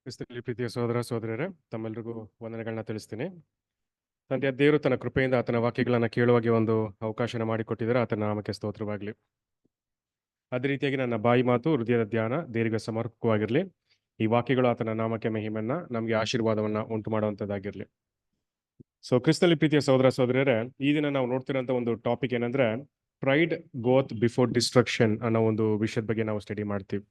ಕ್ರಿಸ್ತನಲ್ಲಿ ಪ್ರೀತಿಯ ಸಹೋದರ ಸಹೋದರಿಯರೇ, ತಮ್ಮೆಲ್ಲರಿಗೂ ವಂದನೆಗಳನ್ನ ತಿಳಿಸ್ತೀನಿ. ತಂದೆಯ ದೇವರು ತನ್ನ ಕೃಪೆಯಿಂದ ಆತನ ವಾಕ್ಯಗಳನ್ನು ಕೇಳುವಾಗೆ ಒಂದು ಅವಕಾಶನ ಮಾಡಿಕೊಟ್ಟಿದ್ದಾರೆ. ಆತನ ನಾಮಕ್ಕೆ ಸ್ತೋತ್ರವಾಗಲಿ. ಅದೇ ರೀತಿಯಾಗಿ ನನ್ನ ಬಾಯಿ ಮಾತು, ಹೃದಯದ ಧ್ಯಾನ ದೇವರಿಗೆ ಸಮರ್ಪಕವಾಗಿರಲಿ. ಈ ವಾಕ್ಯಗಳು ಆತನ ನಾಮಕ್ಕೆ ಮಹಿಮೆಯನ್ನ, ನಮಗೆ ಆಶೀರ್ವಾದವನ್ನ ಉಂಟು ಮಾಡುವಂಥದ್ದಾಗಿರಲಿ. ಸೊ ಕ್ರಿಸ್ತನಲ್ಲಿ ಪ್ರೀತಿಯ ಸಹೋದರ ಸಹೋದರಿಯರೇ, ಈ ದಿನ ನಾವು ನೋಡ್ತಿರೋಂಥ ಒಂದು ಟಾಪಿಕ್ ಏನಂದ್ರೆ ಪ್ರೈಡ್ ಗೋತ್ ಬಿಫೋರ್ ಡಿಸ್ಟ್ರಕ್ಷನ್ ಅನ್ನೋ ಒಂದು ವಿಷಯದ ಬಗ್ಗೆ ನಾವು ಸ್ಟಡಿ ಮಾಡ್ತೀವಿ.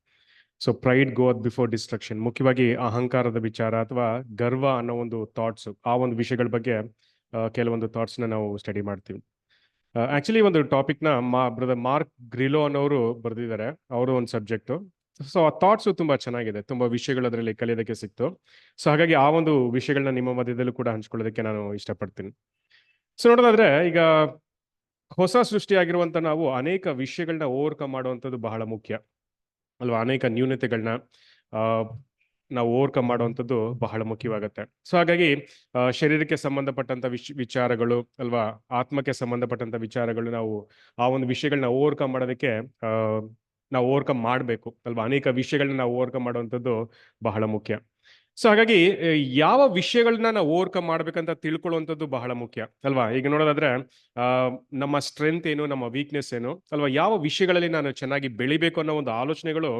So pride goeth before destruction, ಮುಖ್ಯವಾಗಿ ಅಹಂಕಾರದ ವಿಚಾರ ಅಥವಾ ಗರ್ವ ಅನ್ನೋ ಒಂದು ಥಾಟ್ಸ್, ಆ ಒಂದು ವಿಷಯಗಳ ಬಗ್ಗೆ ಕೆಲವೊಂದು ಥಾಟ್ಸ್ನ ನಾವು ಸ್ಟಡಿ ಮಾಡ್ತೀವಿ. ಆಕ್ಚುಲಿ ಒಂದು ಟಾಪಿಕ್ನ ಬ್ರದರ್ ಮಾರ್ಕ್ ಗ್ರಿಲೋ ಅನ್ನೋರು ಬರೆದಿದ್ದಾರೆ, ಅವರು ಒಂದು ಸಬ್ಜೆಕ್ಟು. ಸೊ ಆ ಥಾಟ್ಸು ತುಂಬ ಚೆನ್ನಾಗಿದೆ, ತುಂಬ ವಿಷಯಗಳು ಅದರಲ್ಲಿ ಕಲಿಯೋದಕ್ಕೆ ಸಿಕ್ತು. ಸೊ ಹಾಗಾಗಿ ಆ ಒಂದು ವಿಷಯಗಳನ್ನ ನಿಮ್ಮ ಮಧ್ಯದಲ್ಲೂ ಕೂಡ ಹಂಚ್ಕೊಳ್ಳೋದಕ್ಕೆ ನಾನು ಇಷ್ಟಪಡ್ತೀನಿ. ಸೊ ನೋಡೋದಾದ್ರೆ, ಈಗ ಹೊಸ ಸೃಷ್ಟಿಯಾಗಿರುವಂಥ ನಾವು ಅನೇಕ ವಿಷಯಗಳನ್ನ ಓವರ್ಕಮ್ ಮಾಡುವಂಥದ್ದು ಬಹಳ ಮುಖ್ಯ ಅಲ್ವಾ. ಅನೇಕ ನ್ಯೂನತೆಗಳನ್ನ ನಾವು ಓವರ್ಕಮ್ ಮಾಡುವಂಥದ್ದು ಬಹಳ ಮುಖ್ಯವಾಗುತ್ತೆ. ಸೊ ಹಾಗಾಗಿ ಶರೀರಕ್ಕೆ ಸಂಬಂಧಪಟ್ಟಂತ ವಿಚಾರಗಳು ಅಲ್ವಾ, ಆತ್ಮಕ್ಕೆ ಸಂಬಂಧಪಟ್ಟಂತ ವಿಚಾರಗಳು, ನಾವು ಆ ಒಂದು ವಿಷಯಗಳನ್ನ ಓವರ್ಕಮ್ ಮಾಡೋದಕ್ಕೆ ನಾವು ಓವರ್ಕಮ್ ಮಾಡಬೇಕು ಅಲ್ವಾ. ಅನೇಕ ವಿಷಯಗಳನ್ನ ನಾವು ಓವರ್ಕಮ್ ಮಾಡುವಂಥದ್ದು ಬಹಳ ಮುಖ್ಯ. ಸೊ ಹಾಗಾಗಿ ಯಾವ ವಿಷಯಗಳನ್ನ ನಾವು ಓವರ್ಕಮ್ ಮಾಡ್ಬೇಕಂತ ತಿಳ್ಕೊಳ್ಳುವಂಥದ್ದು ಬಹಳ ಮುಖ್ಯ ಅಲ್ವಾ. ಈಗ ನೋಡೋದಾದ್ರೆ ನಮ್ಮ ಸ್ಟ್ರೆಂತ್ ಏನು, ನಮ್ಮ ವೀಕ್ನೆಸ್ ಏನು ಅಲ್ವಾ, ಯಾವ ವಿಷಯಗಳಲ್ಲಿ ನಾನು ಚೆನ್ನಾಗಿ ಬೆಳಿಬೇಕು ಅನ್ನೋ ಒಂದು ಆಲೋಚನೆಗಳು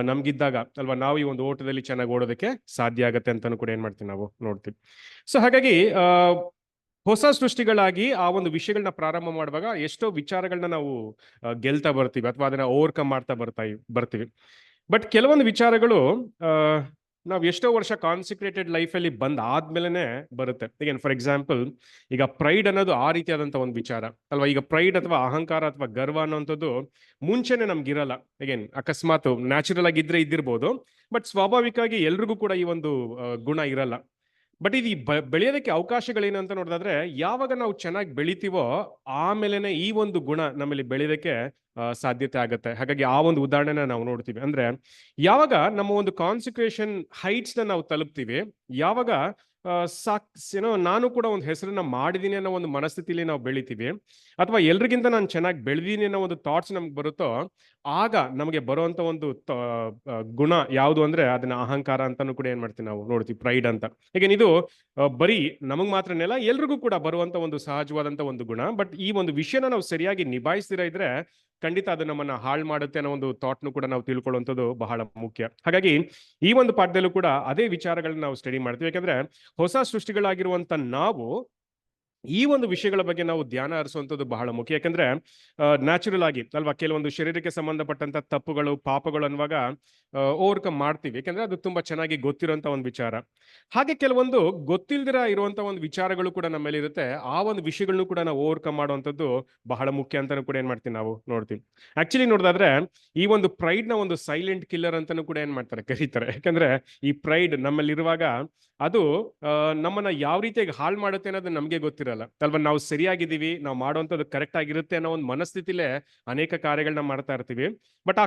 ನಮ್ಗಿದ್ದಾಗ ಅಲ್ವಾ, ನಾವು ಈ ಒಂದು ಓಟದಲ್ಲಿ ಚೆನ್ನಾಗಿ ಓಡೋದಕ್ಕೆ ಸಾಧ್ಯ ಆಗತ್ತೆ ಅಂತಾನು ಕೂಡ ಏನ್ ಮಾಡ್ತೀವಿ, ನಾವು ನೋಡ್ತೀವಿ. ಸೊ ಹಾಗಾಗಿ ಹೊಸ ಸೃಷ್ಟಿಗಳಾಗಿ ಆ ಒಂದು ವಿಷಯಗಳನ್ನ ಪ್ರಾರಂಭ ಮಾಡುವಾಗ ಎಷ್ಟೋ ವಿಚಾರಗಳನ್ನ ನಾವು ಗೆಲ್ತಾ ಬರ್ತೀವಿ ಅಥವಾ ಅದನ್ನ ಓವರ್ಕಮ್ ಮಾಡ್ತಾ ಬರ್ತೀವಿ. ಬಟ್ ಕೆಲವೊಂದು ವಿಚಾರಗಳು ನಾವು ಎಷ್ಟೋ ವರ್ಷ ಕಾನ್ಸಿಕ್ರೇಟೆಡ್ ಲೈಫಲ್ಲಿ ಆದ್ಮೇಲೆ ಬರುತ್ತೆ. ಈಗ ಫಾರ್ ಎಕ್ಸಾಂಪಲ್, ಈಗ ಪ್ರೈಡ್ ಅನ್ನೋದು ಆ ರೀತಿಯಾದಂಥ ಒಂದು ವಿಚಾರ ಅಲ್ವಾ. ಈಗ ಪ್ರೈಡ್ ಅಥವಾ ಅಹಂಕಾರ ಅಥವಾ ಗರ್ವ ಅನ್ನೋಂಥದ್ದು ಮುಂಚೆನೆ ನಮ್ಗಿರಲ್ಲ. ಅಗೇನ್ ಅಕಸ್ಮಾತ್ ನ್ಯಾಚುರಲ್ ಆಗಿ ಇದ್ದಿರ್ಬೋದು, ಬಟ್ ಸ್ವಾಭಾವಿಕವಾಗಿ ಎಲ್ರಿಗೂ ಕೂಡ ಈ ಒಂದು ಗುಣ ಇರಲ್ಲ. ಬಟ್ ಇದು ಬೆಳೆಯೋದಕ್ಕೆ ಅವಕಾಶಗಳೇನು ಅಂತ ನೋಡಿದ್ರೆ, ಯಾವಾಗ ನಾವು ಚೆನ್ನಾಗಿ ಬೆಳಿತೀವೋ ಆಮೇಲೆ ಈ ಒಂದು ಗುಣ ನಮ್ಮಲ್ಲಿ ಬೆಳೆಯೋದಕ್ಕೆ ಸಾಧ್ಯತೆ ಆಗುತ್ತೆ. ಹಾಗಾಗಿ ಆ ಒಂದು ಉದಾಹರಣೆನ ನಾವು ನೋಡ್ತೀವಿ. ಅಂದ್ರೆ ಯಾವಾಗ ನಮ್ಮ ಒಂದು ಕಾನ್ಸಂಟ್ರೇಷನ್ ಹೈಟ್ಸ್ ನ ನಾವು ತಲುಪ್ತೀವಿ, ಯಾವಾಗ ಏನೋ ನಾನು ಕೂಡ ಒಂದು ಹೆಸರನ್ನ ಮಾಡಿದೀನಿ ಅನ್ನೋ ಒಂದು ಮನಸ್ಥಿತಿಲಿ ನಾವು ಬೆಳಿತೀವಿ, ಅಥವಾ ಎಲ್ರಿಗಿಂತ ನಾನು ಚೆನ್ನಾಗಿ ಬೆಳೆದೀನಿ ಅನ್ನೋ ಒಂದು ಥಾಟ್ಸ್ ನಮ್ಗೆ ಬರುತ್ತೋ, ಆಗ ನಮಗೆ ಬರುವಂತ ಒಂದು ಗುಣ ಯಾವುದು ಅಂದ್ರೆ ಅದನ್ನ ಅಹಂಕಾರ ಅಂತಾನು ಕೂಡ ಏನ್ ಮಾಡ್ತೀವಿ, ನಾವು ನೋಡ್ತೀವಿ, ಪ್ರೈಡ್ ಅಂತ. ಈಗ ಇದು ಬರೀ ನಮಗ್ ಮಾತ್ರನೆಲ್ಲ, ಎಲ್ರಿಗೂ ಕೂಡ ಬರುವಂತ ಒಂದು ಸಹಜವಾದಂತ ಒಂದು ಗುಣ. ಬಟ್ ಈ ಒಂದು ವಿಷಯನ ನಾವು ಸರಿಯಾಗಿ ನಿಭಾಯಿಸ್ದಿರ ಇದ್ರೆ ಖಂಡಿತ ಅದು ನಮ್ಮನ್ನ ಹಾಳು ಮಾಡುತ್ತೆ ಅನ್ನೋ ಒಂದು ಥಾಟ್ನು ಕೂಡ ನಾವು ತಿಳ್ಕೊಳ್ಳುವಂಥದ್ದು ಬಹಳ ಮುಖ್ಯ. ಹಾಗಾಗಿ ಈ ಒಂದು ಪಾಠದಲ್ಲೂ ಕೂಡ ಅದೇ ವಿಚಾರಗಳನ್ನ ನಾವು ಸ್ಟಡಿ ಮಾಡ್ತೀವಿ. ಯಾಕಂದ್ರೆ ಹೊಸ ಸೃಷ್ಟಿಗಳಾಗಿರುವಂತ ನಾವು ಈ ಒಂದು ವಿಷಯಗಳ ಬಗ್ಗೆ ನಾವು ಧ್ಯಾನ ಹರಿಸುವಂಥದ್ದು ಬಹಳ ಮುಖ್ಯ. ಯಾಕಂದ್ರೆ ನ್ಯಾಚುರಲ್ ಆಗಿ ಅಲ್ವಾ, ಕೆಲವೊಂದು ಶರೀರಕ್ಕೆ ಸಂಬಂಧಪಟ್ಟಂತ ತಪ್ಪುಗಳು, ಪಾಪಗಳು ಅನ್ನುವಾಗ ಓವರ್ಕಮ್ ಮಾಡ್ತೀವಿ, ಯಾಕಂದ್ರೆ ಅದು ತುಂಬಾ ಚೆನ್ನಾಗಿ ಗೊತ್ತಿರುವಂತ ಒಂದು ವಿಚಾರ. ಹಾಗೆ ಕೆಲವೊಂದು ಗೊತ್ತಿಲ್ದಿರ ಇರುವಂತ ಒಂದು ವಿಚಾರಗಳು ಕೂಡ ನಮ್ಮ ಮೇಲೆ ಇರುತ್ತೆ. ಆ ಒಂದು ವಿಷಯಗಳನ್ನು ಕೂಡ ನಾವು ಓವರ್ಕಮ್ ಮಾಡುವಂಥದ್ದು ಬಹಳ ಮುಖ್ಯ ಅಂತಾನು ಕೂಡ ಏನ್ ಮಾಡ್ತೀವಿ, ನಾವು ನೋಡ್ತೀವಿ. ಆಕ್ಚುಲಿ ನೋಡೋದಾದ್ರೆ ಈ ಒಂದು ಪ್ರೈಡ್ ನ ಒಂದು ಸೈಲೆಂಟ್ ಕಿಲ್ಲರ್ ಅಂತಾನು ಕೂಡ ಏನ್ ಮಾಡ್ತಾರೆ, ಕರೀತಾರೆ. ಯಾಕಂದ್ರೆ ಈ ಪ್ರೈಡ್ ನಮ್ಮಲ್ಲಿರುವಾಗ ಅದು ನಮ್ಮನ್ನ ಯಾವ ರೀತಿಯಾಗಿ ಹಾಳು ಮಾಡುತ್ತೆ ಅನ್ನೋದು ನಮಗೆ ಗೊತ್ತಿರಲ್ಲ ಅಲ್ವಾ. ನಾವು ಸರಿಯಾಗಿದ್ದೀವಿ, ನಾವು ಮಾಡುವಂಥದ್ದು ಕರೆಕ್ಟ್ ಆಗಿರುತ್ತೆ ಅನ್ನೋ ಒಂದು ಮನಸ್ಥಿತಿಲೇ ಅನೇಕ ಕಾರ್ಯಗಳನ್ನ ಮಾಡ್ತಾ ಇರ್ತೀವಿ. ಬಟ್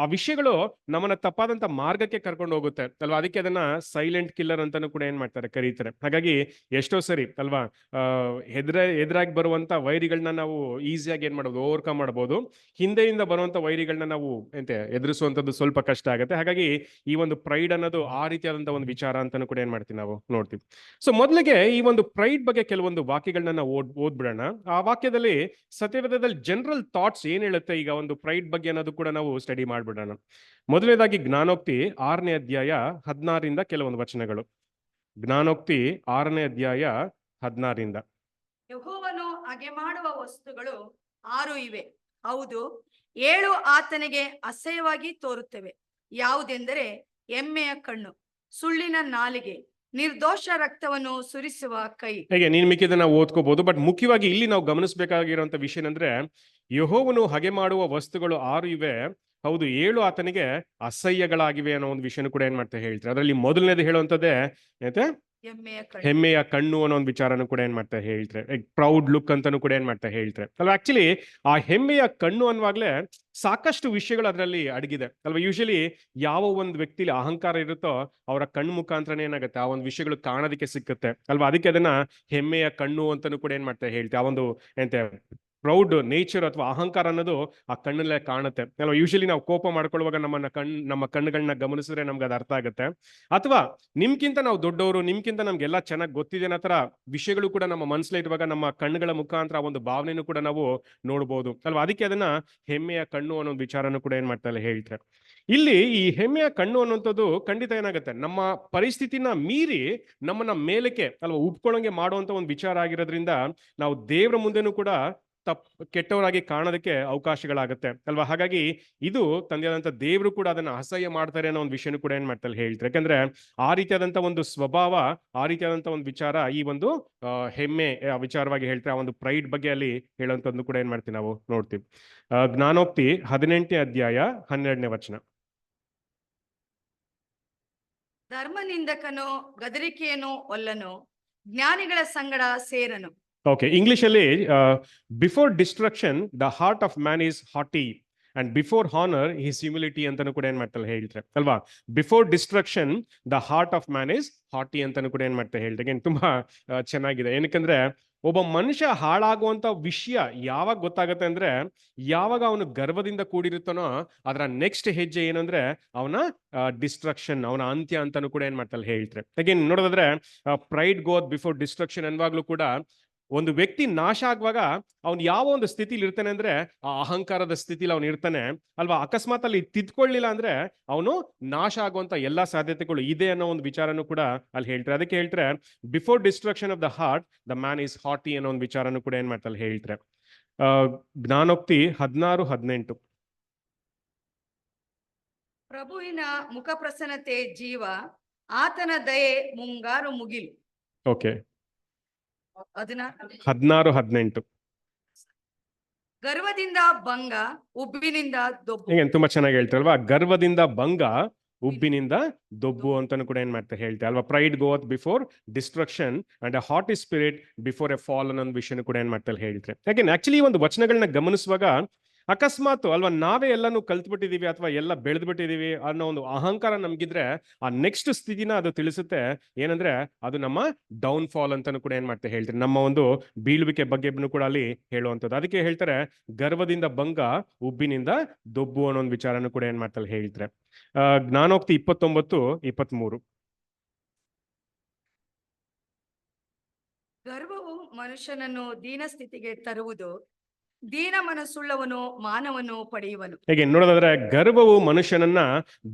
ಆ ವಿಷಯಗಳು ನಮ್ಮನ್ನ ತಪ್ಪಾದಂತ ಮಾರ್ಗಕ್ಕೆ ಕರ್ಕೊಂಡು ಹೋಗುತ್ತೆ ಅಲ್ವಾ. ಅದಕ್ಕೆ ಅದನ್ನ ಸೈಲೆಂಟ್ ಕಿಲ್ಲರ್ ಅಂತಾನು ಕೂಡ ಏನ್ ಮಾಡ್ತಾರೆ, ಕರೀತಾರೆ. ಹಾಗಾಗಿ ಎಷ್ಟೋ ಸರಿ ಅಲ್ವಾ, ಎದುರಾಗಿ ಬರುವಂತ ವೈರಿಗಳನ್ನ ನಾವು ಈಸಿಯಾಗಿ ಏನ್ ಮಾಡಬಹುದು, ಓವರ್ಕಮ್ ಮಾಡಬಹುದು. ಹಿಂದೆಯಿಂದ ಬರುವಂತ ವೈರಿಗಳನ್ನ ನಾವು ಎದುರಿಸುವಂತದ್ದು ಸ್ವಲ್ಪ ಕಷ್ಟ ಆಗುತ್ತೆ. ಹಾಗಾಗಿ ಈ ಒಂದು ಪ್ರೈಡ್ ಅನ್ನೋದು ಆ ರೀತಿಯಾದಂತಹ ಒಂದು ವಿಚಾರ ಅಂತಾನು ಕೂಡ ಏನ್ ಮಾಡ್ತೀವಿ, ನಾವು ನೋಡ್ತೀವಿ. ಸೊ ಮೊದಲಿಗೆ ಈ ಒಂದು ಪ್ರೈಡ್ ಬಗ್ಗೆ ಕೆಲವೊಂದು ವಾಕ್ಯಗಳನ್ನ ನಾವು ಓದ್ಬಿಡೋಣ. ಆ ವಾಕ್ಯದಲ್ಲಿ ಸತ್ಯವೇದದಲ್ಲಿ ಜನರಲ್ ಥಾಟ್ಸ್ ಏನ್ ಹೇಳುತ್ತೆ ಈಗ ಒಂದು ಪ್ರೈಡ್ ಬಗ್ಗೆ ಅನ್ನೋದು ಕೂಡ ನಾವು ಸ್ಟಡಿ ಮಾಡ್ಬಿಡೋಣ. ಮೊದಲನೇದಾಗಿ ಜ್ಞಾನೋಕ್ತಿ 6ನೇ ಅಧ್ಯಾಯ 16ರಿಂದ ಕೆಲವೊಂದು ವಚನಗಳು. ಜ್ಞಾನೋಕ್ತಿ 6ನೇ ಅಧ್ಯಾಯ 16ರಿಂದ. ಯೆಹೋವನು ಹಾಗೆ ಮಾಡುವ ವಸ್ತುಗಳು 6 ಇವೆ. ಹೌದು, 7 ಆತನಿಗೆ ಅಸಹ್ಯವಾಗಿ ತೋರುತ್ತವೆ. ಯಾವುದೆಂದರೆ ಎಮ್ಮೆಯ ಕಣ್ಣು, ಸುಳ್ಳಿನ ನಾಲಿಗೆ, ನಿರ್ದೋಷ ರಕ್ತವನ್ನು ಸುರಿಸುವ ಕೈ. ಹೇಗೆ ನೀನ್ ಮಿಕ್ಕಿದನ್ನ ಓದ್ಕೋಬಹುದು. ಬಟ್ ಮುಖ್ಯವಾಗಿ ಇಲ್ಲಿ ನಾವು ಗಮನಿಸಬೇಕಾಗಿರುವಂತ ವಿಷಯ ಅಂದ್ರೆ, ಯೆಹೋವನು ಹಾಗೆ ಮಾಡುವ ವಸ್ತುಗಳು 6 ಇವೆ. ಹೌದು, 7 ಆತನಿಗೆ ಅಸಹ್ಯಗಳಾಗಿವೆ ಅನ್ನೋ ಒಂದು ವಿಷಯನೂ ಕೂಡ ಏನ್ ಮಾಡ್ತಾ ಹೇಳ್ತಾರೆ. ಅದರಲ್ಲಿ ಮೊದಲನೇದು ಹೇಳುವಂತದ್ದೇ ಹೆಮ್ಮೆಯ ಕಣ್ಣು ಅನ್ನೋ ಒಂದು ವಿಚಾರನೂ ಕೂಡ ಏನ್ ಮಾಡ್ತಾ ಹೇಳ್ತಾರೆ. ಪ್ರೌಡ್ ಲುಕ್ ಅಂತಾನು ಕೂಡ ಏನ್ ಮಾಡ್ತಾ ಹೇಳ್ತಾರೆ ಅಲ್ವಾ. ಆಕ್ಚುಲಿ ಆ ಹೆಮ್ಮೆಯ ಕಣ್ಣು ಅನ್ನುವಾಗ್ಲೇ ಸಾಕಷ್ಟು ವಿಷಯಗಳು ಅದರಲ್ಲಿ ಅಡಗಿದೆ ಅಲ್ವಾ. ಯೂಶಲಿ ಯಾವ ಒಂದು ವ್ಯಕ್ತಿಲಿ ಅಹಂಕಾರ ಇರುತ್ತೋ ಅವರ ಕಣ್ಣು ಮುಖಾಂತರನೇ ಏನಾಗುತ್ತೆ, ಆ ಒಂದು ವಿಷಯಗಳು ಕಾಣೋದಕ್ಕೆ ಸಿಕ್ಕುತ್ತೆ ಅಲ್ವಾ. ಅದಕ್ಕೆ ಅದನ್ನ ಹೆಮ್ಮೆಯ ಕಣ್ಣು ಅಂತಾನು ಕೂಡ ಏನ್ ಮಾಡ್ತಾ ಹೇಳ್ತೆ. ಆ ಒಂದು ಪ್ರೌಡ್ ನೇಚರ್ ಅಥವಾ ಅಹಂಕಾರ ಅನ್ನೋದು ಆ ಕಣ್ಣಲ್ಲೇ ಕಾಣುತ್ತೆ ಅಲ್ವಾ. ಯೂಶಲಿ ನಾವು ಕೋಪ ಮಾಡ್ಕೊಳ್ಳುವಾಗ ನಮ್ಮ ಕಣ್ಣುಗಳನ್ನ ಗಮನಿಸಿದ್ರೆ ನಮ್ಗೆ ಅದು ಅರ್ಥ ಆಗುತ್ತೆ. ಅಥವಾ ನಿಮ್ಗಿಂತ ನಾವು ದೊಡ್ಡವರು, ನಿಮ್ಗಿಂತ ನಮ್ಗೆಲ್ಲ ಚೆನ್ನಾಗಿ ಗೊತ್ತಿದೆ ಅನ್ನೋ ತರ ವಿಷಯಗಳು ಕೂಡ ನಮ್ಮ ಮನಸ್ಸಲ್ಲಿ ಇರುವಾಗ ನಮ್ಮ ಕಣ್ಣುಗಳ ಮುಖಾಂತರ ಆ ಒಂದು ಭಾವನೆನೂ ಕೂಡ ನಾವು ನೋಡ್ಬೋದು ಅಲ್ವಾ. ಅದಕ್ಕೆ ಅದನ್ನ ಹೆಮ್ಮೆಯ ಕಣ್ಣು ಅನ್ನೋ ಒಂದು ವಿಚಾರನೂ ಕೂಡ ಏನ್ ಮಾಡ್ತಾರೆ ಹೇಳ್ತಾರೆ. ಇಲ್ಲಿ ಈ ಹೆಮ್ಮೆಯ ಕಣ್ಣು ಅನ್ನುವಂಥದ್ದು ಖಂಡಿತ ಏನಾಗುತ್ತೆ, ನಮ್ಮ ಪರಿಸ್ಥಿತಿನ ಮೀರಿ ನಮ್ಮನ್ನ ಮೇಲಕ್ಕೆ ಅಲ್ವಾ ಉಪ್ಕೊಳ್ಳೋಂಗೆ ಮಾಡುವಂತ ಒಂದು ವಿಚಾರ ಆಗಿರೋದ್ರಿಂದ ನಾವು ದೇವರ ಮುಂದೆನೂ ಕೂಡ ಕೆಟ್ಟವರಾಗಿ ಕಾಣೋದಕ್ಕೆ ಅವಕಾಶಗಳಾಗುತ್ತೆ ಅಲ್ವಾ. ಹಾಗಾಗಿ ಇದು ತಂದೆಯಾದಂತ ದೇವರು ಕೂಡ ಅದನ್ನ ಅಸಹ್ಯ ಮಾಡ್ತಾರೆ ಅನ್ನೋ ಒಂದು ವಿಷಯನೂ ಕೂಡ ಏನ್ ಮಾಡ್ತಾರೆ ಹೇಳ್ತಾರೆ. ಯಾಕಂದ್ರೆ ಆ ರೀತಿಯಾದಂತ ಒಂದು ಸ್ವಭಾವ, ಆ ರೀತಿಯಾದಂತ ಒಂದು ವಿಚಾರ ಈ ಒಂದು ಹೆಮ್ಮೆ ವಿಚಾರವಾಗಿ ಹೇಳ್ತಾರೆ. ಆ ಒಂದು ಪ್ರೈಡ್ ಬಗ್ಗೆ ಅಲ್ಲಿ ಹೇಳುವಂತದ್ದು ಕೂಡ ಏನ್ ಮಾಡ್ತೀವಿ ನಾವು ನೋಡ್ತೀವಿ. ಜ್ಞಾನೋಕ್ತಿ 18ನೇ ಅಧ್ಯಾಯ 12ನೇ ವಚನ. ಧರ್ಮನಿಂದಕನು ಗದರಿಕೆಯನ್ನು ಒಲ್ಲನು, ಜ್ಞಾನಿಗಳ ಸಂಗಡ ಸೇರನು. ಓಕೆ, ಇಂಗ್ಲಿಷ್ ಅಲ್ಲಿ before destruction the heart of man is haughty and before honour his humility ಅಂತಾನು ಕೂಡ ಏನ್ ಮಾಡ್ತಾರೆ ಹೇಳ್ತಾರೆ ಅಲ್ವಾ. Before destruction the heart of man is haughty ಅಂತಾನು ಕೂಡ ಏನ್ ಮಾಡ್ತಾರೆ ಹೇಳ್ತಾರೆ. ತುಂಬಾ ಚೆನ್ನಾಗಿದೆ. ಏನಕ್ಕಂದ್ರೆ ಒಬ್ಬ ಮನುಷ್ಯ ಹಾಳಾಗುವಂತ ವಿಷಯ ಯಾವಾಗ ಗೊತ್ತಾಗತ್ತೆ ಅಂದ್ರೆ, ಯಾವಾಗ ಅವನು ಗರ್ವದಿಂದ ಕೂಡಿರುತ್ತಾನೋ ಅದರ ನೆಕ್ಸ್ಟ್ ಹೆಜ್ಜೆ ಏನಂದ್ರೆ ಅವನ ಡಿಸ್ಟ್ರಕ್ಷನ್, ಅವನ ಅಂತ್ಯ ಅಂತಾನು ಕೂಡ ಏನ್ ಮಾಡ್ತಾರೆ ಹೇಳ್ತಾರೆ. ಅಗೇನ್ ನೋಡೋದಾದ್ರೆ ಪ್ರೈಡ್ ಗೋತ್ ಬಿಫೋರ್ ಡಿಸ್ಟ್ರಕ್ಷನ್ ಅನ್ನುವಾಗ್ಲೂ ಕೂಡ ಒಂದು ವ್ಯಕ್ತಿ ನಾಶ ಆಗುವಾಗ ಅವ್ನು ಯಾವ ಒಂದು ಸ್ಥಿತಿಲಿ ಇರ್ತಾನೆ ಅಂದ್ರೆ ಆ ಅಹಂಕಾರದ ಸ್ಥಿತಿಲಿ ಅವನು ಇರ್ತಾನೆ ಅಲ್ವಾ. ಅಕಸ್ಮಾತ್ ಅಲ್ಲಿ ತಿದ್ಕೊಳ್ಳಿಲ್ಲ ಅಂದ್ರೆ ಅವನು ನಾಶ ಆಗುವಂತ ಎಲ್ಲಾ ಸಾಧ್ಯತೆಗಳು ಇದೆ ಅನ್ನೋ ಒಂದು ವಿಚಾರನೂ ಕೂಡ ಅಲ್ಲಿ ಹೇಳ್ತಾರೆ. ಅದಕ್ಕೆ ಹೇಳ್ತಾರೆ before destruction of the heart the man is haughty ಅನ್ನೋ ಒಂದು ವಿಚಾರನೂ ಕೂಡ ಏನ್ ಮಾಡ್ತಾರೆ ಹೇಳ್ತಾರೆ. ಜ್ಞಾನೋಕ್ತಿ 16:18. ಪ್ರಭುವಿನ ಮುಖ ಪ್ರಸನ್ನತೆ ಜೀವ, ಆತನ ದಯೆ ಮುಂಗಾರು ಮುಗಿಲು. ಓಕೆ, 16:18. 16:18. ಗರ್ವದಿಂದ ಭಂಗ, ಉಬ್ಬಿನಿಂದ ದೊಬ್ಬು. ಹೀಗೆ ತುಂಬಾ ಚೆನ್ನಾಗಿ ಹೇಳ್ತಾರಲ್ವಾ. ಗರ್ವದಿಂದ ಭಂಗ, ಉಬ್ಬಿನಿಂದ ದೊಬ್ಬು ಅಂತಾನು ಕೂಡ ಏನ್ ಮಾಡ್ತಾರೆ ಹೇಳ್ತಾರೆ ಅಲ್ವಾ. Pride goeth before destruction and a haughty spirit before a fall ಅನ್ನೋ ವಿಷಯ ಕೂಡ ಏನ್ ಮಾಡ್ತಾರೆ ಹೇಳ್ತಾರೆ. ಯಾಕೆ ಆಕ್ಚುಲಿ ಒಂದು ವಚನಗಳನ್ನ ಗಮನಿಸುವಾಗ ಅಕಸ್ಮಾತ್ ಅಲ್ವಾ ನಾವೇ ಎಲ್ಲಾನು ಕಲ್ತ್ಬಿಟ್ಟಿದೀವಿ ಅಥವಾ ಎಲ್ಲ ಬೆಳೆದ್ಬಿಟ್ಟಿದೀವಿ ಅನ್ನೋ ಒಂದು ಅಹಂಕಾರ ನಮ್ಗಿದ್ರೆ ಆ ನೆಕ್ಸ್ಟ್ ಸ್ಥಿತಿನ ಅದು ತಿಳಿಸುತ್ತೆ. ಏನಂದ್ರೆ ಅದು ನಮ್ಮ ಡೌನ್ ಫಾಲ್ ಅಂತಾನು ಕೂಡ ಏನ್ ಮಾಡ್ತಾರೆ ಹೇಳ್ತಾರೆ, ನಮ್ಮ ಒಂದು ಬೀಳುವಿಕೆ ಬಗ್ಗೆ ಕೂಡ ಅಲ್ಲಿ ಹೇಳುವಂಥದ್ದು. ಅದಕ್ಕೆ ಹೇಳ್ತಾರೆ ಗರ್ವದಿಂದ ಭಂಗ, ಉಬ್ಬಿನಿಂದ ದೊಬ್ಬು ಅನ್ನೋ ಒಂದು ವಿಚಾರನೂ ಕೂಡ ಏನ್ ಮಾಡ್ತಾರೆ ಹೇಳ್ತಾರೆ. ಜ್ಞಾನೋಕ್ತಿ 29:23. ಗರ್ವವು ಮನುಷ್ಯನನ್ನು ದೀನ ಸ್ಥಿತಿಗೆ ತರುವುದು, ದೀನ ಮನಸ್ಸುಳ್ಳವನು ಮಾನವನ್ನು ಪಡೆಯುವನು. ಹೇಗೆ ನೋಡೋದಾದ್ರೆ ಗರ್ವವು ಮನುಷ್ಯನನ್ನ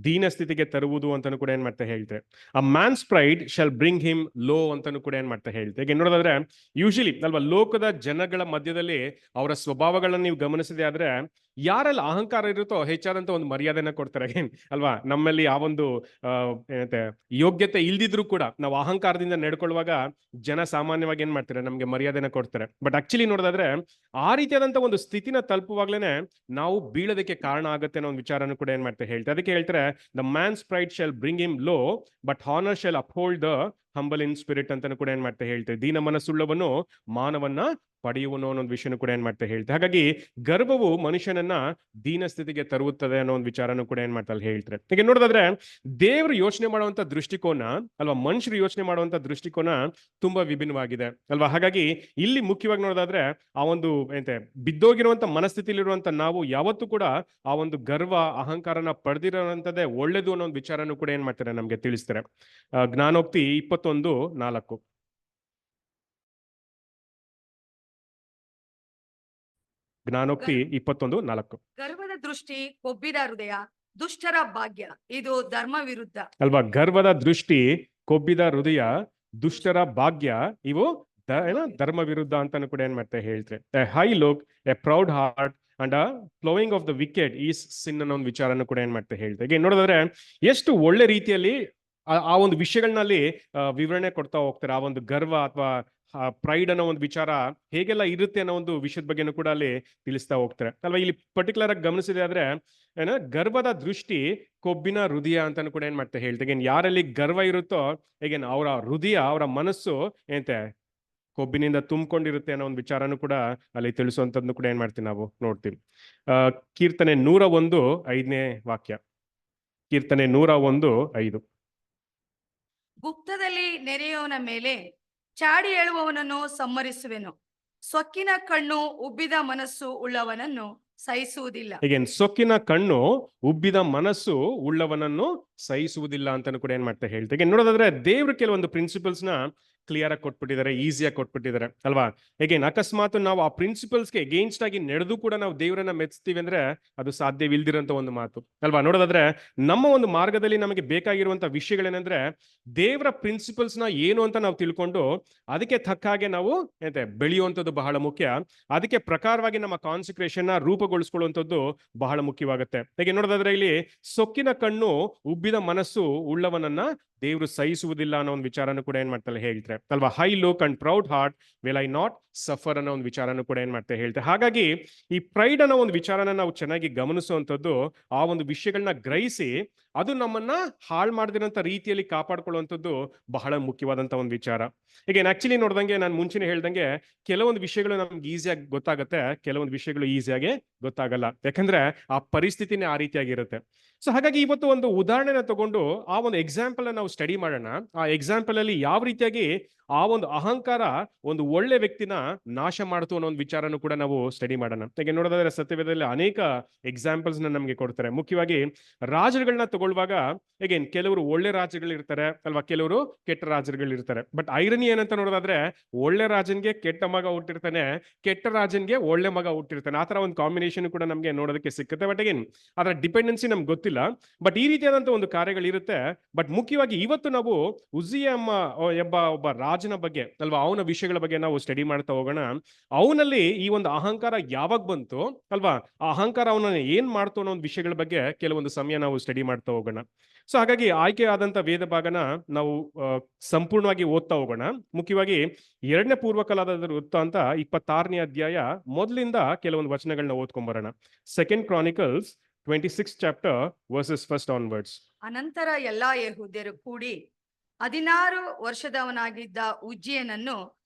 ದೀನ ಸ್ಥಿತಿಗೆ ತರುವುದು ಅಂತಾನು ಕೂಡ ಏನ್ ಮಾಡ್ತಾ ಹೇಳ್ತಾರೆ. A man's pride shall bring him low ಅಂತಾನು ಕೂಡ ಏನ್ ಮಾಡ್ತಾ ಹೇಳ್ತಾರೆ. ಹೇಗೆ ನೋಡೋದಾದ್ರೆ ಯೂಶಲಿ ಅಲ್ವಾ ಲೋಕದ ಜನಗಳ ಮಧ್ಯದಲ್ಲಿ ಅವರ ಸ್ವಭಾವಗಳನ್ನ ನೀವು ಗಮನಿಸಿದೆ ಆದ್ರೆ ಯಾರೆಲ್ಲ ಅಹಂಕಾರ ಇರುತ್ತೋ ಹೆಚ್ಚಾದಂತ ಒಂದು ಮರ್ಯಾದೆನ ಕೊಡ್ತಾರೆ ಅಲ್ವಾ. ನಮ್ಮಲ್ಲಿ ಆ ಒಂದು ಏನಂತೆ ಯೋಗ್ಯತೆ ಇಲ್ದಿದ್ರು ಕೂಡ ನಾವು ಅಹಂಕಾರದಿಂದ ನಡ್ಕೊಳ್ಳುವಾಗ ಜನ ಸಾಮಾನ್ಯವಾಗಿ ಏನ್ ಮಾಡ್ತಾರೆ ನಮ್ಗೆ ಮರ್ಯಾದೆನ ಕೊಡ್ತಾರೆ. ಬಟ್ ಆಕ್ಚುಲಿ ನೋಡೋದಾದ್ರೆ ಆ ರೀತಿಯಾದಂತ ಒಂದು ಸ್ಥಿತಿನ ತಲುಪುವಾಗ್ಲೇನೆ ನಾವು ಬೀಳೋದಕ್ಕೆ ಕಾರಣ ಆಗುತ್ತೆ ಅನ್ನೋ ಒಂದು ವಿಚಾರನೂ ಕೂಡ ಏನ್ ಮಾಡ್ತಾರೆ ಹೇಳ್ತಾರೆ. ಅದಕ್ಕೆ ಹೇಳ್ತಾರೆ the man's pride shall bring him low but honour shall uphold the humble in spirit ಅಂತಾನು ಕೂಡ ಏನ್ ಮಾಡ್ತಾರೆ ಹೇಳ್ತಾರೆ. ದೀನ ಮನಸ್ಸುಳ್ಳವನು ಮಾನವನ್ನ ಪಡೆಯುವನು ಅನ್ನೋ ಒಂದು ವಿಷಯನೂ ಕೂಡ ಏನ್ ಮಾಡ್ತಾರೆ ಹೇಳ್ತಾರೆ. ಹಾಗಾಗಿ ಗರ್ವವು ಮನುಷ್ಯನನ್ನ ದೀನ ಸ್ಥಿತಿಗೆ ತರುತ್ತದೆ ಅನ್ನೋ ಒಂದು ವಿಚಾರನೂ ಕೂಡ ಏನ್ ಮಾಡ್ತಾರೆ ಹೇಳ್ತಾರೆ. ಹೀಗೆ ನೋಡೋದಾದ್ರೆ ದೇವರು ಯೋಚನೆ ಮಾಡುವಂತ ದೃಷ್ಟಿಕೋನ ಅಲ್ವಾ, ಮನುಷ್ಯರು ಯೋಚನೆ ಮಾಡುವಂತ ದೃಷ್ಟಿಕೋನ ತುಂಬಾ ವಿಭಿನ್ನವಾಗಿದೆ ಅಲ್ವಾ. ಹಾಗಾಗಿ ಇಲ್ಲಿ ಮುಖ್ಯವಾಗಿ ನೋಡೋದಾದ್ರೆ ಆ ಒಂದು ಎಂತೆ ಬಿದ್ದೋಗಿರುವಂತ ಮನಸ್ಥಿತಿಲಿರುವಂತ ನಾವು ಯಾವತ್ತೂ ಕೂಡ ಆ ಒಂದು ಗರ್ವ ಅಹಂಕಾರನ ಪಡೆದಿರುವಂತದ್ದೇ ಒಳ್ಳೇದು ಅನ್ನೋ ಒಂದು ವಿಚಾರನೂ ಕೂಡ ಏನ್ ಮಾಡ್ತಾರೆ ನಮ್ಗೆ ತಿಳಿಸ್ತಾರೆ. ಜ್ಞಾನೋಕ್ತಿ 21:4. ಜ್ಞಾನೋಕ್ತಿ 21:4. ಗರ್ವದ ದೃಷ್ಟಿ ಕೊಬ್ಬಿದ ಹೃದಯ, ದುಷ್ಟರ ಭಾಗ್ಯ, ಇದು ಧರ್ಮ ವಿರುದ್ಧ ಅಲ್ವಾ. ಗರ್ವದ ದೃಷ್ಟಿ ಕೊಬ್ಬಿದ ಹೃದಯ, ದುಷ್ಟರ ಭಾಗ್ಯ, ಇವು ಧರ್ಮ ವಿರುದ್ಧ ಅಂತಾನು ಕೂಡ ಏನ್ ಮಾಡ್ತಾರೆ ಹೇಳ್ತಾರೆ. A high look, a proud heart and a flowing of the wicked is sin ಅನ್ನೋ ಒಂದು ವಿಚಾರನೂ ಕೂಡ ಏನ್ ಮಾಡ್ತಾರೆ ಹೇಳ್ತಾರೆ. ಈಗ ನೋಡೋದಾದ್ರೆ ಎಷ್ಟು ಒಳ್ಳೆ ರೀತಿಯಲ್ಲಿ ಆ ಒಂದು ವಿಷಯಗಳನ್ನಲ್ಲಿ ವಿವರಣೆ ಕೊಡ್ತಾ ಹೋಗ್ತಾರೆ. ಆ ಒಂದು ಗರ್ವ ಅಥವಾ ಪ್ರೈಡ್ ಅನ್ನೋ ಒಂದು ವಿಚಾರ ಹೇಗೆಲ್ಲ ಇರುತ್ತೆ ಅನ್ನೋ ಒಂದು ವಿಷಯದ ಬಗ್ಗೆನೂ ಕೂಡ ಅಲ್ಲಿ ತಿಳಿಸ್ತಾ ಹೋಗ್ತಾರೆ ಅಲ್ವಾ. ಇಲ್ಲಿ ಪರ್ಟಿಕ್ಯುಲರ್ ಆಗಿ ಗಮನಿಸಿದೆ ಆದ್ರೆ ಏನ ಗರ್ವದ ದೃಷ್ಟಿ ಕೊಬ್ಬಿನ ಹೃದಯ ಅಂತಾನು ಕೂಡ ಏನ್ ಮಾಡ್ತಾ ಹೇಳ್ತಾರೆ. ಯಾರಲ್ಲಿ ಗರ್ವ ಇರುತ್ತೋ ಹೇಗೆ ಅವರ ಹೃದಯ, ಅವರ ಮನಸ್ಸು ಏನಂತೆ ಕೊಬ್ಬಿನಿಂದ ತುಂಬಿಕೊಂಡಿರುತ್ತೆ ಅನ್ನೋ ಒಂದು ವಿಚಾರನೂ ಕೂಡ ಅಲ್ಲಿ ತಿಳಿಸುವಂತದ್ದು ಕೂಡ ಏನ್ ಮಾಡ್ತೀವಿ ನಾವು ನೋಡ್ತೀವಿ. ಕೀರ್ತನೆ 101:5ನೇ ವಾಕ್ಯ. ಕೀರ್ತನೆ 101:5. ಗುಪ್ತದಲ್ಲಿ ನೆರೆಯವನ ಮೇಲೆ ಚಾಡಿ ಹೇಳುವವನನ್ನು ಸಂಹರಿಸುವೆನು, ಸೊಕ್ಕಿನ ಕಣ್ಣು ಉಬ್ಬಿದ ಮನಸ್ಸು ಉಳ್ಳವನನ್ನು ಸಹಿಸುವುದಿಲ್ಲ. ಅಗೇನ್, ಸೊಕ್ಕಿನ ಕಣ್ಣು ಉಬ್ಬಿದ ಮನಸ್ಸು ಉಳ್ಳವನನ್ನು ಸಹಿಸುವುದಿಲ್ಲ ಅಂತಾನು ಕೂಡ ಏನ್ ಮಾಡ್ತಾ ಹೇಳ್ತಾರೆ. ನೋಡೋದಾದ್ರೆ ದೇವ್ರು ಕೆಲವೊಂದು ಪ್ರಿನ್ಸಿಪಲ್ಸ್ ನ ಕ್ಲಿಯರ್ ಆಗಿ ಕೊಟ್ಬಿಟ್ಟಿದ್ದಾರೆ, ಈಸಿಯಾಗಿ ಕೊಟ್ಬಿಟ್ಟಿದ್ದಾರೆ ಅಲ್ವಾ. ಹೇಗೇನ್ ಅಕಸ್ಮಾತ್ ನಾವು ಆ ಪ್ರಿನ್ಸಿಪಲ್ಸ್ಗೆ ಅಗೇನ್ಸ್ಟ್ ಆಗಿ ನಡೆದು ಕೂಡ ನಾವು ದೇವರನ್ನ ಮೆಚ್ತೀವಿ ಅಂದ್ರೆ ಅದು ಸಾಧ್ಯವಿಲ್ದಿರಂತ ಒಂದು ಮಾತು ಅಲ್ವಾ. ನೋಡೋದಾದ್ರೆ ನಮ್ಮ ಒಂದು ಮಾರ್ಗದಲ್ಲಿ ನಮಗೆ ಬೇಕಾಗಿರುವಂತ ವಿಷಯಗಳೇನೆಂದ್ರೆ ದೇವರ ಪ್ರಿನ್ಸಿಪಲ್ಸ್ ನ ಏನು ಅಂತ ನಾವು ತಿಳ್ಕೊಂಡು ಅದಕ್ಕೆ ತಕ್ಕ ಹಾಗೆ ನಾವು ಬೆಳೆಯುವಂಥದ್ದು ಬಹಳ ಮುಖ್ಯ. ಅದಕ್ಕೆ ಪ್ರಕಾರವಾಗಿ ನಮ್ಮ ಕಾನ್ಸಂಟ್ರೇಷನ್ ನ ರೂಪುಗೊಳಿಸ್ಕೊಳ್ಳುವಂಥದ್ದು ಬಹಳ ಮುಖ್ಯವಾಗುತ್ತೆ. ಹೇಗೆ ನೋಡೋದಾದ್ರೆ ಇಲ್ಲಿ ಸೊಕ್ಕಿನ ಕಣ್ಣು ಉಬ್ಬಿದ ಮನಸ್ಸು ಉಳ್ಳವನನ್ನ ದೇವರು ಸಹಿಸುವುದಿಲ್ಲ ಅನ್ನೋ ಒಂದು ವಿಚಾರನೂ ಕೂಡ ಏನ್ ಮಾಡ್ತಾರೆ ಹೇಳ್ತಾರೆ ಅಲ್ವಾ. High look and proud heart will I not suffer ಅನ್ನೋ ಒಂದು ವಿಚಾರನೂ ಕೂಡ ಏನ್ ಮಾಡ್ತಾರೆ ಹೇಳ್ತಾರೆ. ಹಾಗಾಗಿ ಈ ಪ್ರೈಡ್ ಅನ್ನೋ ಒಂದು ವಿಚಾರನ ನಾವು ಚೆನ್ನಾಗಿ ಗಮನಿಸುವಂಥದ್ದು, ಆ ಒಂದು ವಿಷಯಗಳನ್ನ ಗ್ರಹಿಸಿ ಅದು ನಮ್ಮನ್ನ ಹಾಳು ಮಾಡದಿರೋಂಥ ರೀತಿಯಲ್ಲಿ ಕಾಪಾಡ್ಕೊಳ್ಳುವಂಥದ್ದು ಬಹಳ ಮುಖ್ಯವಾದಂತ ಒಂದು ವಿಚಾರ. ಈಗ ಆಕ್ಚುಲಿ ನೋಡ್ದಂಗೆ ನಾನು ಮುಂಚೆನೆ ಹೇಳ್ದಂಗೆ ಕೆಲವೊಂದು ವಿಷಯಗಳು ನಮ್ಗೆ ಈಸಿಯಾಗಿ ಗೊತ್ತಾಗುತ್ತೆ, ಕೆಲವೊಂದು ವಿಷಯಗಳು ಈಸಿಯಾಗಿ ಗೊತ್ತಾಗಲ್ಲ, ಯಾಕಂದ್ರೆ ಆ ಪರಿಸ್ಥಿತಿನೇ ಆ ರೀತಿಯಾಗಿರುತ್ತೆ. ಸೊ ಹಾಗಾಗಿ ಇವತ್ತು ಒಂದು ಉದಾಹರಣೆನ ತಗೊಂಡು ಆ ಒಂದು ಎಕ್ಸಾಂಪಲ್ ನಾವು ಸ್ಟಡಿ ಮಾಡೋಣ. ಆ ಎಕ್ಸಾಂಪಲ್ ಅಲ್ಲಿ ಯಾವ ರೀತಿಯಾಗಿ ಆ ಒಂದು ಅಹಂಕಾರ ಒಂದು ಒಳ್ಳೆ ವ್ಯಕ್ತಿನ ನಾಶ ಮಾಡ್ತು ಅನ್ನೋ ಒಂದು ವಿಚಾರನೂ ಕೂಡ ನಾವು ಸ್ಟಡಿ ಮಾಡೋಣ. ಯಾಕೆ ನೋಡೋದಾದ್ರೆ ಸತ್ಯವೇದದಲ್ಲಿ ಅನೇಕ ಎಕ್ಸಾಂಪಲ್ಸ್ ನಮಗೆ ಕೊಡ್ತಾರೆ. ಮುಖ್ಯವಾಗಿ ರಾಜರುಗಳನ್ನ ತಗೊಳ್ಳುವಾಗ ಹೇಗೇನ್ ಕೆಲವರು ಒಳ್ಳೆ ರಾಜರುಗಳು ಇರ್ತಾರೆ ಅಲ್ವಾ, ಕೆಲವರು ಕೆಟ್ಟ ರಾಜರುಗಳು ಇರ್ತಾರೆ. ಬಟ್ ಐರನಿ ಏನಂತ ನೋಡೋದಾದ್ರೆ ಒಳ್ಳೆ ರಾಜನ್ಗೆ ಕೆಟ್ಟ ಮಗ ಹುಟ್ಟಿರ್ತಾನೆ, ಕೆಟ್ಟ ರಾಜನ್ಗೆ ಒಳ್ಳೆ ಮಗ ಹುಟ್ಟಿರ್ತಾನೆ. ಆತರ ಒಂದು ಕಾಂಬಿನೇಷನ್ ಕೂಡ ನಮ್ಗೆ ನೋಡೋದಕ್ಕೆ ಸಿಕ್ಕುತ್ತೆ. ಬಟ್ ಅಗೇನ್ ಅದರ ಡಿಪೆಂಡೆನ್ಸಿ ನಮ್ಗೆ ಗೊತ್ತಿಲ್ಲ. ಬಟ್ ಈ ರೀತಿಯಾದಂತ ಒಂದು ಕಾರ್ಯಗಳಿರುತ್ತೆ. ಬಟ್ ಮುಖ್ಯವಾಗಿ ಇವತ್ತು ನಾವು ಉಜ್ಜಿಯ ಎಂಬ ಒಬ್ಬ ರಾಜನ ಬಗ್ಗೆ ಅಲ್ವಾ, ಅವನ ವಿಷಯಗಳ ಬಗ್ಗೆ ನಾವು ಸ್ಟಡಿ ಮಾಡ್ತಾ ಹೋಗೋಣ. ಅವನಲ್ಲಿ ಈ ಒಂದು ಅಹಂಕಾರ ಯಾವಾಗ ಬಂತು ಅಲ್ವಾ, ಆ ಅಹಂಕಾರ ಅವನನ್ನ ಏನ್ ಮಾಡ್ತು ಅನ್ನೋ ಒಂದು ವಿಷಯಗಳ ಬಗ್ಗೆ ಕೆಲವೊಂದು ಸಮಯ ನಾವು ಸ್ಟಡಿ ಮಾಡ್ತಾ ಹೋಗೋಣ. ಸೊ ಹಾಗಾಗಿ ಆಯ್ಕೆ ಆದಂತ ವೇದ ಭಾಗನ ನಾವು ಸಂಪೂರ್ಣವಾಗಿ ಓದ್ತಾ ಹೋಗೋಣ. ಮುಖ್ಯವಾಗಿ 2ನೇ ಪೂರ್ವಕಾಲದ ವೃತ್ತಾಂತ 26ನೇ ಅಧ್ಯಾಯ ಮೊದಲಿಂದ ಕೆಲವೊಂದು ವಚನಗಳನ್ನ ಓದ್ಕೊಂಡ್ಬರೋಣ. 2 Chronicles 26th chapter verses 1 onwards. ಅನಂತರ ಎಲ್ಲಾ ಯೆಹೂದ್ಯರು ಕೂಡಿ 16 ವರ್ಷದವನಾಗಿದ್ದ ಉಜ್ಜಿಯನನ್ನು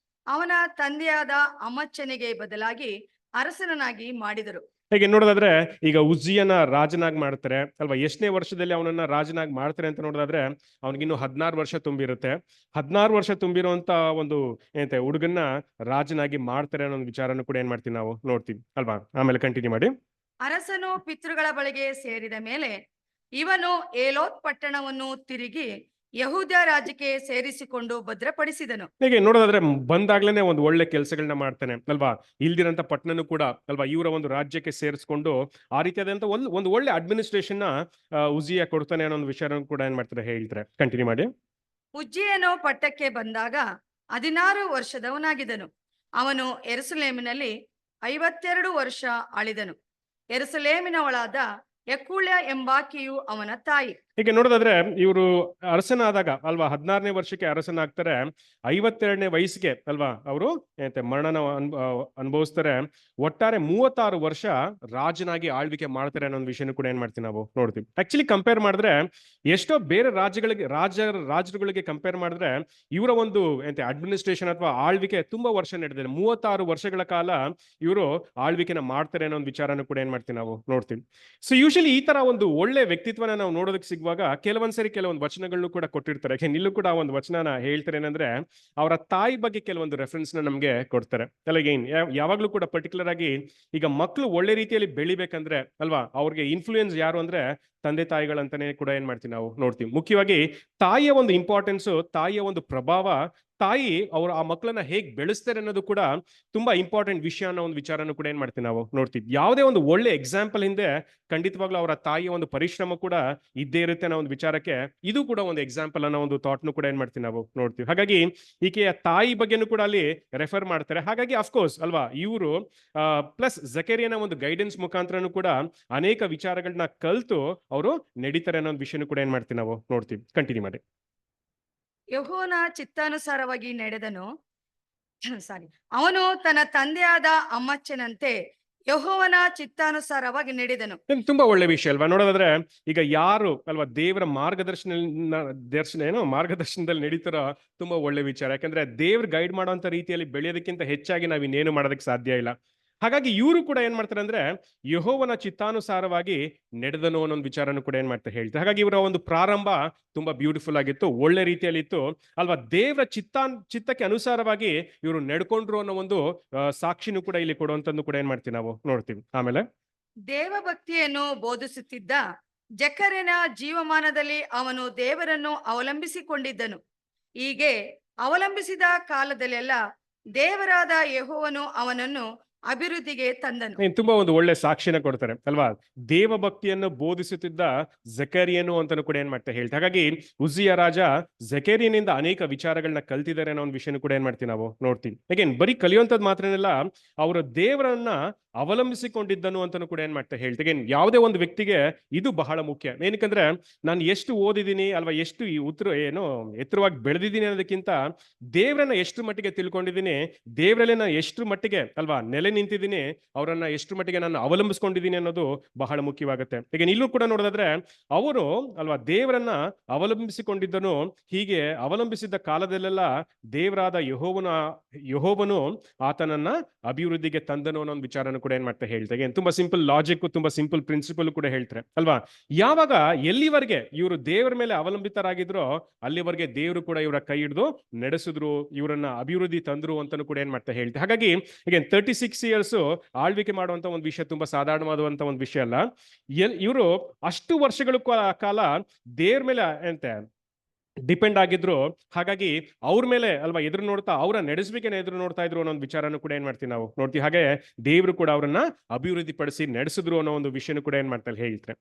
ಅವನ ತಂದೆಯಾದ ಅಮಚ್ಯನಿಗೆ ಬದಲಾಗಿ ಅರಸನನ್ನಾಗಿ ಮಾಡಿದರು. ಹೇಗೆ ನೋಡೋದಾದ್ರೆ ಈಗ ಉಜ್ಜಿಯನ ರಾಜನಾಗಿ ಮಾಡ್ತಾರೆ ಅಲ್ವಾ. ಎಷ್ಟನೇ ವರ್ಷದಲ್ಲಿ ಅವನನ್ನ ರಾಜನಾಗಿ ಮಾಡ್ತಾರೆ ಅಂತ ನೋಡೋದಾದ್ರೆ ಅವನಿಗಿನ್ನು 16 ವರ್ಷ ತುಂಬಿರುತ್ತೆ. 16 ವರ್ಷ ತುಂಬಿರುವಂತ ಒಂದು ಹುಡುಗನ್ನ ರಾಜನಾಗಿ ಮಾಡ್ತಾರೆ ಅನ್ನೋ ಒಂದು ವಿಚಾರನೂ ಕೂಡ ಏನ್ ಮಾಡ್ತೀವಿ ನಾವು ನೋಡ್ತೀವಿ ಅಲ್ವಾ. ಆಮೇಲೆ ಕಂಟಿನ್ಯೂ ಮಾಡಿ. ಅರಸನು ಪಿತೃಗಳ ಬಳಿಗೆ ಸೇರಿದ ಮೇಲೆ ಇವನು ಏಲೋತ್ ಪಟ್ಟಣವನ್ನು ತಿರುಗಿ ಯಹೂದ ರಾಜ್ಯಕ್ಕೆ ಸೇರಿಸಿಕೊಂಡು ಭದ್ರಪಡಿಸಿದನು. ಹೇಗೆ ನೋಡೋದಾದ್ರೆ ಬಂದಾಗ್ಲೇನೆ ಒಂದು ಒಳ್ಳೆ ಕೆಲಸಗಳನ್ನ ಮಾಡ್ತಾನೆ ಅಲ್ವಾ. ಇಲ್ದಿರಂತ ಪಟ್ಟಣನು ಕೂಡ ಅಲ್ವಾ ಇವರ ಒಂದು ರಾಜ್ಯಕ್ಕೆ ಸೇರಿಸ್ಕೊಂಡು ಆ ರೀತಿಯಾದಂತ ಒಂದು ಒಳ್ಳೆ ಅಡ್ಮಿನಿಸ್ಟ್ರೇಷನ್ ಉಜ್ಜಿಯ ಕೊಡ್ತಾನೆ ಅನ್ನೋ ಒಂದು ವಿಷಯ ಕೂಡ ಏನ್ ಮಾಡ್ತಾರೆ ಹೇಳ್ತಾರೆ. ಕಂಟಿನ್ಯೂ ಮಾಡಿ. ಉಜ್ಜಿಯನು ಪಟ್ಟಕ್ಕೆ ಬಂದಾಗ 16 ವರ್ಷದವನಾಗಿದ್ದನು. ಅವನು ಯೆರೂಸಲೇಮಿನಲ್ಲಿ 52 ವರ್ಷ ಆಳಿದನು. ಯೆರೂಸಲೇಮಿನವಳಾದ ಯಕೂಳ್ಯ ಎಂಬಾಕೆಯು ಅವನ ತಾಯಿ. ಹೀಗೆ ನೋಡೋದಾದ್ರೆ ಇವರು ಅರಸನಾದಾಗ ಅಲ್ವಾ 16ನೇ ವರ್ಷಕ್ಕೆ ಅರಸನಾಗ್ತಾರೆ. 52ನೇ ವಯಸ್ಸಿಗೆ ಅಲ್ವಾ ಅವರು ಮರಣನ ಅನುಭವಿಸ್ತಾರೆ. ಒಟ್ಟಾರೆ 36 ವರ್ಷ ರಾಜನಾಗಿ ಆಳ್ವಿಕೆ ಮಾಡ್ತಾರೆ ಅನ್ನೋ ಒಂದು ವಿಷಯನೂ ಕೂಡ ಏನ್ ಮಾಡ್ತೀವಿ ನಾವು ನೋಡ್ತೀವಿ. ಆಕ್ಚುಲಿ ಕಂಪೇರ್ ಮಾಡಿದ್ರೆ ಎಷ್ಟೋ ಬೇರೆ ರಾಜ್ಯಗಳಿಗೆ ಕಂಪೇರ್ ಮಾಡಿದ್ರೆ ಇವರ ಒಂದು ಅಡ್ಮಿನಿಸ್ಟ್ರೇಷನ್ ಅಥವಾ ಆಳ್ವಿಕೆ ತುಂಬಾ ವರ್ಷ ನಡೆದಿದೆ. 36 ವರ್ಷಗಳ ಕಾಲ ಇವರು ಆಳ್ವಿಕೆನ ಮಾಡ್ತಾರೆ ಅನ್ನೋ ಒಂದು ವಿಚಾರನೂ ಕೂಡ ಏನ್ ಮಾಡ್ತೀವಿ ನಾವು ನೋಡ್ತೀವಿ. ಸೊ ಯೂಶಲಿ ಈ ತರ ಒಂದು ಒಳ್ಳೆ ವ್ಯಕ್ತಿತ್ವನ ನಾವು ನೋಡೋದಕ್ಕೆ ಸಿಗುವಾಗ ಕೆಲವೊಂದು ವಚನಗಳನ್ನು ಕೂಡ ಕೊಟ್ಟಿರ್ತಾರೆ. ಇಲ್ಲೂ ಕೂಡ ಒಂದು ವಚನನ ಹೇಳ್ತಾರೆ ಏನಂದ್ರೆ ಅವರ ತಾಯಿ ಬಗ್ಗೆ ಕೆಲವೊಂದು ರೆಫರೆನ್ಸ್ ನ ನಮ್ಗೆ ಕೊಡ್ತಾರೆ. ಯಾವಾಗ್ಲೂ ಕೂಡ ಪರ್ಟಿಕ್ಯುಲರ್ ಆಗಿ ಈಗ ಮಕ್ಕಳು ಒಳ್ಳೆ ರೀತಿಯಲ್ಲಿ ಬೆಳಿಬೇಕಂದ್ರೆ ಅಲ್ವಾ ಅವ್ರಿಗೆ ಇನ್ಫ್ಲೂಯೆನ್ಸ್ ಯಾರು ಅಂದ್ರೆ ತಂದೆ ತಾಯಿಗಳಂತಾನೆ ಕೂಡ ಏನ್ ಮಾಡ್ತೀವಿ ನಾವು ನೋಡ್ತೀವಿ. ಮುಖ್ಯವಾಗಿ ತಾಯಿಯ ಒಂದು ಇಂಪಾರ್ಟೆನ್ಸ್, ತಾಯಿಯ ಒಂದು ಪ್ರಭಾವ, ತಾಯಿ ಅವರು ಆ ಮಕ್ಕಳನ್ನ ಹೇಗ್ ಬೆಳೆಸ್ತಾರೆ ಅನ್ನೋದು ಕೂಡ ತುಂಬಾ ಇಂಪಾರ್ಟೆಂಟ್ ವಿಷಯ ಅನ್ನೋ ಒಂದು ವಿಚಾರನೂ ಕೂಡ ಏನ್ ಮಾಡ್ತೀವಿ ನಾವು ನೋಡ್ತೀವಿ. ಯಾವುದೇ ಒಂದು ಒಳ್ಳೆ ಎಕ್ಸಾಂಪಲ್ ಹಿಂದೆ ಖಂಡಿತವಾಗ್ಲೂ ಅವರ ತಾಯಿಯ ಒಂದು ಪರಿಶ್ರಮ ಕೂಡ ಇದ್ದೇ ಇರುತ್ತೆ ಅನ್ನೋ ಒಂದು ವಿಚಾರಕ್ಕೆ ಇದು ಕೂಡ ಒಂದು ಎಕ್ಸಾಂಪಲ್ ಅನ್ನೋ ಒಂದು ಥಾಟ್ನು ಕೂಡ ಏನ್ ಮಾಡ್ತೀವಿ ನಾವು ನೋಡ್ತೀವಿ. ಹಾಗಾಗಿ ಈಕೆಯ ತಾಯಿ ಬಗ್ಗೆನೂ ಕೂಡ ಅಲ್ಲಿ ರೆಫರ್ ಮಾಡ್ತಾರೆ. ಹಾಗಾಗಿ ಅಫ್ಕೋರ್ಸ್ ಅಲ್ವಾ ಇವರು ಪ್ಲಸ್ ಜಕರಿಯನ ಒಂದು ಗೈಡೆನ್ಸ್ ಮುಖಾಂತರನು ಕೂಡ ಅನೇಕ ವಿಚಾರಗಳನ್ನ ಕಲ್ತು ಅವರು ನಡೀತಾರೆ ಅನ್ನೋ ಒಂದು ವಿಷಯನೂ ಕೂಡ ಏನ್ ಮಾಡ್ತೀವಿ ನಾವು ನೋಡ್ತೀವಿ. ಕಂಟಿನ್ಯೂ ಮಾಡಿ. ಯೆಹೋವನ ಚಿತ್ತಾನುಸಾರವಾಗಿ ನಡೆದನು. ಅವನು ತನ್ನ ತಂದೆಯಾದ ಅಮ್ಮಚ್ಚನಂತೆ ಯೆಹೋವನ ಚಿತ್ತಾನುಸಾರವಾಗಿ ನಡೆದನು. ತುಂಬಾ ಒಳ್ಳೆ ವಿಷಯ ಅಲ್ವಾ. ನೋಡೋದಾದ್ರೆ ಈಗ ಯಾರು ಅಲ್ವಾ ದೇವರ ಮಾರ್ಗದರ್ಶನದಲ್ಲಿ ನಡೀತಾರೋ ತುಂಬಾ ಒಳ್ಳೆ ವಿಚಾರ. ಯಾಕಂದ್ರೆ ದೇವ್ರ ಗೈಡ್ ಮಾಡೋಂತ ರೀತಿಯಲ್ಲಿ ಬೆಳೆಯೋದಕ್ಕಿಂತ ಹೆಚ್ಚಾಗಿ ನಾವ್ ಇನ್ನೇನು ಮಾಡೋದಕ್ಕೆ ಸಾಧ್ಯ ಇಲ್ಲ ಹಾಗಾಗಿ ಇವರು ಕೂಡ ಏನ್ ಮಾಡ್ತಾರೆ ಅಂದ್ರೆ ಯೆಹೋವನ ಚಿತ್ತಾನುಸಾರವಾಗಿ ನಡೆದನು ಅನ್ನೋ ಒಂದು ವಿಚಾರನೂ ಕೂಡ ಏನ್ ಮಾಡ್ತಾರೆ ಹೇಳ್ತಾರೆ. ಹಾಗಾಗಿ ಇವರ ಒಂದು ಪ್ರಾರಂಭ ತುಂಬಾ ಬ್ಯೂಟಿಫುಲ್ ಆಗಿತ್ತು, ಒಳ್ಳೆ ರೀತಿಯಲ್ಲಿ ಇತ್ತು ಅಲ್ವಾ. ದೇವರ ಚಿತ್ತಕ್ಕೆ ಅನುಸಾರವಾಗಿ ಇವರು ನಡ್ಕೊಂಡ್ರು ಅನ್ನೋ ಒಂದು ಸಾಕ್ಷಿನೂ ಕೂಡ ಇಲ್ಲಿ ಕೊಡುವಂತದ್ದು ಕೂಡ ಏನ್ ಮಾಡ್ತೀವಿ ನಾವು ನೋಡ್ತೀವಿ. ಆಮೇಲೆ ದೇವಭಕ್ತಿಯನ್ನು ಬೋಧಿಸುತ್ತಿದ್ದ ಜಕರ್ಯನ ಜೀವಮಾನದಲ್ಲಿ ಅವನು ದೇವರನ್ನು ಅವಲಂಬಿಸಿಕೊಂಡಿದ್ದನು. ಹೀಗೆ ಅವಲಂಬಿಸಿದ ಕಾಲದಲ್ಲೆಲ್ಲ ದೇವರಾದ ಯೆಹೋವನು ಅವನನ್ನು ಅಭಿವೃದ್ಧಿಗೆ ತಂದನು. ತುಂಬಾ ಒಂದು ಒಳ್ಳೆ ಸಾಕ್ಷಿನ ಕೊಡ್ತಾರೆ ಅಲ್ವಾ. ದೇವ ಭಕ್ತಿಯನ್ನು ಬೋಧಿಸುತ್ತಿದ್ದ ಜಕರಿಯನು ಅಂತಾನು ಕೂಡ ಏನ್ ಮಾಡ್ತಾ ಹೇಳ್ತಾರೆ. ಹಾಗಾಗಿ ಉಜ್ಜಿಯ ರಾಜ ಜಕರಿಯನಿಂದ ಅನೇಕ ವಿಚಾರಗಳನ್ನ ಕಲ್ತಿದ್ದಾರೆ ಅನ್ನೋ ಒಂದು ವಿಷಯನೂ ಕೂಡ ಏನ್ ಮಾಡ್ತೀವಿ ನಾವು ನೋಡ್ತೀವಿ. ಅಗೇನ್ ಬರೀ ಕಲಿಯುವಂಥದ್ದು ಮಾತ್ರನೆಲ್ಲ ಅವರು ದೇವರನ್ನ ಅವಲಂಬಿಸಿಕೊಂಡಿದ್ದನು ಅಂತಾನು ಕೂಡ ಏನ್ ಮಾಡ್ತಾ ಹೇಳ್ತಾರೆ. ಯಾವುದೇ ಒಂದು ವ್ಯಕ್ತಿಗೆ ಇದು ಬಹಳ ಮುಖ್ಯ. ಏನಕ್ಕಂದ್ರೆ ನಾನು ಎಷ್ಟು ಓದಿದ್ದೀನಿ ಅಲ್ವಾ, ಎಷ್ಟು ಈ ಎತ್ತರವಾಗಿ ಬೆಳೆದಿದ್ದೀನಿ ಅನ್ನೋದಕ್ಕಿಂತ ದೇವರನ್ನ ಎಷ್ಟು ಮಟ್ಟಿಗೆ ತಿಳ್ಕೊಂಡಿದ್ದೀನಿ, ದೇವರಲ್ಲಿ ನಾನು ಎಷ್ಟು ಮಟ್ಟಿಗೆ ಅಲ್ವಾ ನೆಲೆ ನಿಂತಿದ್ದೀನಿ, ಅವರನ್ನ ಎಷ್ಟು ಮಟ್ಟಿಗೆ ನಾನು ಅವಲಂಬಿಸ್ಕೊಂಡಿದ್ದೀನಿ ಅನ್ನೋದು ಬಹಳ ಮುಖ್ಯವಾಗುತ್ತೆ. ಈಗ ಇಲ್ಲೂ ಕೂಡ ನೋಡೋದಾದ್ರೆ ಅವರು ಅಲ್ವಾ ದೇವರನ್ನ ಅವಲಂಬಿಸಿಕೊಂಡಿದ್ದನು. ಹೀಗೆ ಅವಲಂಬಿಸಿದ ಕಾಲದಲ್ಲೆಲ್ಲ ದೇವರಾದ ಯೆಹೋವನು ಆತನನ್ನ ಅಭಿವೃದ್ಧಿಗೆ ತಂದನು ಅನ್ನೋ ಒಂದು ವಿಚಾರನ ಕೂಡ ಏನ್ ಮಾಡ್ತಾ ಹೇಳ್ತಾರೆ. ತುಂಬಾ ಸಿಂಪಲ್ ಲಾಜಿಕ್, ತುಂಬಾ ಸಿಂಪಲ್ ಪ್ರಿನ್ಸಿಪಲ್ ಕೂಡ ಹೇಳ್ತಾರೆ ಅಲ್ವಾ. ಯಾವಾಗ ಎಲ್ಲಿವರೆಗೆ ಇವರು ದೇವರ ಮೇಲೆ ಅವಲಂಬಿತರಾಗಿದ್ರೋ ಅಲ್ಲಿವರೆಗೆ ದೇವರು ಕೂಡ ಇವರ ಕೈ ಹಿಡಿದು ನಡೆಸಿದ್ರು, ಇವರನ್ನ ಅಭಿವೃದ್ಧಿ ತಂದ್ರು ಅಂತಾನು ಕೂಡ ಏನ್ ಮಾಡ್ತಾ ಹೇಳ್ತಾರೆ. ಹಾಗಾಗಿ ಈಗ 36 years ಆಳ್ವಿಕೆ ಮಾಡುವಂತ ಒಂದು ವಿಷಯ ತುಂಬಾ ಸಾಧಾರಣವಾದಂತ ಒಂದು ವಿಷಯ ಅಲ್ಲ. ಇವರು ಅಷ್ಟು ವರ್ಷಗಳ ಕಾಲ ದೇವ್ರ ಮೇಲೆ ಎಂತ ಡಿಪೆಂಡ್ ಆಗಿದ್ರು. ಹಾಗಾಗಿ ಅವ್ರ ಮೇಲೆ ಅಲ್ವಾ ಎದುರು ನೋಡ್ತಾ ಅವರ ನಡೆಸುವಿಕೆನ ಎದುರು ನೋಡ್ತಾ ಇದ್ರು ಅನ್ನೋ ಒಂದು ವಿಚಾರನೂ ಕೂಡ ಏನ್ ಮಾಡ್ತೀವಿ ನಾವು ನೋಡ್ತೀವಿ. ಹಾಗೆ ದೇವರು ಕೂಡ ಅವರನ್ನ ಅಭಿವೃದ್ಧಿ ಪಡಿಸಿ ನಡೆಸಿದ್ರು ಅನ್ನೋ ಒಂದು ವಿಷಯನೂ ಕೂಡ ಏನ್ ಮಾಡ್ತಾರೆ ಹೇಳ್ತಾರೆ.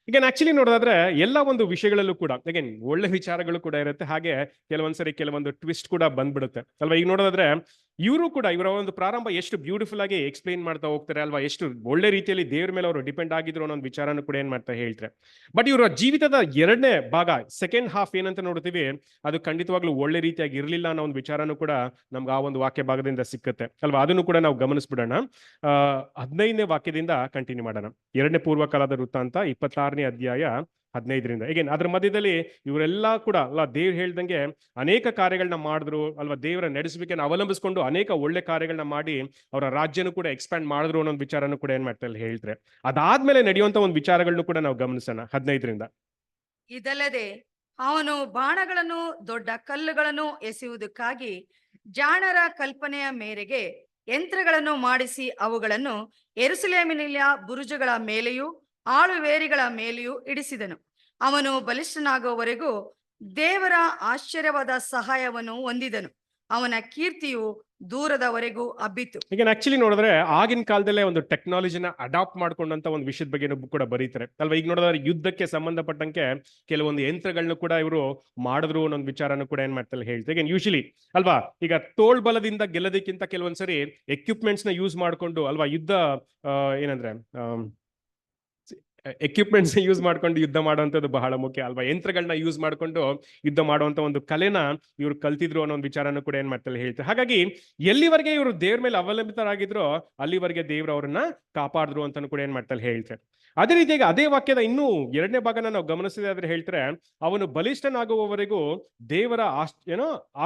ಈಗ ಆಕ್ಚುಲಿ ನೋಡೋದಾದ್ರೆ ಎಲ್ಲ ಒಂದು ವಿಷಯಗಳಲ್ಲೂ ಕೂಡ ಅಗೇನ್ ಒಳ್ಳೆ ವಿಚಾರಗಳು ಕೂಡ ಇರುತ್ತೆ, ಹಾಗೆ ಕೆಲವೊಂದ್ಸರಿ ಕೆಲವೊಂದು ಟ್ವಿಸ್ಟ್ ಕೂಡ ಬಂದ್ಬಿಡುತ್ತೆ ಅಲ್ವಾ. ಈಗ ನೋಡೋದಾದ್ರೆ ಇವರು ಕೂಡ ಇವರ ಒಂದು ಪ್ರಾರಂಭ ಎಷ್ಟು ಬ್ಯೂಟಿಫುಲ್ ಆಗಿ ಎಕ್ಸ್ಪ್ಲೈನ್ ಮಾಡ್ತಾ ಹೋಗ್ತಾರೆ ಅಲ್ವಾ, ಎಷ್ಟು ಒಳ್ಳೆ ರೀತಿಯಲ್ಲಿ ದೇವ್ರ ಮೇಲೆ ಅವರು ಡಿಪೆಂಡ್ ಆಗಿದ್ರು ಅನ್ನೋ ಒಂದು ವಿಚಾರನೂ ಕೂಡ ಏನ್ ಮಾಡ್ತಾ ಹೇಳ್ತಾರೆ. ಬಟ್ ಇವರ ಜೀವಿತದ ಎರಡನೇ ಭಾಗ, ಸೆಕೆಂಡ್ ಹಾಫ್ ಏನಂತ ನೋಡ್ತೀವಿ, ಅದು ಖಂಡಿತವಾಗ್ಲೂ ಒಳ್ಳೆ ರೀತಿಯಾಗಿ ಇರಲಿಲ್ಲ ಅನ್ನೋ ಒಂದು ವಿಚಾರನೂ ಕೂಡ ನಮ್ಗೆ ಆ ಒಂದು ವಾಕ್ಯ ಭಾಗದಿಂದ ಸಿಕ್ಕುತ್ತೆ ಅಲ್ವಾ. ಅದನ್ನು ಕೂಡ ನಾವು ಗಮನಿಸ್ಬಿಡೋಣ. 15ನೇ ವಾಕ್ಯದಿಂದ ಕಂಟಿನ್ಯೂ ಮಾಡೋಣ. 2ನೇ ಪೂರ್ವಕಾಲದ ವೃತ್ತಾಂತ 26ನೇ ಅಧ್ಯಾಯ 15ರಿಂದ. ಈಗೇನ್ ಅದ್ರ ಮಧ್ಯದಲ್ಲಿ ಇವರೆಲ್ಲ ಕೂಡ ಅಲ್ವಾ ದೇವ್ರು ಹೇಳ್ದಂಗೆ ಅನೇಕ ಕಾರ್ಯಗಳನ್ನ ಮಾಡಿದ್ರು ಅಲ್ವಾ. ದೇವರ ನಡೆಸುವಿಕೆನ ಅವಲಂಬಿಸ್ಕೊಂಡು ಅನೇಕ ಒಳ್ಳೆ ಕಾರ್ಯಗಳನ್ನ ಮಾಡಿ ಅವರ ರಾಜ್ಯನೂ ಕೂಡ ಎಕ್ಸ್ಪ್ಯಾಂಡ್ ಮಾಡಿದ್ರು ಅನ್ನೋ ವಿಚಾರನೂ ಕೂಡ ಏನ್ ಮಾಡ್ತಾರೆ ಹೇಳ್ತಾರೆ. ಅದಾದ್ಮೇಲೆ ನಡೆಯುವಂತ ಒಂದು ವಿಚಾರಗಳನ್ನು ಕೂಡ ನಾವು ಗಮನಿಸೋಣ 15ರಿಂದ. ಇದಲ್ಲದೆ ಅವನು ಬಾಣಗಳನ್ನು ದೊಡ್ಡ ಕಲ್ಲುಗಳನ್ನು ಎಸೆಯುವುದಕ್ಕಾಗಿ ಜಾಣರ ಕಲ್ಪನೆಯ ಮೇರೆಗೆ ಯಂತ್ರಗಳನ್ನು ಮಾಡಿಸಿ ಅವುಗಳನ್ನು ಯೆರೂಸಲೇಮಿನ ಬುರುಜುಗಳ ಮೇಲೆಯೂ ಆಳುವೇರಿಗಳ ಮೇಲೆಯೂ ಇಡಿಸಿದನು. ಅವನು ಬಲಿಷ್ಠನಾಗುವವರೆಗೂ ದೇವರ ಆಶ್ಚರ್ಯವಾದ ಸಹಾಯವನ್ನು ಹೊಂದಿದನು. ಅವನ ಕೀರ್ತಿಯು ದೂರದವರೆಗೂ ಹಬ್ಬಿತು. ಈಗ ಆಕ್ಚುಲಿ ನೋಡಿದ್ರೆ ಆಗಿನ ಕಾಲದಲ್ಲೇ ಒಂದು ಟೆಕ್ನಾಲಜಿನ ಅಡಾಪ್ಟ್ ಮಾಡ್ಕೊಂಡಂತ ಒಂದು ವಿಷಯದ ಬಗ್ಗೆ ಕೂಡ ಬರೀತಾರೆ ಅಲ್ವಾ. ಈಗ ನೋಡಿದ್ರೆ ಯುದ್ಧಕ್ಕೆ ಸಂಬಂಧಪಟ್ಟಂಗೆ ಕೆಲವೊಂದು ಯಂತ್ರಗಳನ್ನು ಕೂಡ ಇವರು ಮಾಡಿದ್ರು ಅನ್ನೋ ವಿಚಾರನೂ ಕೂಡ ಏನ್ ಮಾಡ್ತಾರೆ ಹೇಳ್ತಾರೆ. ಯೂಶಲಿ ಅಲ್ವಾ ಈಗ ತೋಳ್ಬಲದಿಂದ ಗೆಲ್ಲೋದಕ್ಕಿಂತ ಕೆಲವೊಂದ್ಸರಿ ಎಕ್ವಿಪ್ಮೆಂಟ್ಸ್ ನ ಯೂಸ್ ಮಾಡ್ಕೊಂಡು ಅಲ್ವಾ ಯುದ್ಧ ಏನಂದ್ರೆ ಎಕ್ವಿಪ್ಮೆಂಟ್ಸ್ ಯೂಸ್ ಮಾಡ್ಕೊಂಡು ಯುದ್ಧ ಮಾಡುವಂಥದ್ದು ಬಹಳ ಮುಖ್ಯ ಅಲ್ವಾ. ಯಂತ್ರಗಳನ್ನ ಯೂಸ್ ಮಾಡ್ಕೊಂಡು ಯುದ್ಧ ಮಾಡುವಂತ ಒಂದು ಕಲೆನ ಇವ್ರು ಕಲ್ತಿದ್ರು ಅನ್ನೋ ಒಂದು ವಿಚಾರನೂ ಕೂಡ ಏನ್ ಮಾಡ್ತಾರೆ ಹೇಳ್ತಾರೆ. ಹಾಗಾಗಿ ಎಲ್ಲಿವರೆಗೆ ಇವರು ದೇವ್ರ ಮೇಲೆ ಅವಲಂಬಿತರಾಗಿದ್ರೋ ಅಲ್ಲಿವರೆಗೆ ದೇವ್ರು ಅವರನ್ನ ಕಾಪಾಡಿದ್ರು ಅಂತಾನು ಕೂಡ ಏನ್ ಮಾಡ್ತಾರೆ ಹೇಳ್ತಾರೆ. ಅದೇ ರೀತಿಯಾಗಿ ಅದೇ ವಾಕ್ಯದ ಇನ್ನೂ 2ನೇ ಭಾಗನ ನಾವು ಗಮನಿಸಿದ್ರೆ ಹೇಳ್ತಾರೆ, ಅವನು ಬಲಿಷ್ಠನಾಗುವವರೆಗೂ ದೇವರ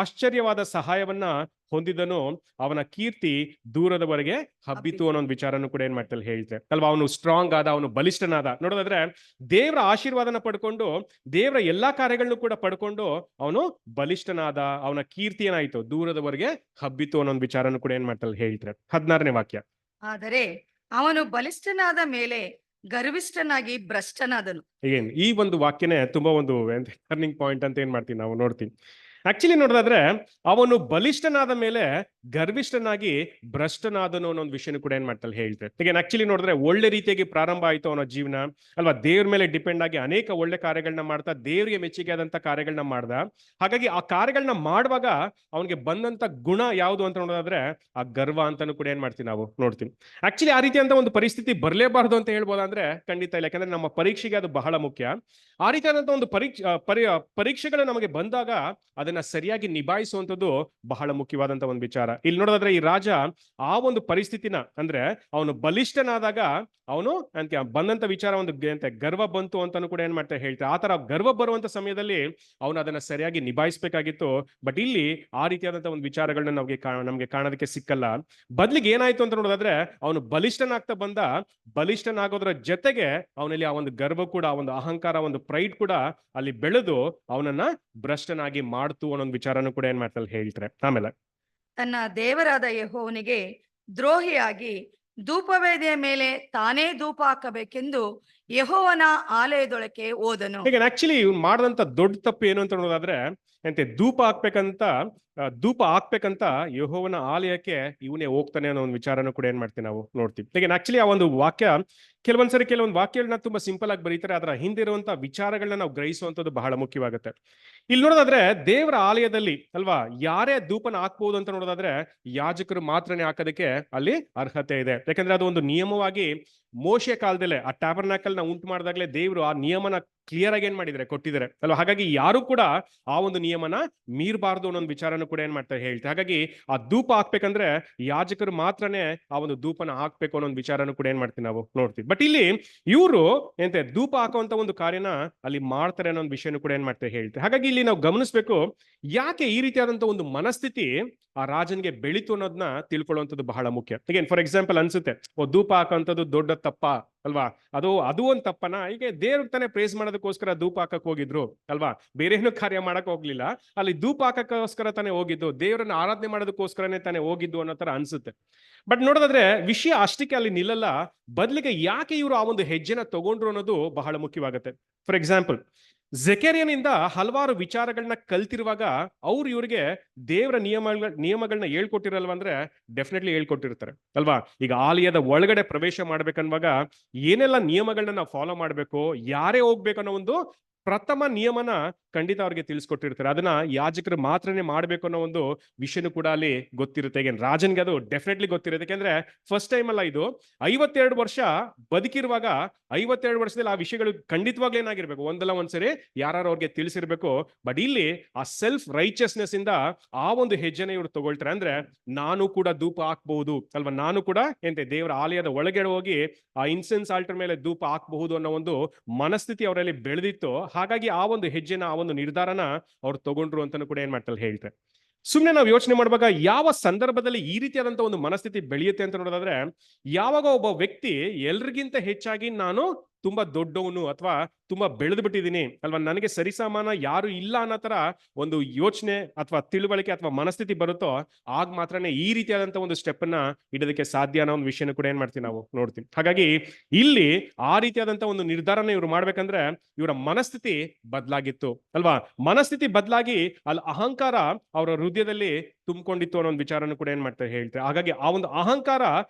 ಆಶ್ಚರ್ಯವಾದ ಸಹಾಯವನ್ನ ಹೊಂದಿದನು, ಅವನ ಕೀರ್ತಿ ದೂರದವರೆಗೆ ಹಬ್ಬಿತು ಅನ್ನೋ ಒಂದು ವಿಚಾರನೂ ಕೂಡ ಏನ್ ಮಾಡ್ತಾರೆ ಹೇಳ್ತಾರೆ ಅಲ್ವಾ. ಅವನು ಸ್ಟ್ರಾಂಗ್ ಆದ, ಅವನು ಬಲಿಷ್ಠನಾದ. ನೋಡೋದಾದ್ರೆ ದೇವರ ಆಶೀರ್ವಾದನ ಪಡ್ಕೊಂಡು ದೇವರ ಎಲ್ಲಾ ಕಾರ್ಯಗಳನ್ನು ಕೂಡ ಪಡ್ಕೊಂಡು ಅವನು ಬಲಿಷ್ಠನಾದ, ಅವನ ಕೀರ್ತಿ ಏನಾಯ್ತು ದೂರದವರೆಗೆ ಹಬ್ಬಿತು ಅನ್ನೋ ಒಂದು ವಿಚಾರನೂ ಕೂಡ ಏನ್ ಮಾಡ್ತಾರೆ ಹೇಳ್ತಾರೆ. 16ನೇ ವಾಕ್ಯ. ಆದರೆ ಅವನು ಬಲಿಷ್ಠನಾದ ಮೇಲೆ ಗರ್ವಿಷ್ಠನಾಗಿ ಭ್ರಷ್ಟನಾದನು. ಈ ಒಂದು ವಾಕ್ಯನೇ ತುಂಬಾ ಒಂದು ಟರ್ನಿಂಗ್ ಪಾಯಿಂಟ್ ಅಂತ ಏನ್ ಮಾಡ್ತೀವಿ ನಾವು ನೋಡ್ತೀವಿ. ಆಕ್ಚುಲಿ ನೋಡೋದಾದ್ರೆ ಅವನು ಬಲಿಷ್ಠನಾದ ಮೇಲೆ ಗರ್ವಿಷ್ಠನಾಗಿ ಭ್ರಷ್ಟನಾದನು ಅನ್ನೋ ಒಂದು ವಿಷಯನೂ ಕೂಡ ಏನ್ ಮಾಡ್ತಾರೆ ಹೇಳ್ತಾರೆ. ಈಗ ಆಕ್ಚುಲಿ ನೋಡಿದ್ರೆ ಒಳ್ಳೆ ರೀತಿಯಾಗಿ ಪ್ರಾರಂಭ ಆಯ್ತು ಅವನ ಜೀವನ ಅಲ್ವಾ. ದೇವ್ರ ಮೇಲೆ ಡಿಪೆಂಡ್ ಆಗಿ ಅನೇಕ ಒಳ್ಳೆ ಕಾರ್ಯಗಳನ್ನ ಮಾಡ್ತಾ ದೇವರಿಗೆ ಮೆಚ್ಚುಗೆ ಆದಂತ ಕಾರ್ಯಗಳನ್ನ ಮಾಡ್ದ. ಹಾಗಾಗಿ ಆ ಕಾರ್ಯಗಳನ್ನ ಮಾಡುವಾಗ ಅವನಿಗೆ ಬಂದಂತ ಗುಣ ಯಾವುದು ಅಂತ ನೋಡೋದಾದ್ರೆ ಆ ಗರ್ವ ಅಂತಾನು ಕೂಡ ಏನ್ ಮಾಡ್ತೀವಿ ನಾವು ನೋಡ್ತೀವಿ. ಆಕ್ಚುಲಿ ಆ ರೀತಿಯಂತ ಒಂದು ಪರಿಸ್ಥಿತಿ ಬರಲೇಬಾರದು ಅಂತ ಹೇಳ್ಬೋದಂದ್ರೆ ಖಂಡಿತ ಇಲ್ಲ, ಯಾಕಂದ್ರೆ ನಮ್ಮ ಪರೀಕ್ಷೆಗೆ ಅದು ಬಹಳ ಮುಖ್ಯ. ಆ ರೀತಿಯಾದಂತ ಒಂದು ಪರೀಕ್ಷೆಗಳು ನಮಗೆ ಬಂದಾಗ ಅದನ್ನ ಅದನ್ನ ಸರಿಯಾಗಿ ನಿಭಾಯಿಸುವಂಥದ್ದು ಬಹಳ ಮುಖ್ಯವಾದಂತ ಒಂದು ವಿಚಾರ. ಇಲ್ಲಿ ನೋಡೋದಾದ್ರೆ ಈ ರಾಜ ಆ ಒಂದು ಪರಿಸ್ಥಿತಿನ, ಅಂದ್ರೆ ಅವನು ಬಲಿಷ್ಠನಾದಾಗ ಅವನು ಅಂತ ಬಂದಂತ ವಿಚಾರ ಒಂದು ಗರ್ವ ಬಂತು ಅಂತಾನು ಕೂಡ ಏನ್ ಮಾಡ್ತಾ ಹೇಳ್ತಾರೆ. ಆ ತರ ಗರ್ವ ಬರುವಂತ ಸಮಯದಲ್ಲಿ ಅವನು ಅದನ್ನ ಸರಿಯಾಗಿ ನಿಭಾಯಿಸಬೇಕಾಗಿತ್ತು. ಬಟ್ ಇಲ್ಲಿ ಆ ರೀತಿಯಾದಂತಹ ಒಂದು ವಿಚಾರಗಳನ್ನ ನಮ್ಗೆ ಕಾಣೋದಕ್ಕೆ ಸಿಕ್ಕಲ್ಲ. ಬದ್ಲಿಗೆ ಏನಾಯ್ತು ಅಂತ ನೋಡೋದಾದ್ರೆ ಅವನು ಬಲಿಷ್ಠನಾಗ್ತಾ ಬಂದ. ಬಲಿಷ್ಠನಾಗೋದ್ರ ಜೊತೆಗೆ ಅವನಲ್ಲಿ ಆ ಒಂದು ಗರ್ವ ಕೂಡ, ಆ ಒಂದು ಅಹಂಕಾರ, ಒಂದು ಪ್ರೈಡ್ ಕೂಡ ಅಲ್ಲಿ ಬೆಳೆದು ಅವನನ್ನ ಭ್ರಷ್ಟನಾಗಿ ಮಾಡ್ತು ಅನ್ನೋ ವಿಚಾರನೂ ಕೂಡ ಏನ್ ಮಾಡ್ತಾರೆ ಹೇಳ್ತಾರೆ. ಆಮೇಲೆ ತನ್ನ ದೇವರಾದ ಯೆಹೋವನಿಗೆ ದ್ರೋಹಿಯಾಗಿ ಧೂಪವೇದಿಯ ಮೇಲೆ ತಾನೇ ಧೂಪ ಹಾಕಬೇಕೆಂದು ಯೆಹೋವನ ಆಲಯದೊಳಕ್ಕೆ ಹೋದನು. ಈಗ ಆಕ್ಚುಲಿ ಇವ್ನು ಮಾಡಿದಂತ ದೊಡ್ಡ ತಪ್ಪು ಏನು ಅಂತ ನೋಡೋದಾದ್ರೆ, ಎಂತೆ ಧೂಪ ಹಾಕ್ಬೇಕಂತ ಯೆಹೋವನ ಆಲಯಕ್ಕೆ ಇವನೇ ಹೋಗ್ತಾನೆ ಅನ್ನೋ ಒಂದು ವಿಚಾರನೂ ಕೂಡ ಏನ್ ಮಾಡ್ತೀವಿ ನಾವು ನೋಡ್ತೀವಿ. ಈಗ ಆಕ್ಚುಲಿ ಆ ಒಂದು ವಾಕ್ಯ ಕೆಲವೊಂದು ವಾಕ್ಯಗಳನ್ನ ತುಂಬಾ ಸಿಂಪಲ್ ಆಗಿ ಬರೀತಾರೆ. ಅದರ ಹಿಂದಿರುವಂತ ವಿಚಾರಗಳನ್ನ ನಾವು ಗ್ರಹಿಸುವಂತದ್ದು ಬಹಳ ಮುಖ್ಯವಾಗುತ್ತೆ. ಇಲ್ಲಿ ನೋಡೋದಾದ್ರೆ ದೇವರ ಆಲಯದಲ್ಲಿ ಅಲ್ವಾ, ಯಾರೇ ಧೂಪನ ಹಾಕ್ಬಹುದು ಅಂತ ನೋಡೋದಾದ್ರೆ ಯಾಜಕರು ಮಾತ್ರನೇ ಹಾಕೋದಕ್ಕೆ ಅಲ್ಲಿ ಅರ್ಹತೆ ಇದೆ. ಯಾಕಂದ್ರೆ ಅದು ಒಂದು ನಿಯಮವಾಗಿ ಮೋಶೆ ಕಾಲದಲ್ಲೇ ಆ ಟ್ಯಾಬರ್ನಾಕಲ್ ನ ಉಂಟು ಮಾಡಿದಾಗಲೇ ದೇವರು ಆ ನಿಯಮನ ಕ್ಲಿಯರ್ ಆಗಿ ಏನ್ ಮಾಡಿದ್ರೆ ಕೊಟ್ಟಿದ್ದಾರೆ ಅಲ್ವಾ. ಹಾಗಾಗಿ ಯಾರು ಕೂಡ ಆ ಒಂದು ನಿಯಮನ ಮೀರಬಾರ್ದು ಅನ್ನೋ ಒಂದು ವಿಚಾರನೂ ಕೂಡ ಏನ್ ಮಾಡ್ತಾರೆ ಹೇಳ್ತಾರೆ. ಹಾಗಾಗಿ ಆ ಧೂಪ ಹಾಕ್ಬೇಕಂದ್ರೆ ಯಾಜಕರು ಮಾತ್ರನೇ ಆ ಒಂದು ಧೂಪನ ಹಾಕ್ಬೇಕು ಅನ್ನೋ ಒಂದು ವಿಚಾರನೂ ಕೂಡ ಏನ್ ಮಾಡ್ತೀವಿ ನಾವು ನೋಡ್ತೀವಿ. ಬಟ್ ಇಲ್ಲಿ ಇವರು ಎಂತೆ ಧೂಪ ಹಾಕುವಂತ ಒಂದು ಕಾರ್ಯನ ಅಲ್ಲಿ ಮಾಡ್ತಾರೆ ಅನ್ನೋ ಒಂದು ವಿಷಯನೂ ಕೂಡ ಏನ್ ಮಾಡ್ತಾರೆ ಹೇಳ್ತಾರೆ. ಹಾಗಾಗಿ ಇಲ್ಲಿ ನಾವು ಗಮನಿಸಬೇಕು, ಯಾಕೆ ಈ ರೀತಿಯಾದಂತ ಒಂದು ಮನಸ್ಥಿತಿ ಆ ರಾಜನ್ಗೆ ಬೆಳೀತು ಅನ್ನೋದನ್ನ ತಿಳ್ಕೊಳ್ಳುವಂಥದ್ದು ಬಹಳ ಮುಖ್ಯ. ಈಗ ಫಾರ್ ಎಕ್ಸಾಂಪಲ್ ಅನ್ಸುತ್ತೆ, ಧೂಪ ಹಾಕುವಂಥದ್ದು ದೊಡ್ಡ ತಪ್ಪ ಅಲ್ವಾ, ಅದು ಒಂದು ತಪ್ಪನ. ಈಗ ದೇವ್ರಿಗೆ ತಾನೇ ಪ್ರೇಸ್ ಮಾಡೋದಕ್ಕೋಸ್ಕರ ಧೂಪ ಹಾಕಕ್ ಹೋಗಿದ್ರು ಅಲ್ವಾ, ಬೇರೆ ಏನು ಕಾರ್ಯ ಮಾಡಕ್ ಹೋಗ್ಲಿಲ್ಲ, ಅಲ್ಲಿ ಧೂಪ ಹಾಕಕ್ಕೋಸ್ಕರ ತಾನೇ ಹೋಗಿದ್ದು, ದೇವರನ್ನ ಆರಾಧನೆ ಮಾಡೋದಕ್ಕೋಸ್ಕರನೇ ತಾನೇ ಹೋಗಿದ್ದು ಅನ್ನೋ ತರ ಅನ್ಸುತ್ತೆ. ಬಟ್ ನೋಡೋದಾದ್ರೆ ವಿಷಯ ಅಷ್ಟಕ್ಕೆ ಅಲ್ಲಿ ನಿಲ್ಲಲ್ಲ. ಬದಲಿಗೆ ಯಾಕೆ ಇವರು ಆ ಒಂದು ಹೆಜ್ಜೆನ ತಗೊಂಡ್ರು ಅನ್ನೋದು ಬಹಳ ಮುಖ್ಯವಾಗುತ್ತೆ. ಫಾರ್ ಎಕ್ಸಾಂಪಲ್ ಜೆಕರ್ಯನಿಂದ ಹಲವಾರು ವಿಚಾರಗಳನ್ನ ಕಲ್ತಿರುವಾಗ ಅವ್ರು ಇವ್ರಿಗೆ ದೇವರ ನಿಯಮಗಳನ್ನ ಹೇಳ್ಕೊಟ್ಟಿರಲ್ವ ಅಂದ್ರೆ ಡೆಫಿನೆಟ್ಲಿ ಹೇಳ್ಕೊಟ್ಟಿರ್ತಾರೆ ಅಲ್ವಾ. ಈಗ ಆಲಯದ ಒಳಗಡೆ ಪ್ರವೇಶ ಮಾಡ್ಬೇಕನ್ನುವಾಗ ಏನೆಲ್ಲ ನಿಯಮಗಳನ್ನ ನಾವು ಫಾಲೋ ಮಾಡ್ಬೇಕು, ಯಾರೇ ಹೋಗ್ಬೇಕು ಅನ್ನೋ ಒಂದು ಪ್ರಥಮ ನಿಯಮನ ಖಂಡಿತ ಅವ್ರಿಗೆ ತಿಳಿಸ್ಕೊಟ್ಟಿರ್ತಾರೆ. ಅದನ್ನ ಯಾಜಕರು ಮಾತ್ರನೇ ಮಾಡ್ಬೇಕು ಅನ್ನೋ ಒಂದು ವಿಷಯನೂ ಕೂಡ ಅಲ್ಲಿ ಗೊತ್ತಿರುತ್ತೆ. ಈಗ ರಾಜನ್ಗೆ ಅದು ಡೆಫಿನೆಟ್ಲಿ ಗೊತ್ತಿರುತ್ತೆ. ಯಾಕೆಂದ್ರೆ ಫಸ್ಟ್ ಟೈಮ್ ಅಲ್ಲ ಇದು, 52 ವರ್ಷ ಬದುಕಿರುವಾಗ 52 ವರ್ಷದಲ್ಲಿ ಆ ವಿಷಯಗಳು ಖಂಡಿತವಾಗ್ಲೂ ಏನಾಗಿರ್ಬೇಕು, ಒಂದಲ್ಲ ಒಂದ್ಸರಿ ಯಾರು ಅವ್ರಿಗೆ ತಿಳಿಸಿರ್ಬೇಕು. ಬಟ್ ಇಲ್ಲಿ ಆ ಸೆಲ್ಫ್ ರೈಚಿಯಸ್ನೆಸ್ ಇಂದ ಆ ಒಂದು ಹೆಜ್ಜೆನ ಇವ್ರು ತಗೊಳ್ತಾರೆ. ಅಂದ್ರೆ ನಾನು ಕೂಡ ಧೂಪ ಹಾಕ್ಬಹುದು ಅಲ್ವಾ, ನಾನು ಕೂಡ ದೇವರ ಆಲಯದ ಒಳಗಡೆ ಹೋಗಿ ಆ ಇನ್ಸೆನ್ಸ್ ಆಲ್ಟರ್ ಮೇಲೆ ಧೂಪ ಹಾಕಬಹುದು ಅನ್ನೋ ಒಂದು ಮನಸ್ಥಿತಿ ಅವರಲ್ಲಿ ಬೆಳೆದಿತ್ತು. ಹಾಗಾಗಿ ಆ ಒಂದು ಹೆಜ್ಜೆನ, ಆ ಒಂದು ನಿರ್ಧಾರನ ಅವ್ರು ತಗೊಂಡ್ರು ಅಂತಾನು ಕೂಡ ಏನ್ ಮಾಡ್ತಾರೆ ಹೇಳ್ತಾರೆ. ಸುಮ್ಮನೆ ನಾವು ಯೋಚನೆ ಮಾಡುವಾಗ ಯಾವ ಸಂದರ್ಭದಲ್ಲಿ ಈ ರೀತಿಯಾದಂತ ಒಂದು ಮನಸ್ಥಿತಿ ಬೆಳೆಯುತ್ತೆ ಅಂತ ನೋಡೋದಾದ್ರೆ, ಯಾವಾಗ ಒಬ್ಬ ವ್ಯಕ್ತಿ ಎಲ್ರಿಗಿಂತ ಹೆಚ್ಚಾಗಿ ನಾನು ತುಂಬಾ ದೊಡ್ಡವನು ಅಥವಾ ತುಂಬಾ ಬೆಳೆದು ಬಿಟ್ಟಿದ್ದೀನಿ ಅಲ್ವಾ, ನನಗೆ ಸರಿಸಮಾನ ಯಾರು ಇಲ್ಲ ಅನ್ನೋ ತರ ಒಂದು ಯೋಚನೆ ಅಥವಾ ತಿಳುವಳಿಕೆ ಅಥವಾ ಮನಸ್ಥಿತಿ ಬರುತ್ತೋ, ಆಗ ಮಾತ್ರನೇ ಈ ರೀತಿಯಾದಂತ ಒಂದು ಸ್ಟೆಪ್ ಅನ್ನ ಇಡೋದಕ್ಕೆ ಸಾಧ್ಯ ಅನ್ನೋ ಒಂದು ವಿಷಯನ ಕೂಡ ಏನ್ ಮಾಡ್ತೀವಿ ನಾವು ನೋಡ್ತೀವಿ. ಹಾಗಾಗಿ ಇಲ್ಲಿ ಆ ರೀತಿಯಾದಂತ ಒಂದು ನಿರ್ಧಾರನ ಇವ್ರು ಮಾಡ್ಬೇಕಂದ್ರೆ ಇವರ ಮನಸ್ಥಿತಿ ಬದಲಾಗಿತ್ತು ಅಲ್ವಾ. ಮನಸ್ಥಿತಿ ಬದಲಾಗಿ ಅಲ್ಲಿ ಅಹಂಕಾರ ಅವರ ಹೃದಯದಲ್ಲಿ ತುಂಬಿಕೊಂಡಿತ್ತು ಅನ್ನೋ ಒಂದು ವಿಚಾರನೂ ಕೂಡ ಏನ್ ಮಾಡ್ತಾರೆ ಹೇಳ್ತಾರೆ. ಹಾಗಾಗಿ ಆ ಒಂದು ಅಹಂಕಾರ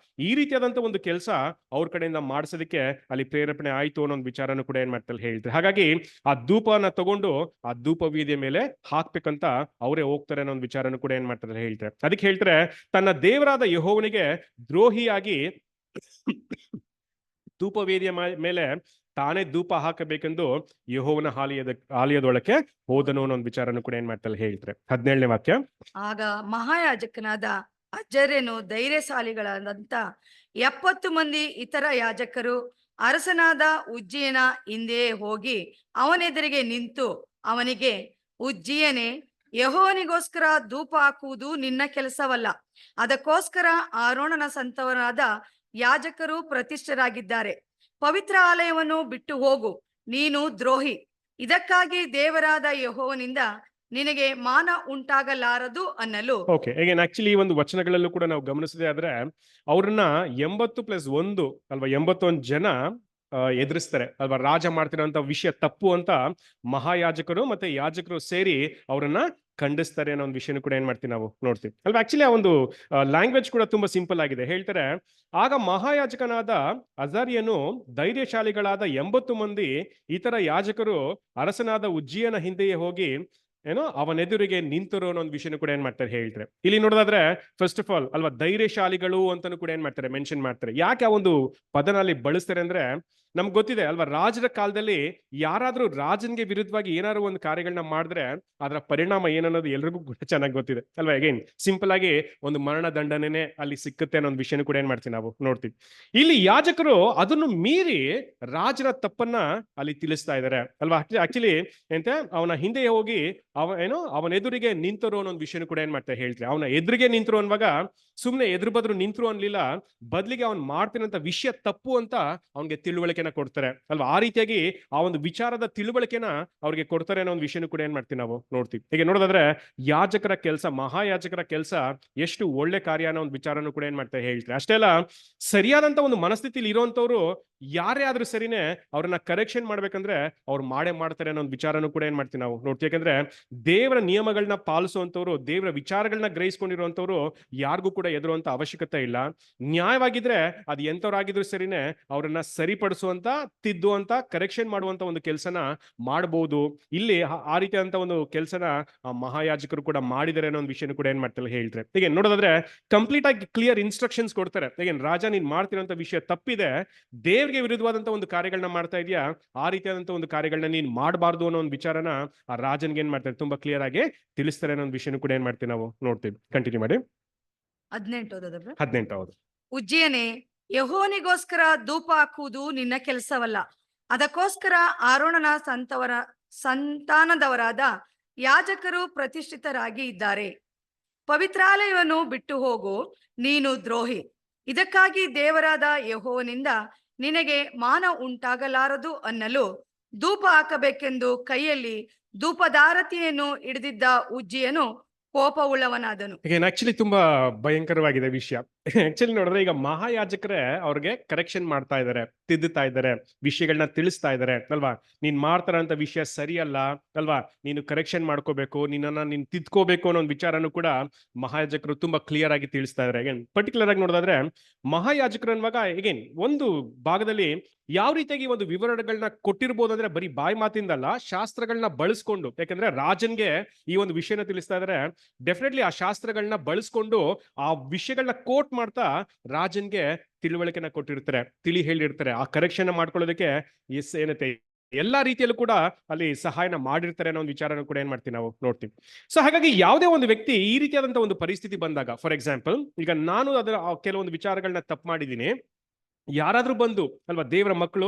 ಈ ರೀತಿಯಾದಂತ ಒಂದು ಕೆಲಸ ಅವ್ರ ಕಡೆಯಿಂದ ಮಾಡಿಸೋದಕ್ಕೆ ಅಲ್ಲಿ ಪ್ರೇರೇಪಣೆ ಆಯ್ತು ಅನ್ನೋ ಒಂದು ವಿಚಾರನೂ ಕೂಡ ಏನ್ ಮಾಡ್ತಾರೆ ಹೇಳ್ತಾರೆ. ಹಾಗಾಗಿ ಆ ಧೂಪನ ತಗೊಂಡು ಆ ಧೂಪ ಬೀದಿಯ ಮೇಲೆ ಹಾಕ್ಬೇಕಂತ ಅವರೇ ಹೋಗ್ತಾರೆ ಅನ್ನೋ ಒಂದು ವಿಚಾರನೂ ಕೂಡ ಏನ್ ಮಾಡ್ತಾರೆ ಹೇಳ್ತಾರೆ. ಅದಕ್ಕೆ ಹೇಳ್ತಾರೆ, ತನ್ನ ದೇವರಾದ ಯೆಹೋವನಿಗೆ ದ್ರೋಹಿಯಾಗಿ ಧೂಪ ವೇದಿಯ ಮೇಲೆ ತಾನೇ ಧೂಪ ಹಾಕಬೇಕೆಂದು ಯೆಹೋವನ ಆಲಯದೊಳಕ್ಕೆ ಹೋದನು ಅನ್ನೋ ಒಂದು ವಿಚಾರನೂ ಕೂಡ ಏನ್ ಮಾಡ್ತಾರೆ ಹೇಳ್ತಾರೆ. 17ನೇ ವಾಕ್ಯ. ಆಗ ಮಹಾಯಾಜಕನಾದ ಅಜರ್ಯನು ಧೈರ್ಯಶಾಲಿಗಳಾದಂತ 70 ಮಂದಿ ಇತರ ಯಾಜಕರು ಅರಸನಾದ ಉಜ್ಜೀಯನ ಹಿಂದೆಯೇ ಹೋಗಿ ಅವನೆದುರಿಗೆ ನಿಂತು ಅವನಿಗೆ, ಉಜ್ಜೀಯನೇ, ಯೆಹೋವನಿಗೋಸ್ಕರ ಧೂಪ ಹಾಕುವುದು ನಿನ್ನ ಕೆಲಸವಲ್ಲ, ಅದಕ್ಕೋಸ್ಕರ ಆರೋನನ ಸಂತವರಾದ ಯಾಜಕರು ಪ್ರತಿಷ್ಠರಾಗಿದ್ದಾರೆ. ಪವಿತ್ರ ಆಲಯವನ್ನು ಬಿಟ್ಟು ಹೋಗು, ನೀನು ದ್ರೋಹಿ. ಇದಕ್ಕಾಗಿ ದೇವರಾದ ಯೆಹೋವನಿಂದ ನಿನಗೆ ಮಾನ ಉಂಟಾಗಲಾರದು ಅನ್ನಲು. ಓಕೆ, ಆಕ್ಚುಲಿ ಈ ಒಂದು ವಚನಗಳಲ್ಲೂ ಕೂಡ ನಾವು ಗಮನಿಸದೆ ಆದ್ರೆ ಅವ್ರನ್ನ 80+1 ಅಲ್ವಾ, 81 ಜನ ಎದುರಿಸ್ತಾರೆ ಅಲ್ವಾ. ರಾಜ ಮಾಡ್ತಿರೋಂತ ವಿಷಯ ತಪ್ಪು ಅಂತ ಮಹಾಯಾಜಕರು ಮತ್ತೆ ಯಾಜಕರು ಸೇರಿ ಅವರನ್ನ ಖಂಡಿಸ್ತಾರೆ ಅನ್ನೋ ಒಂದು ವಿಷಯನೂ ಕೂಡ ಏನ್ ಮಾಡ್ತೀವಿ ನಾವು ನೋಡ್ತೀವಿ ಅಲ್ವಾ. ಆಕ್ಚುಲಿ ಆ ಒಂದು ಲ್ಯಾಂಗ್ವೇಜ್ ಕೂಡ ತುಂಬಾ ಸಿಂಪಲ್ ಆಗಿದೆ. ಹೇಳ್ತಾರೆ, ಆಗ ಮಹಾಯಾಜಕನಾದ ಅಜರ್ಯನು ಧೈರ್ಯಶಾಲಿಗಳಾದ 80 ಮಂದಿ ಇತರ ಯಾಜಕರು ಅರಸನಾದ ಉಜ್ಜೀಯನ ಹಿಂದೆಯೇ ಹೋಗಿ ಅವನೆದುರಿಗೆ ನಿಂತರು ಅನ್ನೋ ಒಂದು ವಿಷಯನೂ ಕೂಡ ಏನ್ ಮಾಡ್ತಾರೆ ಹೇಳ್ತಾರೆ. ಇಲ್ಲಿ ನೋಡೋದಾದ್ರೆ ಫಸ್ಟ್ ಆಫ್ ಆಲ್ ಅಲ್ವಾ, ಧೈರ್ಯಶಾಲಿಗಳು ಅಂತಾನು ಕೂಡ ಏನ್ ಮಾಡ್ತಾರೆ ಮೆನ್ಷನ್ ಮಾಡ್ತಾರೆ. ಯಾಕೆ ಆ ಒಂದು ಪದನ ಅಲ್ಲಿ ಬಳಸ್ತಾರೆ ಅಂದ್ರೆ, ನಮ್ಗೆ ಗೊತ್ತಿದೆ ಅಲ್ವಾ, ರಾಜರ ಕಾಲದಲ್ಲಿ ಯಾರಾದ್ರೂ ರಾಜನ್ಗೆ ವಿರುದ್ಧವಾಗಿ ಏನಾದ್ರು ಒಂದು ಕಾರ್ಯಗಳನ್ನ ಮಾಡಿದ್ರೆ ಅದರ ಪರಿಣಾಮ ಏನನ್ನೋದು ಎಲ್ರಿಗೂ ಕೂಡ ಚೆನ್ನಾಗಿ ಗೊತ್ತಿದೆ ಅಲ್ವಾ. ಅಗೇನ್ ಸಿಂಪಲ್ ಆಗಿ ಒಂದು ಮರಣ ದಂಡನೆ ಅಲ್ಲಿ ಸಿಕ್ಕುತ್ತೆ ಅನ್ನೋ ಒಂದು ವಿಷಯನೂ ಕೂಡ ಏನ್ ಮಾಡ್ತೀವಿ ನಾವು ನೋಡ್ತೀವಿ. ಇಲ್ಲಿ ಯಾಜಕರು ಅದನ್ನು ಮೀರಿ ರಾಜರ ತಪ್ಪನ್ನ ಅಲ್ಲಿ ತಿಳಿಸ್ತಾ ಇದ್ದಾರೆ ಅಲ್ವಾ. ಆಕ್ಚುಲಿ ಎಂತ ಅವನ ಹಿಂದೆ ಹೋಗಿ ಅವನ ಎದುರಿಗೆ ನಿಂತರು ಅನ್ನೋ ಒಂದು ವಿಷಯನೂ ಕೂಡ ಏನ್ ಮಾಡ್ತಾರೆ ಹೇಳ್ತೀವಿ. ಅವನ ಎದುರಿಗೆ ನಿಂತರು ಅನ್ನುವಾಗ ಸುಮ್ನೆ ಎದುರು ಬದ್ರು ನಿಂತರು ಅನ್ಲಿಲ್ಲ, ಬದಲಿಗೆ ಅವ್ನು ಮಾಡ್ತಿರೋಂಥ ವಿಷಯ ತಪ್ಪು ಅಂತ ಅವನಿಗೆ ತಿಳುವಳಿಕೆನ ಕೊಡ್ತಾರೆ ಅಲ್ವಾ. ಆ ರೀತಿಯಾಗಿ ಆ ಒಂದು ವಿಚಾರದ ತಿಳುವಳಿಕೆನ ಅವ್ರಿಗೆ ಕೊಡ್ತಾರೆ ಅನ್ನೋ ಒಂದು ವಿಷಯನೂ ಕೂಡ ಏನ್ ಮಾಡ್ತೀವಿ ನಾವು ನೋಡ್ತೀವಿ. ಹೀಗೆ ನೋಡೋದಾದ್ರೆ ಯಾಜಕರ ಕೆಲಸ, ಮಹಾಯಾಜಕರ ಕೆಲಸ ಎಷ್ಟು ಒಳ್ಳೆ ಕಾರ್ಯ ಅನ್ನೋ ಒಂದು ವಿಚಾರನೂ ಕೂಡ ಏನ್ ಮಾಡ್ತಾರೆ ಹೇಳ್ತಾರೆ. ಅಷ್ಟೇ ಅಲ್ಲ, ಸರಿಯಾದಂತ ಒಂದು ಮನಸ್ಥಿತಿಲಿ ಇರುವಂತವ್ರು ಯಾರೇ ಆದ್ರೂ ಸರಿನೇ ಅವ್ರನ್ನ ಕರೆಕ್ಷನ್ ಮಾಡ್ಬೇಕಂದ್ರೆ ಅವ್ರು ಮಾಡೇ ಮಾಡ್ತಾರೆ ಅನ್ನೋ ಒಂದು ವಿಚಾರನೂ ಕೂಡ ಏನ್ ಮಾಡ್ತೀವಿ ನಾವು ನೋಡ್ತೀವಿ. ಯಾಕಂದ್ರೆ ದೇವರ ನಿಯಮಗಳನ್ನ ಪಾಲಿಸುವಂತವ್ರು, ದೇವರ ವಿಚಾರಗಳನ್ನ ಗ್ರಹಿಸ್ಕೊಂಡಿರುವಂತವ್ರು ಯಾರಿಗೂ ಕೂಡ ಎದುರುವಂತ ಅವಶ್ಯಕತೆ ಇಲ್ಲ. ನ್ಯಾಯವಾಗಿದ್ರೆ ಅದು ಎಂತವ್ರಾಗಿದ್ರು ಸರಿನೇ ಅವ್ರನ್ನ ಸರಿಪಡಿಸುವಂತ, ತಿದ್ದುವಂತ, ಕರೆಕ್ಷನ್ ಮಾಡುವಂತ ಒಂದು ಕೆಲಸನ ಮಾಡಬಹುದು. ಇಲ್ಲಿ ಆ ರೀತಿಯಾದಂತ ಒಂದು ಕೆಲಸನ ಮಹಾಯಾಜಕರು ಕೂಡ ಮಾಡಿದ್ದಾರೆ ಅನ್ನೋ ಒಂದು ವಿಷಯನೂ ಕೂಡ ಏನ್ ಮಾಡ್ತಾರೆ ಹೇಳ್ತಾರೆ. ಹೀಗೆ ನೋಡೋದಾದ್ರೆ ಕಂಪ್ಲೀಟ್ ಆಗಿ ಕ್ಲಿಯರ್ ಇನ್ಸ್ಟ್ರಕ್ಷನ್ಸ್ ಕೊಡ್ತಾರೆ. ಹೀಗೆ ರಾಜ ನೀನ್ ಮಾಡ್ತಿರೋಂಥ ವಿಷಯ ತಪ್ಪಿದೆ, ದೇವ್ರಿಗೆ ವಿರುದ್ಧವಾದಂತ ಒಂದು ಕಾರ್ಯಗಳನ್ನ ಮಾಡ್ತಾ ಇದೆಯಾ, ಆ ರೀತಿಯಾದಂತ ಒಂದು ಕಾರ್ಯಗಳನ್ನ ನೀನ್ ಮಾಡಬಾರ್ದು ಅನ್ನೋ ಒಂದು ವಿಚಾರನ ಆ ರಾಜನ್ಗೆ ಏನ್ ಮಾಡ್ತಾರೆ ತುಂಬಾ ಕ್ಲಿಯರ್ ಆಗಿ ತಿಳಿಸ್ತಾರೆ ಅನ್ನೋ ಒಂದು ವಿಷಯನೂ ಕೂಡ ಏನ್ ಮಾಡ್ತೀವಿ ನಾವು ನೋಡ್ತೀವಿ. ಕಂಟಿನ್ಯೂ ಮಾಡಿ. 18 18 ಹೌದು. ಉಜ್ಜಿಯನೇ, ಯೆಹೋವನಿಗೋಸ್ಕರ ಧೂಪ ಹಾಕುವುದು ನಿನ್ನ ಕೆಲಸವಲ್ಲ. ಅದಕ್ಕೋಸ್ಕರ ಆರೋನನ ಸಂತಾನದವರಾದ ಯಾಜಕರು ಪ್ರತಿಷ್ಠಿತರಾಗಿ ಇದ್ದಾರೆ. ಪವಿತ್ರಾಲಯವನ್ನು ಬಿಟ್ಟು ಹೋಗು, ನೀನು ದ್ರೋಹಿ. ಇದಕ್ಕಾಗಿ ದೇವರಾದ ಯೆಹೋವನಿಂದ ನಿನಗೆ ಮಾನ ಉಂಟಾಗಲಾರದು ಅನ್ನಲು ಧೂಪ ಹಾಕಬೇಕೆಂದು ಕೈಯಲ್ಲಿ ಧೂಪದಾರತಿಯನ್ನು ಹಿಡಿದಿದ್ದ ಉಜ್ಜಿಯನು ಕೋಪವುಳ್ಳವನಾದನು. ಆಕ್ಚುಲಿ ತುಂಬಾ ಭಯಂಕರವಾಗಿದೆ ವಿಷಯ. ಆಕ್ಚುಲಿ ನೋಡಿದ್ರೆ ಈಗ ಮಹಾಯಾಜಕರೇ ಅವ್ರಿಗೆ ಕರೆಕ್ಷನ್ ಮಾಡ್ತಾ ಇದ್ದಾರೆ, ತಿದ್ದುತ್ತಾ ಇದ್ದಾರೆ, ವಿಷಯಗಳನ್ನ ತಿಳಿಸ್ತಾ ಇದ್ದಾರೆ ಅಲ್ವಾ. ನೀನ್ ಮಾಡ್ತಾರಂತ ವಿಷಯ ಸರಿಯಲ್ಲ ಅಲ್ವಾ, ನೀನು ಕರೆಕ್ಷನ್ ಮಾಡ್ಕೋಬೇಕು, ನೀನ್ ತಿದ್ಕೋಬೇಕು ಅನ್ನೋ ಒಂದು ವಿಚಾರನೂ ಕೂಡ ಮಹಾಯಾಜಕರು ತುಂಬಾ ಕ್ಲಿಯರ್ ಆಗಿ ತಿಳಿಸ್ತಾ ಇದ್ದಾರೆ. ಅಗೇನ್ ಪರ್ಟಿಕ್ಯುಲರ್ ಆಗಿ ನೋಡೋದಾದ್ರೆ ಮಹಾಯಾಜಕರು ಅನ್ನುವಾಗ ಅಗೇನ್ ಒಂದು ಭಾಗದಲ್ಲಿ ಯಾವ ರೀತಿಯಾಗಿ ಒಂದು ವಿವರಣೆಗಳನ್ನ ಕೊಟ್ಟಿರ್ಬೋದು ಅಂದ್ರೆ ಬರೀ ಬಾಯಿ ಮಾತಿಂದಲ್ಲ, ಶಾಸ್ತ್ರಗಳನ್ನ ಬಳಸ್ಕೊಂಡು. ಯಾಕಂದ್ರೆ ರಾಜನ್ಗೆ ಈ ಒಂದು ವಿಷಯನ ತಿಳಿಸ್ತಾ ಇದ್ದಾರೆ, ಡೆಫಿನೆಟ್ಲಿ ಆ ಶಾಸ್ತ್ರಗಳನ್ನ ಬಳಸ್ಕೊಂಡು ಆ ವಿಷಯಗಳನ್ನ ಕೋಟ್ ಮಾಡ್ತಾ ರಾಜನ್ಗೆ ತಿಳುವಳಿಕೆನ ಕೊಟ್ಟಿರ್ತಾರೆ, ತಿಳಿ ಹೇಳಿರ್ತಾರೆ. ಆ ಕರೆಕ್ಷನ್ ಮಾಡ್ಕೊಳ್ಳೋದಕ್ಕೆ ಏನತ್ತೆ ಎಲ್ಲಾ ರೀತಿಯಲ್ಲೂ ಕೂಡ ಅಲ್ಲಿ ಸಹಾಯನ ಮಾಡಿರ್ತಾರೆ ಅನ್ನೋ ಒಂದು ವಿಚಾರನ ಕೂಡ ಏನ್ ಮಾಡ್ತೀವಿ ನಾವು ನೋಡ್ತೀವಿ. ಸೊ ಹಾಗಾಗಿ ಯಾವುದೇ ಒಂದು ವ್ಯಕ್ತಿ ಈ ರೀತಿಯಾದಂತಹ ಒಂದು ಪರಿಸ್ಥಿತಿ ಬಂದಾಗ, ಫಾರ್ ಎಕ್ಸಾಂಪಲ್ ಈಗ ನಾನು ಅದರ ಕೆಲವೊಂದು ವಿಚಾರಗಳನ್ನ ತಪ್ಪು ಮಾಡಿದ್ದೀನಿ, ಯಾರಾದ್ರೂ ಬಂದು ಅಲ್ವಾ ದೇವರ ಮಕ್ಕಳು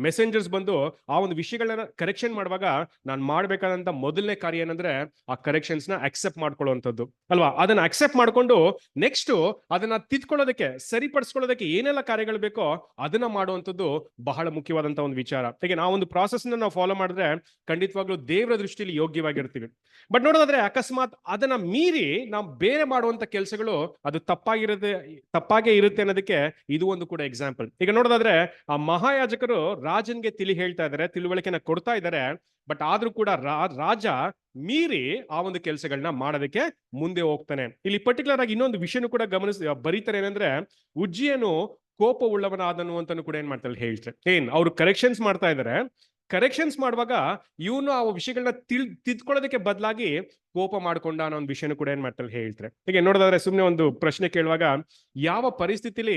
ಮೆಸೆಂಜರ್ಸ್ ಬಂದು ಆ ಒಂದು ವಿಷಯಗಳನ್ನ ಕರೆಕ್ಷನ್ ಮಾಡುವಾಗ ನಾನು ಮಾಡ್ಬೇಕಾದಂತ ಮೊದಲನೇ ಕಾರ್ಯ ಏನಂದ್ರೆ ಆ ಕರೆಕ್ಷನ್ಸ್ ನ ಅಕ್ಸೆಪ್ಟ್ ಮಾಡ್ಕೊಳ್ಳುವಂಥದ್ದು ಅಲ್ವಾ. ಅದನ್ನ ಅಕ್ಸೆಪ್ಟ್ ಮಾಡ್ಕೊಂಡು ನೆಕ್ಸ್ಟ್ ಅದನ್ನ ತಿದ್ಕೊಳ್ಳೋದಕ್ಕೆ, ಸರಿಪಡಿಸ್ಕೊಳ್ಳೋದಕ್ಕೆ ಏನೆಲ್ಲ ಕಾರ್ಯಗಳು ಬೇಕೋ ಅದನ್ನ ಮಾಡುವಂಥದ್ದು ಬಹಳ ಮುಖ್ಯವಾದಂತ ಒಂದು ವಿಚಾರ. ಹೇಗೆ ನಾವು ಒಂದು ಪ್ರಾಸೆಸ್ ನಾವು ಫಾಲೋ ಮಾಡಿದ್ರೆ ಖಂಡಿತವಾಗ್ಲೂ ದೇವರ ದೃಷ್ಟಿಯಲ್ಲಿ ಯೋಗ್ಯವಾಗಿರ್ತೀವಿ. ಬಟ್ ನೋಡೋದಾದ್ರೆ ಅಕಸ್ಮಾತ್ ಅದನ್ನ ಮೀರಿ ನಾವು ಬೇರೆ ಮಾಡುವಂತ ಕೆಲಸಗಳು ಅದು ತಪ್ಪಾಗೇ ಇರುತ್ತೆ ಅನ್ನೋದಕ್ಕೆ ಇದು ಒಂದು ಕೂಡ ಎಕ್ಸಾಂಪಲ್. ಈಗ ನೋಡೋದಾದ್ರೆ ಆ ಮಹಾಯಾಜಕರು ರಾಜನ್ಗೆ ಹೇಳ್ತಾ ಇದ್ದಾರೆ, ತಿಳುವಳಿಕೆನ ಕೊಡ್ತಾ ಇದ್ದಾರೆ. ಬಟ್ ಆದ್ರೂ ಕೂಡ ರಾಜ ಮೀರಿ ಆ ಒಂದು ಕೆಲಸಗಳನ್ನ ಮಾಡೋದಕ್ಕೆ ಮುಂದೆ ಹೋಗ್ತಾನೆ. ಇಲ್ಲಿ ಪರ್ಟಿಕ್ಯುಲರ್ ಆಗಿ ಇನ್ನೊಂದು ವಿಷಯನೂ ಕೂಡ ಬರೀತಾರೆ, ಏನಂದ್ರೆ ಉಜ್ಜಿಯನು ಕೋಪ ಉಳ್ಳವನಾದನು ಅಂತಾನು ಕೂಡ ಏನ್ ಮಾಡ್ತಾರೆ ಹೇಳ್ತಾರೆ. ಅವ್ರು ಕರೆಕ್ಷನ್ಸ್ ಮಾಡ್ತಾ ಇದ್ದಾರೆ, ಕರೆಕ್ಷನ್ಸ್ ಮಾಡುವಾಗ ಇವನು ಆ ವಿಷಯಗಳನ್ನ ತಿದ್ಕೊಳ್ಳೋದಕ್ಕೆ ಬದಲಾಗಿ ಕೋಪ ಮಾಡ್ಕೊಂಡ ಅನ್ನೋ ಒಂದು ವಿಷಯನೂ ಕೂಡ ಏನ್ ಮಾಡ್ತಾರೆ ಹೇಳ್ತಾರೆ. ಹೀಗೆ ನೋಡೋದಾದ್ರೆ ಸುಮ್ನೆ ಒಂದು ಪ್ರಶ್ನೆ ಕೇಳುವಾಗ ಯಾವ ಪರಿಸ್ಥಿತಿಲಿ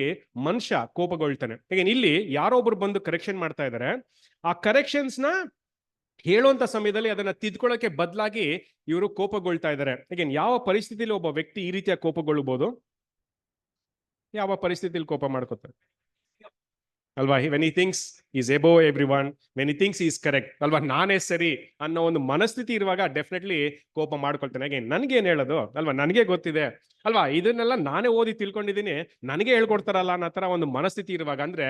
ಮನುಷ್ಯ ಕೋಪಗೊಳ್ತಾನೆ. ಹೀಗೆ ಇಲ್ಲಿ ಯಾರೋ ಒಬ್ರು ಬಂದು ಕರೆಕ್ಷನ್ ಮಾಡ್ತಾ ಇದ್ದಾರೆ, ಆ ಕರೆಕ್ಷನ್ಸ್ ನ ಹೇಳುವಂತ ಸಮಯದಲ್ಲಿ ಅದನ್ನ ತಿದ್ಕೊಳ್ಳೋಕೆ ಬದಲಾಗಿ ಇವರು ಕೋಪಗೊಳ್ತಾ ಇದ್ದಾರೆ. ಹೀಗೆ ಯಾವ ಪರಿಸ್ಥಿತಿಲಿ ಒಬ್ಬ ವ್ಯಕ್ತಿ ಈ ರೀತಿಯ ಕೋಪಗೊಳ್ಳಬಹುದು, ಯಾವ ಪರಿಸ್ಥಿತಿಲಿ ಕೋಪ ಮಾಡ್ಕೋತಾರೆ ಅಲ್ವಾ. When he thinks is above everyone, when he thinks is correct ಅಲ್ವಾ, ನಾನೇ ಸರಿ ಅನ್ನೋ ಒಂದು ಮನಸ್ಥಿತಿ ಇರುವಾಗ ಡೆಫಿನೆಟ್ಲಿ ಕೋಪ ಮಾಡ್ಕೊಳ್ತಾನೆ. ಹಾಗೆ ನನ್ಗೇನ್ ಹೇಳೋದು ಅಲ್ವಾ, ನನಗೆ ಗೊತ್ತಿದೆ ಅಲ್ವಾ, ಇದನ್ನೆಲ್ಲ ನಾನೇ ಓದಿ ತಿಳ್ಕೊಂಡಿದ್ದೀನಿ, ನನಗೆ ಹೇಳ್ಕೊಡ್ತಾರಲ್ಲ ಅನ್ನೋ ತರ ಒಂದು ಮನಸ್ಥಿತಿ ಇರುವಾಗ, ಅಂದ್ರೆ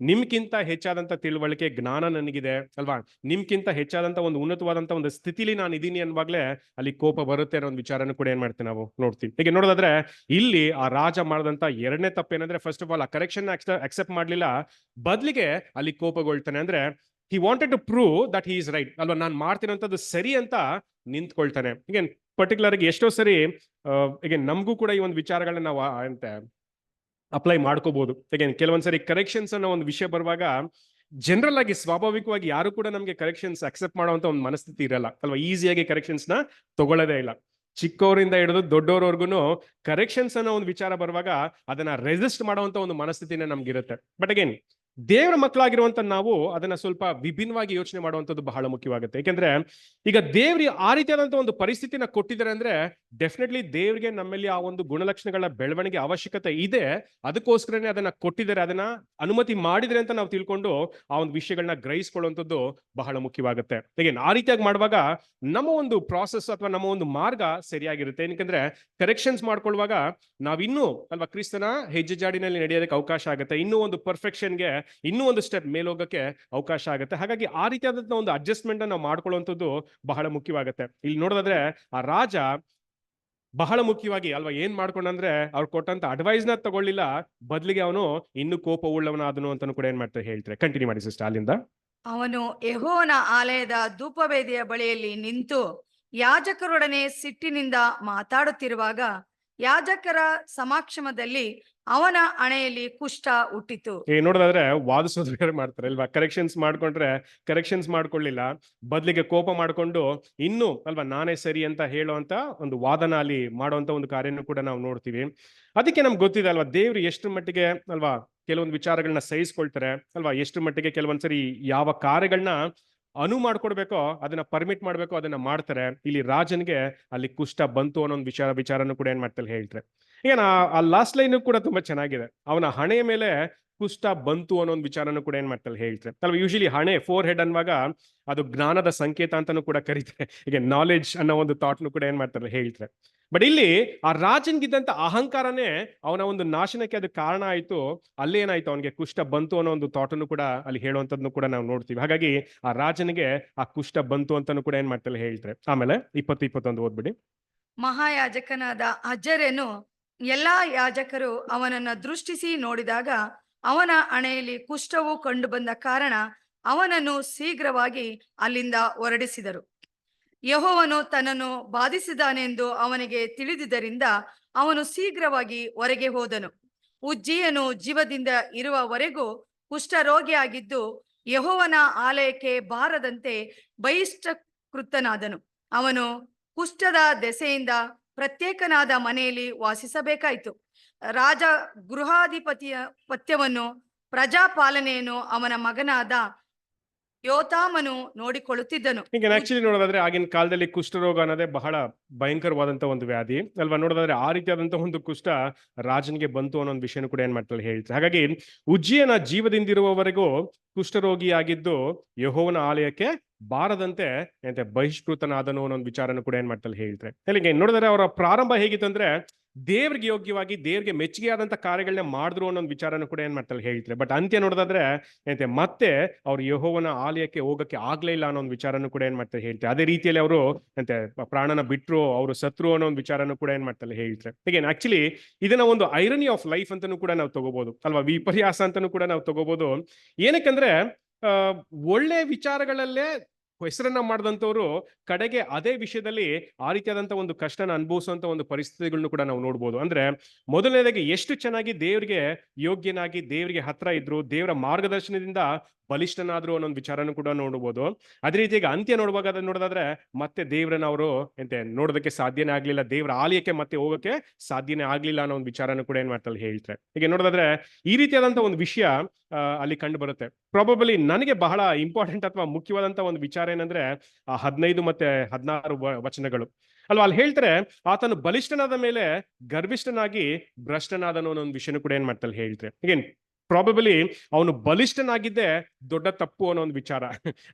ನಿಮ್ಗಿಂತ ಹೆಚ್ಚಾದಂತ ತಿಳುವಳಿಕೆ ಜ್ಞಾನ ನನಗಿದೆ ಅಲ್ವಾ, ನಿಮ್ಗಿಂತ ಹೆಚ್ಚಾದಂತ ಒಂದು ಉನ್ನತವಾದಂತ ಒಂದು ಸ್ಥಿತಿಲಿ ನಾನು ಇದೀನಿ ಅನ್ನುವಾಗ್ಲೇ ಅಲ್ಲಿ ಕೋಪ ಬರುತ್ತೆ ಅನ್ನೋ ಒಂದು ವಿಚಾರನೂ ಕೂಡ ಏನ್ ಮಾಡ್ತೀವಿ ನಾವು ನೋಡ್ತೀವಿ. ಹೀಗೆ ನೋಡೋದಾದ್ರೆ ಇಲ್ಲಿ ಆ ರಾಜ ಮಾಡಿದಂತ ಎರಡನೇ ತಪ್ಪೇನಂದ್ರೆ ಫಸ್ಟ್ ಆಫ್ ಆಲ್ ಆ ಕರೆಕ್ಷನ್ ಅಕ್ಸೆಪ್ಟ್ ಮಾಡ್ಲಿಲ್ಲ, ಬದಲಿಗೆ ಅಲ್ಲಿ ಕೋಪಗೊಳ್ತಾನೆ. ಅಂದ್ರೆ he wanted to prove that he is right ಅಲ್ವಾ, ನಾನು ಮಾಡ್ತೀನಂತದ್ದು ಸರಿ ಅಂತ ನಿಂತ್ಕೊಳ್ತಾನೆ. ಹೀಗೆ ಪರ್ಟಿಕ್ಯುಲರ್ ಆಗಿ ಎಷ್ಟೋ ಸರಿ ಈಗ ನಮಗೂ ಕೂಡ ಈ ಒಂದು ವಿಚಾರಗಳನ್ನ ನಾವು ಅಂತ ಅಪ್ಲೈ ಮಾಡ್ಕೋಬಹುದು. ಈಗ ಕೆಲವೊಂದ್ಸರಿ ಕರೆಕ್ಷನ್ಸ್ ಅನ್ನೋ ಒಂದು ವಿಷಯ ಬರುವಾಗ ಜನರಲ್ ಆಗಿ ಸ್ವಾಭಾವಿಕವಾಗಿ ಯಾರು ಕೂಡ ನಮ್ಗೆ ಕರೆಕ್ಷನ್ಸ್ ಅಕ್ಸೆಪ್ಟ್ ಮಾಡುವಂತ ಒಂದು ಮನಸ್ಥಿತಿ ಇರಲ್ಲ ಅಲ್ವಾ, ಈಸಿಯಾಗಿ ಕರೆಕ್ಷನ್ಸ್ ನ ತಗೊಳ್ಳೋದೇ ಇಲ್ಲ. ಚಿಕ್ಕವರಿಂದ ಹಿಡಿದು ದೊಡ್ಡವರವರೆಗೂ ಕರೆಕ್ಷನ್ಸ್ ಅನ್ನೋ ಒಂದು ವಿಚಾರ ಬರುವಾಗ ಅದನ್ನ ರೆಸಿಸ್ಟ್ ಮಾಡುವಂತ ಒಂದು ಮನಸ್ಥಿತಿನೇ ನಮ್ಗಿರುತ್ತೆ. ಬಟ್ ಅಗೇನ್ ದೇವರ ಮಕ್ಕಳಾಗಿರುವಂತ ನಾವು ಅದನ್ನ ಸ್ವಲ್ಪ ವಿಭಿನ್ನವಾಗಿ ಯೋಚನೆ ಮಾಡುವಂಥದ್ದು ಬಹಳ ಮುಖ್ಯವಾಗುತ್ತೆ. ಯಾಕೆಂದ್ರೆ ಈಗ ದೇವ್ರಿ ಆ ರೀತಿಯಾದಂತಹ ಒಂದು ಪರಿಸ್ಥಿತಿನ ಕೊಟ್ಟಿದ್ದಾರೆ ಅಂದ್ರೆ ಡೆಫಿನೆಟ್ಲಿ ದೇವ್ರಿಗೆ ನಮ್ಮಲ್ಲಿ ಆ ಒಂದು ಗುಣಲಕ್ಷಣಗಳ ಬೆಳವಣಿಗೆ ಅವಶ್ಯಕತೆ ಇದೆ. ಅದಕ್ಕೋಸ್ಕರನೇ ಅದನ್ನ ಕೊಟ್ಟಿದ್ದಾರೆ, ಅದನ್ನ ಅನುಮತಿ ಮಾಡಿದ್ರೆ ಅಂತ ನಾವು ತಿಳ್ಕೊಂಡು ಆ ಒಂದು ವಿಷಯಗಳನ್ನ ಗ್ರಹಿಸ್ಕೊಳ್ಳುವಂಥದ್ದು ಬಹಳ ಮುಖ್ಯವಾಗುತ್ತೆ. ಹೇಗೆ ಆ ರೀತಿಯಾಗಿ ಮಾಡುವಾಗ ನಮ್ಮ ಒಂದು ಪ್ರಾಸೆಸ್ ಅಥವಾ ನಮ್ಮ ಒಂದು ಮಾರ್ಗ ಸರಿಯಾಗಿರುತ್ತೆ. ಏನಕ್ಕೆ ಕರೆಕ್ಷನ್ಸ್ ಮಾಡ್ಕೊಳ್ಳುವಾಗ ನಾವಿನ್ನೂ ಅಲ್ವಾ ಕ್ರಿಸ್ತನ ಹೆಜ್ಜೆ ಜಾಡಿನಲ್ಲಿ ನಡೆಯೋದಕ್ಕೆ ಅವಕಾಶ ಆಗುತ್ತೆ. ಇನ್ನೂ ಒಂದು ಪರ್ಫೆಕ್ಷನ್ಗೆ ಇನ್ನೂ ಒಂದು ಸ್ಟೆಪ್ ಮೇಲೋಗಕ್ಕೆ ಅವಕಾಶ ಆಗುತ್ತೆ. ಹಾಗಾಗಿ ಆ ರೀತಿಯಾದಂತಹ ಒಂದು ಅಡ್ಜಸ್ಟ್ಮೆಂಟ್ ನಾವು ಮಾಡ್ಕೊಳ್ಳುವಂಥದ್ದು ಬಹಳ ಮುಖ್ಯವಾಗುತ್ತೆ. ಇಲ್ಲಿ ನೋಡೋದಾದ್ರೆ ಆ ರಾಜ ಬಹಳ ಮುಖ್ಯವಾಗಿ ಅಲ್ವಾ ಏನ್ ಮಾಡ್ಕೊಂಡಂದ್ರೆ ಅವ್ರು ಕೊಟ್ಟಂತ ಅಡ್ವೈಸ್ ನ ತಗೊಳ್ಳಿಲ್ಲ, ಬದಲಿಗೆ ಅವನು ಇನ್ನು ಕೋಪ ಉಳ್ಳವನಾದನು ಅಂತಾನು ಕೂಡ ಏನ್ ಮಾಡ್ತಾರೆ ಹೇಳ್ತಾರೆ. ಕಂಟಿನ್ಯೂ ಮಾಡಿ ಸಿಸ್ಟರ್ ಅಲ್ಲಿಂದ. ಅವನು ಯೆಹೋವನ ಆಲಯದ ಧೂಪವೇದಿಯ ಬಳಿಯಲ್ಲಿ ನಿಂತು ಯಾಜಕರೊಡನೆ ಸಿಟ್ಟಿನಿಂದ ಮಾತಾಡುತ್ತಿರುವಾಗ ಯಾಜಕರ ಸಮಕ್ಷಮದಲ್ಲಿ ಅವನ ಹಣೆಯಲ್ಲಿ ಕುಷ್ಠ ಹುಟ್ಟಿತು. ನೋಡೋದಾದ್ರೆ ವಾದಿಸೋದು ಬೇರೆ ಮಾಡ್ತಾರೆ ಅಲ್ವಾ. ಕರೆಕ್ಷನ್ಸ್ ಮಾಡ್ಕೊಂಡ್ರೆ ಕರೆಕ್ಷನ್ಸ್ ಮಾಡ್ಕೊಳ್ಳಿಲ್ಲ, ಬದಲಿಗೆ ಕೋಪ ಮಾಡ್ಕೊಂಡು ಇನ್ನು ಅಲ್ವಾ ನಾನೇ ಸರಿ ಅಂತ ಹೇಳುವಂತ ಒಂದು ವಾದನ ಅಲ್ಲಿ ಮಾಡುವಂತ ಒಂದು ಕಾರ್ಯನೂ ಕೂಡ ನಾವು ನೋಡ್ತೀವಿ. ಅದಕ್ಕೆ ನಮ್ಗೆ ಗೊತ್ತಿದೆ ಅಲ್ವಾ ದೇವ್ರು ಎಷ್ಟು ಮಟ್ಟಿಗೆ ಅಲ್ವಾ ಕೆಲವೊಂದು ವಿಚಾರಗಳನ್ನ ಸಹಿಸ್ಕೊಳ್ತಾರೆ ಅಲ್ವಾ, ಎಷ್ಟು ಮಟ್ಟಿಗೆ ಕೆಲವೊಂದ್ಸರಿ ಯಾವ ಕಾರ್ಯಗಳನ್ನ ಅನು ಮಾಡ್ಕೊಡ್ಬೇಕೋ ಅದನ್ನ ಪರ್ಮಿಟ್ ಮಾಡ್ಬೇಕೋ ಅದನ್ನ ಮಾಡ್ತಾರೆ. ಇಲ್ಲಿ ರಾಜನ್ಗೆ ಅಲ್ಲಿ ಕುಷ್ಠ ಬಂತು ಅನ್ನೋ ಒಂದು ವಿಚಾರನೂ ಕೂಡ ಏನ್ ಮಾಡ್ತಾರೆ ಹೇಳ್ತಾರೆ. ಈಗ ಆ ಲಾಸ್ಟ್ ಲೈನ್ ಕೂಡ ತುಂಬಾ ಚೆನ್ನಾಗಿದೆ. ಅವನ ಹಣೆಯ ಮೇಲೆ ಕುಷ್ಠ ಬಂತು ಅನ್ನೋ ಒಂದು ವಿಚಾರನೂ ಕೂಡ ಏನ್ ಮಾಡ್ತಾರೆ ಹೇಳ್ತಾರೆ ಅಲ್ವಾ. ಯೂಶಲಿ ಹಣೆ ಫೋರ್ ಹೆಡ್ ಅನ್ನುವಾಗ ಅದು ಜ್ಞಾನದ ಸಂಕೇತ ಅಂತಾನು ಕೂಡ ಕರೀತಾರೆ. ಈಗ ನಾಲೆಡ್ಜ್ ಅನ್ನೋ ಒಂದು ಥಾಟ್ನು ಕೂಡ ಏನ್ ಮಾಡ್ತಾರೆ ಹೇಳ್ತಾರೆ. ಬಟ್ ಇಲ್ಲಿ ಆ ರಾಜನ್ಗಿದ್ದಂತ ಅಹಂಕಾರನೇ ಅವನ ಒಂದು ನಾಶನಕ್ಕೆ ಅದು ಕಾರಣ ಆಯ್ತು. ಅಲ್ಲೇನಾಯ್ತು ಅವನಿಗೆ ಕುಷ್ಠ ಬಂತು ಅನ್ನೋ ಒಂದು ಥಾಟನ್ನು ಕೂಡ ಅಲ್ಲಿ ಹೇಳುವಂತದ್ನು ಕೂಡ ನಾವು ನೋಡ್ತೀವಿ. ಹಾಗಾಗಿ ಆ ರಾಜನಿಗೆ ಆ ಕುಷ್ಠ ಬಂತು ಅಂತಾನು ಕೂಡ ಏನ್ ಮಾಡ್ತಾರೆ ಹೇಳ್ತಾರೆ. ಆಮೇಲೆ 20-21 ಓದ್ಬಿಡಿ. ಮಹಾಯಾಜಕನಾದ ಅಜರ್ಯನು ಎಲ್ಲಾ ಯಾಜಕರು ಅವನನ್ನ ದೃಷ್ಟಿಸಿ ನೋಡಿದಾಗ ಅವನ ಹಣೆಯಲ್ಲಿ ಕುಷ್ಠವು ಕಂಡು ಬಂದ ಕಾರಣ ಅವನನ್ನು ಶೀಘ್ರವಾಗಿ ಅಲ್ಲಿಂದ ಹೊರಡಿಸಿದರು. ಯೆಹೋವನು ತನ್ನನ್ನು ಬಾಧಿಸಿದಾನೆಂದು ಅವನಿಗೆ ತಿಳಿದಿದ್ದರಿಂದ ಅವನು ಶೀಘ್ರವಾಗಿ ಹೊರಗೆ ಹೋದನು. ಉಜ್ಜೀಯನು ಜೀವದಿಂದ ಇರುವವರೆಗೂ ಕುಷ್ಠರೋಗಿಯಾಗಿದ್ದು ಯೆಹೋವನ ಆಲಯಕ್ಕೆ ಬಾರದಂತೆ ಬಹಿಷ್ಕೃತನಾದನು. ಅವನು ಕುಷ್ಠದ ದೆಸೆಯಿಂದ ಪ್ರತ್ಯೇಕನಾದ ಮನೆಯಲ್ಲಿ ವಾಸಿಸಬೇಕಾಯಿತು. ರಾಜ ಗೃಹಾಧಿಪತಿಯ ಪಥ್ಯವನ್ನು ಪ್ರಜಾಪಾಲನೆಯನ್ನು ಅವನ ಮಗನಾದ ಯೋತಾಮನು ನೋಡಿಕೊಳ್ಳುತ್ತಿದ್ದನು. ಈಗ ಆಕ್ಚುಲಿ ನೋಡೋದಾದ್ರೆ ಆಗಿನ ಕಾಲದಲ್ಲಿ ಕುಷ್ಠರೋಗ ಅನ್ನೋದೇ ಬಹಳ ಭಯಂಕರವಾದಂತ ಒಂದು ವ್ಯಾಧಿ ಅಲ್ವಾ. ನೋಡೋದಾದ್ರೆ ಆ ರೀತಿಯಾದಂತಹ ಒಂದು ಕುಷ್ಠ ರಾಜನಿಗೆ ಬಂತು ಅನ್ನೋ ಒಂದು ವಿಷಯನೂ ಕೂಡ ಏನ್ ಮಾಡ್ತಾರೆ ಹೇಳ್ತಾರೆ. ಹಾಗಾಗಿ ಉಜ್ಜೀಯನ ಜೀವದಿಂದಿರುವವರೆಗೂ ಕುಷ್ಠರೋಗಿಯಾಗಿದ್ದು ಯೆಹೋವನ ಆಲಯಕ್ಕೆ ಬಾರದಂತೆ ಬಹಿಷ್ಕೃತನಾದನು ಅನ್ನೋ ಒಂದು ವಿಚಾರನೂ ಕೂಡ ಏನ್ ಮಾಡ್ತಾರೆ ಹೇಳ್ತಾರೆ. ಅಲ್ಲಿಗೆ ನೋಡಿದ್ರೆ ಅವರ ಪ್ರಾರಂಭ ಹೇಗಿತ್ತು ಅಂದ್ರೆ ದೇವ್ರಿಗೆ ಯೋಗ್ಯವಾಗಿ ದೇವ್ರಿಗೆ ಮೆಚ್ಚುಗೆ ಆದಂತ ಕಾರ್ಯಗಳನ್ನ ಮಾಡಿದ್ರು ಅನ್ನೋ ಒಂದು ವಿಚಾರನೂ ಕೂಡ ಏನ್ ಮಾಡ್ತಾರೆ ಹೇಳ್ತಾರೆ. ಬಟ್ ಅಂತ್ಯ ನೋಡೋದಾದ್ರೆ ಮತ್ತೆ ಅವ್ರು ಯೆಹೋವನ ಆಲಯಕ್ಕೆ ಹೋಗಕ್ಕೆ ಆಗ್ಲೇ ಇಲ್ಲ ಅನ್ನೋ ಒಂದು ವಿಚಾರನೂ ಕೂಡ ಏನ್ ಮಾಡ್ತಾರೆ ಹೇಳ್ತಾರೆ. ಅದೇ ರೀತಿಯಲ್ಲಿ ಅವರು ಪ್ರಾಣನ ಬಿಟ್ರು, ಅವರು ಸತ್ರು ಅನ್ನೋ ಒಂದು ವಿಚಾರನೂ ಕೂಡ ಏನ್ ಮಾಡ್ತಾರೆ ಹೇಳ್ತಾರೆ. ಹೀಗೆ ಆಕ್ಚುಲಿ ಇದನ್ನ ಒಂದು ಐರನಿ ಆಫ್ ಲೈಫ್ ಅಂತಾನೂ ಕೂಡ ನಾವು ತಗೋಬಹುದು ಅಲ್ವಾ, ವಿಪರ್ಯಾಸ ಅಂತಾನೂ ಕೂಡ ನಾವು ತಗೋಬಹುದು. ಏನಕ್ಕಂದ್ರೆ ಒಳ್ಳೆ ವಿಚಾರಗಳಲ್ಲೇ ಹೆಸರನ್ನ ಮಾಡಿದಂಥವ್ರು ಕಡೆಗೆ ಅದೇ ವಿಷಯದಲ್ಲಿ ಆ ರೀತಿಯಾದಂತ ಒಂದು ಕಷ್ಟನ ಅನುಭವಿಸುವಂತ ಒಂದು ಪರಿಸ್ಥಿತಿಗಳನ್ನು ಕೂಡ ನಾವು ನೋಡ್ಬೋದು. ಅಂದ್ರೆ ಮೊದಲನೇದಾಗಿ ಎಷ್ಟು ಚೆನ್ನಾಗಿ ದೇವರಿಗೆ ಯೋಗ್ಯನಾಗಿ ದೇವರಿಗೆ ಹತ್ರ ಇದ್ರು, ದೇವರ ಮಾರ್ಗದರ್ಶನದಿಂದ ಬಲಿಷ್ಠನಾದ್ರು ಅನ್ನೋ ವಿಚಾರನೂ ಕೂಡ ನೋಡಬಹುದು. ಅದೇ ರೀತಿಯಾಗಿ ಅಂತ್ಯ ನೋಡುವಾಗ ಅದನ್ನ ನೋಡೋದಾದ್ರೆ ಮತ್ತೆ ದೇವರನ್ನ ಅವರು ನೋಡೋದಕ್ಕೆ ಸಾಧ್ಯನೇ ಆಗ್ಲಿಲ್ಲ, ದೇವರ ಆಲಯಕ್ಕೆ ಮತ್ತೆ ಹೋಗಕ್ಕೆ ಸಾಧ್ಯನೇ ಆಗ್ಲಿಲ್ಲ ಅನ್ನೋ ಒಂದು ವಿಚಾರನೂ ಕೂಡ ಏನ್ ಮಾಡ್ತಾರೆ ಹೇಳ್ತಾರೆ. ಹೀಗೆ ನೋಡೋದಾದ್ರೆ ಈ ರೀತಿಯಾದಂತ ಒಂದು ವಿಷಯ ಅಲ್ಲಿ ಕಂಡು ಬರುತ್ತೆ. ಪ್ರಾಬಬಲಿ ನನಗೆ ಬಹಳ ಇಂಪಾರ್ಟೆಂಟ್ ಅಥವಾ ಮುಖ್ಯವಾದಂತ ಒಂದು ವಿಚಾರ ಏನಂದ್ರೆ ಆ 15 ಮತ್ತೆ 16 ವಚನಗಳು ಅಲ್ವಾ. ಅಲ್ಲಿ ಹೇಳ್ತಾರೆ ಆತನು ಬಲಿಷ್ಠನಾದ ಮೇಲೆ ಗರ್ವಿಷ್ಠನಾಗಿ ಭ್ರಷ್ಟನಾದನು ಅನ್ನೋ ಒಂದು ವಿಷಯನೂ ಕೂಡ ಏನ್ ಮಾಡ್ತಾರೆ ಹೇಳ್ತಾರೆ. ಹೀಗೆ ಪ್ರಾಬಬಲಿ ಅವನು ಬಲಿಷ್ಠನಾಗಿದ್ದೆ ದೊಡ್ಡ ತಪ್ಪು ಅನ್ನೋ ಒಂದು ವಿಚಾರ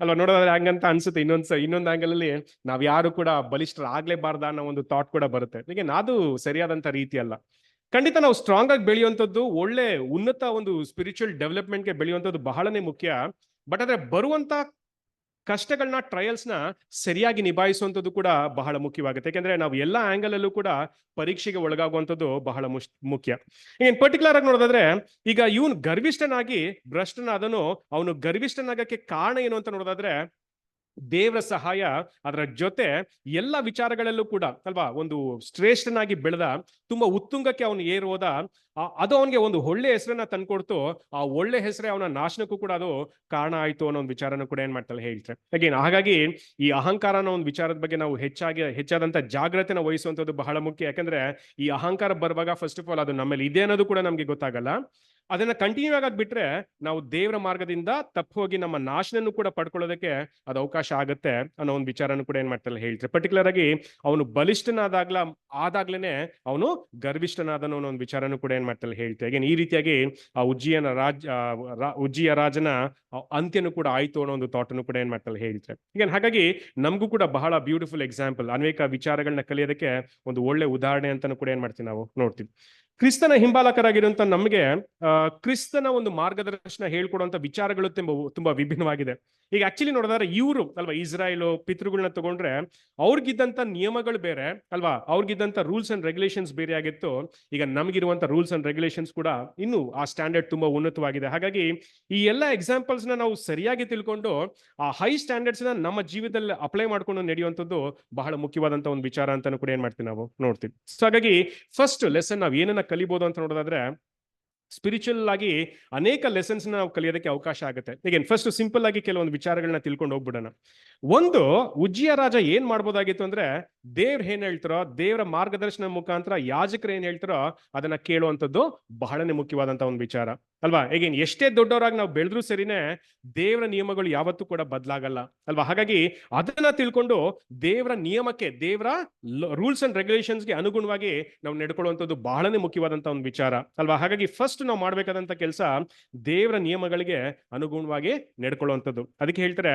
ಅಲ್ವಾ. ನೋಡೋದಾದ್ರೆ ಹಂಗಂತ ಅನ್ಸುತ್ತೆ. ಇನ್ನೊಂದು ಆಂಗಲ್ ಅಲ್ಲಿ ನಾವ್ ಯಾರು ಕೂಡ ಬಲಿಷ್ಠರ ಆಗ್ಲೇಬಾರ್ದ ಅನ್ನೋ ಒಂದು ಥಾಟ್ ಕೂಡ ಬರುತ್ತೆ. ಹೀಗೆ ಅದು ಸರಿಯಾದಂತ ರೀತಿ ಅಲ್ಲ. ಖಂಡಿತ ನಾವು ಸ್ಟ್ರಾಂಗ್ ಆಗಿ ಬೆಳೆಯುವಂಥದ್ದು, ಒಳ್ಳೆ ಉನ್ನತ ಒಂದು ಸ್ಪಿರಿಚುವಲ್ ಡೆವಲಪ್ಮೆಂಟ್ಗೆ ಬೆಳೆಯುವಂಥದ್ದು ಬಹಳನೇ ಮುಖ್ಯ. ಬಟ್ ಆದ್ರೆ ಬರುವಂತ ಕಷ್ಟಗಳನ್ನ ಟ್ರಯಲ್ಸ್ನ ಸರಿಯಾಗಿ ನಿಭಾಯಿಸುವಂಥದ್ದು ಕೂಡ ಬಹಳ ಮುಖ್ಯವಾಗುತ್ತೆ. ಯಾಕೆಂದ್ರೆ ನಾವು ಎಲ್ಲ ಆಂಗಲ್ ಅಲ್ಲೂ ಕೂಡ ಪರೀಕ್ಷೆಗೆ ಒಳಗಾಗುವಂಥದ್ದು ಬಹಳ ಮುಖ್ಯ. ಈಗ ಪರ್ಟಿಕ್ಯುಲರ್ ಆಗಿ ನೋಡೋದಾದ್ರೆ ಈಗ ಇವನು ಗರ್ವಿಷ್ಠನಾಗಿ ಭ್ರಷ್ಟನಾದನು. ಅವನು ಗರ್ವಿಷ್ಠನಾಗಕ್ಕೆ ಕಾರಣ ಏನು ಅಂತ ನೋಡೋದಾದ್ರೆ ದೇವರ ಸಹಾಯ, ಅದರ ಜೊತೆ ಎಲ್ಲ ವಿಚಾರಗಳಲ್ಲೂ ಕೂಡ ಅಲ್ವಾ ಒಂದು ಶ್ರೇಷ್ಠನಾಗಿ ಬೆಳೆದ, ತುಂಬಾ ಉತ್ತುಂಗಕ್ಕೆ ಅವನು ಏರೋದ, ಅದು ಅವನಿಗೆ ಒಂದು ಒಳ್ಳೆ ಹೆಸರನ್ನ ತಂದ್ಕೊಡ್ತು. ಆ ಒಳ್ಳೆ ಹೆಸರೇ ಅವನ ನಾಶನಕ್ಕೂ ಕೂಡ ಅದು ಕಾರಣ ಆಯ್ತು ಅನ್ನೋ ಒಂದು ವಿಚಾರನೂ ಕೂಡ ಏನ್ ಮಾಡ್ತಾರೆ ಹೇಳ್ತಾರೆ. ಹಾಗಾಗಿ ಈ ಅಹಂಕಾರ ಅನ್ನೋ ಒಂದು ವಿಚಾರದ ಬಗ್ಗೆ ನಾವು ಹೆಚ್ಚಾದಂತ ಜಾಗ್ರತೆನ ವಹಿಸುವಂಥದ್ದು ಬಹಳ ಮುಖ್ಯ. ಯಾಕಂದ್ರೆ ಈ ಅಹಂಕಾರ ಬರುವಾಗ ಫಸ್ಟ್ ಆಫ್ ಆಲ್ ಅದು ನಮ್ಮಲ್ಲಿ ಇದೆ ಅನ್ನೋದು ಕೂಡ ನಮ್ಗೆ ಗೊತ್ತಾಗಲ್ಲ. ಅದನ್ನ ಕಂಟಿನ್ಯೂ ಆಗಿ ಬಿಟ್ರೆ ನಾವು ದೇವರ ಮಾರ್ಗದಿಂದ ತಪ್ಪು ಹೋಗಿ ನಮ್ಮ ನಾಶನನ್ನು ಕೂಡ ಪಡ್ಕೊಳ್ಳೋದಕ್ಕೆ ಅದು ಅವಕಾಶ ಆಗುತ್ತೆ ಅನ್ನೋ ಒಂದು ವಿಚಾರನೂ ಕೂಡ ಏನ್ ಮಾಡ್ತಾರೆ ಹೇಳ್ತಾರೆ. ಪರ್ಟಿಕ್ಯುಲರ್ ಆಗಿ ಅವನು ಆದಾಗ್ಲೇನೆ ಅವನು ಗರ್ವಿಷ್ಠನಾದನು ಅನ್ನೋ ಒಂದು ವಿಚಾರನೂ ಕೂಡ ಏನ್ ಮಾಡ್ತಾರೆ ಹೇಳ್ತಾರೆ. again ಈ ರೀತಿಯಾಗಿ ಆ ಉಜ್ಜಿಯ ರಾಜನ ಅಂತ್ಯನು ಕೂಡ ಆಯ್ತು ಅನ್ನೋ ಒಂದು ಥಾಟನ್ನು ಕೂಡ ಏನ್ ಮಾಡ್ತಾರೆ ಹೇಳ್ತಾರೆ. ಈಗ ಹಾಗಾಗಿ ನಮಗೂ ಕೂಡ ಬಹಳ ಬ್ಯೂಟಿಫುಲ್ ಎಕ್ಸಾಂಪಲ್, ಅನೇಕ ವಿಚಾರಗಳನ್ನ ಕಲಿಯೋದಕ್ಕೆ ಒಂದು ಒಳ್ಳೆ ಉದಾಹರಣೆ ಅಂತಾನು ಕೂಡ ಏನ್ ಮಾಡ್ತೀವಿ ನಾವು ನೋಡ್ತೀವಿ. ಕ್ರಿಸ್ತನ ಹಿಂಬಾಲಕರಾಗಿರುವಂತ ನಮಗೆ ಕ್ರಿಸ್ತನ ಒಂದು ಮಾರ್ಗದರ್ಶನ ಹೇಳ್ಕೊಡುವಂತ ವಿಚಾರಗಳು ತುಂಬಾ ವಿಭಿನ್ನವಾಗಿದೆ. ಈಗ ಆಕ್ಚುಲಿ ನೋಡಿದ್ರೆ ಇವರು ಅಲ್ವಾ, ಇಸ್ರಾಯೇಲ್ ಪಿತೃಗಳನ್ನ ತಗೊಂಡ್ರೆ ಅವ್ರಿಗಿದ್ದಂತ ನಿಯಮಗಳು ಬೇರೆ ಅಲ್ವಾ, ಅವ್ರಿಗಿದ್ದಂತ ರೂಲ್ಸ್ ಅಂಡ್ ರೆಗ್ಯುಲೇಷನ್ಸ್ ಬೇರೆ ಆಗಿತ್ತು. ಈಗ ನಮಗಿರುವಂತ ರೂಲ್ಸ್ ಅಂಡ್ ರೆಗ್ಯುಲೇಷನ್ಸ್ ಕೂಡ ಇನ್ನು ಆ ಸ್ಟ್ಯಾಂಡರ್ಡ್ ತುಂಬಾ ಉನ್ನತವಾಗಿದೆ. ಹಾಗಾಗಿ ಈ ಎಲ್ಲ ಎಕ್ಸಾಂಪಲ್ಸ್ ನ ನಾವು ಸರಿಯಾಗಿ ತಿಳ್ಕೊಂಡು ಆ ಹೈ ಸ್ಟ್ಯಾಂಡರ್ಡ್ಸ್ ನ ನಮ್ಮ ಜೀವಿತದಲ್ಲಿ ಅಪ್ಲೈ ಮಾಡ್ಕೊಂಡು ನಡೆಯುವಂಥದ್ದು ಬಹಳ ಮುಖ್ಯವಾದಂತ ಒಂದು ವಿಚಾರ ಅಂತಾನು ಕೂಡ ಏನ್ ಮಾಡ್ತೀವಿ ನಾವು ನೋಡ್ತೀವಿ. ಸೊ ಹಾಗಾಗಿ ಫಸ್ಟ್ ಲೆಸನ್ ನಾವು ಏನನ್ನ ಕಲಿಬಹುದು ಅಂತ ನೋಡೋದಾದ್ರೆ, ಸ್ಪಿರಿಚುವಲ್ ಆಗಿ ಅನೇಕ ಲೆಸನ್ಸ್ ನಾವು ಕಲಿಯೋದಕ್ಕೆ ಅವಕಾಶ ಆಗುತ್ತೆ. ಈಗ ಫಸ್ಟ್ ಸಿಂಪಲ್ ಆಗಿ ಕೆಲವೊಂದು ವಿಚಾರಗಳನ್ನ ತಿಳ್ಕೊಂಡು ಹೋಗ್ಬಿಡೋಣ. ಒಂದು, ಉಜ್ಜಿಯ ರಾಜ ಏನ್ ಮಾಡ್ಬೋದಾಗಿತ್ತು ಅಂದ್ರೆ, ದೇವ್ರ ಏನ್ ಹೇಳ್ತಾರೋ, ದೇವರ ಮಾರ್ಗದರ್ಶನ ಮುಖಾಂತರ ಯಾಜಕರು ಏನ್ ಹೇಳ್ತಾರೋ ಅದನ್ನ ಕೇಳುವಂಥದ್ದು ಬಹಳನೇ ಮುಖ್ಯವಾದಂತ ಒಂದು ವಿಚಾರ ಅಲ್ವಾ. ಈಗ ಎಷ್ಟೇ ದೊಡ್ಡವರಾಗಿ ನಾವು ಬೆಳೆದ್ರೂ ಸರಿನೇ ದೇವರ ನಿಯಮಗಳು ಯಾವತ್ತೂ ಕೂಡ ಬದಲಾಗಲ್ಲ ಅಲ್ವಾ. ಹಾಗಾಗಿ ಅದನ್ನ ತಿಳ್ಕೊಂಡು ದೇವರ ನಿಯಮಕ್ಕೆ, ದೇವರ ರೂಲ್ಸ್ ಅಂಡ್ ರೆಗ್ಯುಲೇಷನ್ಸ್ಗೆ ಅನುಗುಣವಾಗಿ ನಾವು ನಡ್ಕೊಳ್ಳುವಂಥದ್ದು ಬಹಳನೇ ಮುಖ್ಯವಾದಂತ ಒಂದು ವಿಚಾರ ಅಲ್ವಾ. ಹಾಗಾಗಿ ಫಸ್ಟ್ ನಾವು ಮಾಡ್ಬೇಕಾದಂತ ಕೆಲಸ ದೇವರ ನಿಯಮಗಳಿಗೆ ಅನುಗುಣವಾಗಿ ನಡ್ಕೊಳ್ಳುವಂಥದ್ದು. ಅದಕ್ಕೆ ಹೇಳ್ತಾರೆ,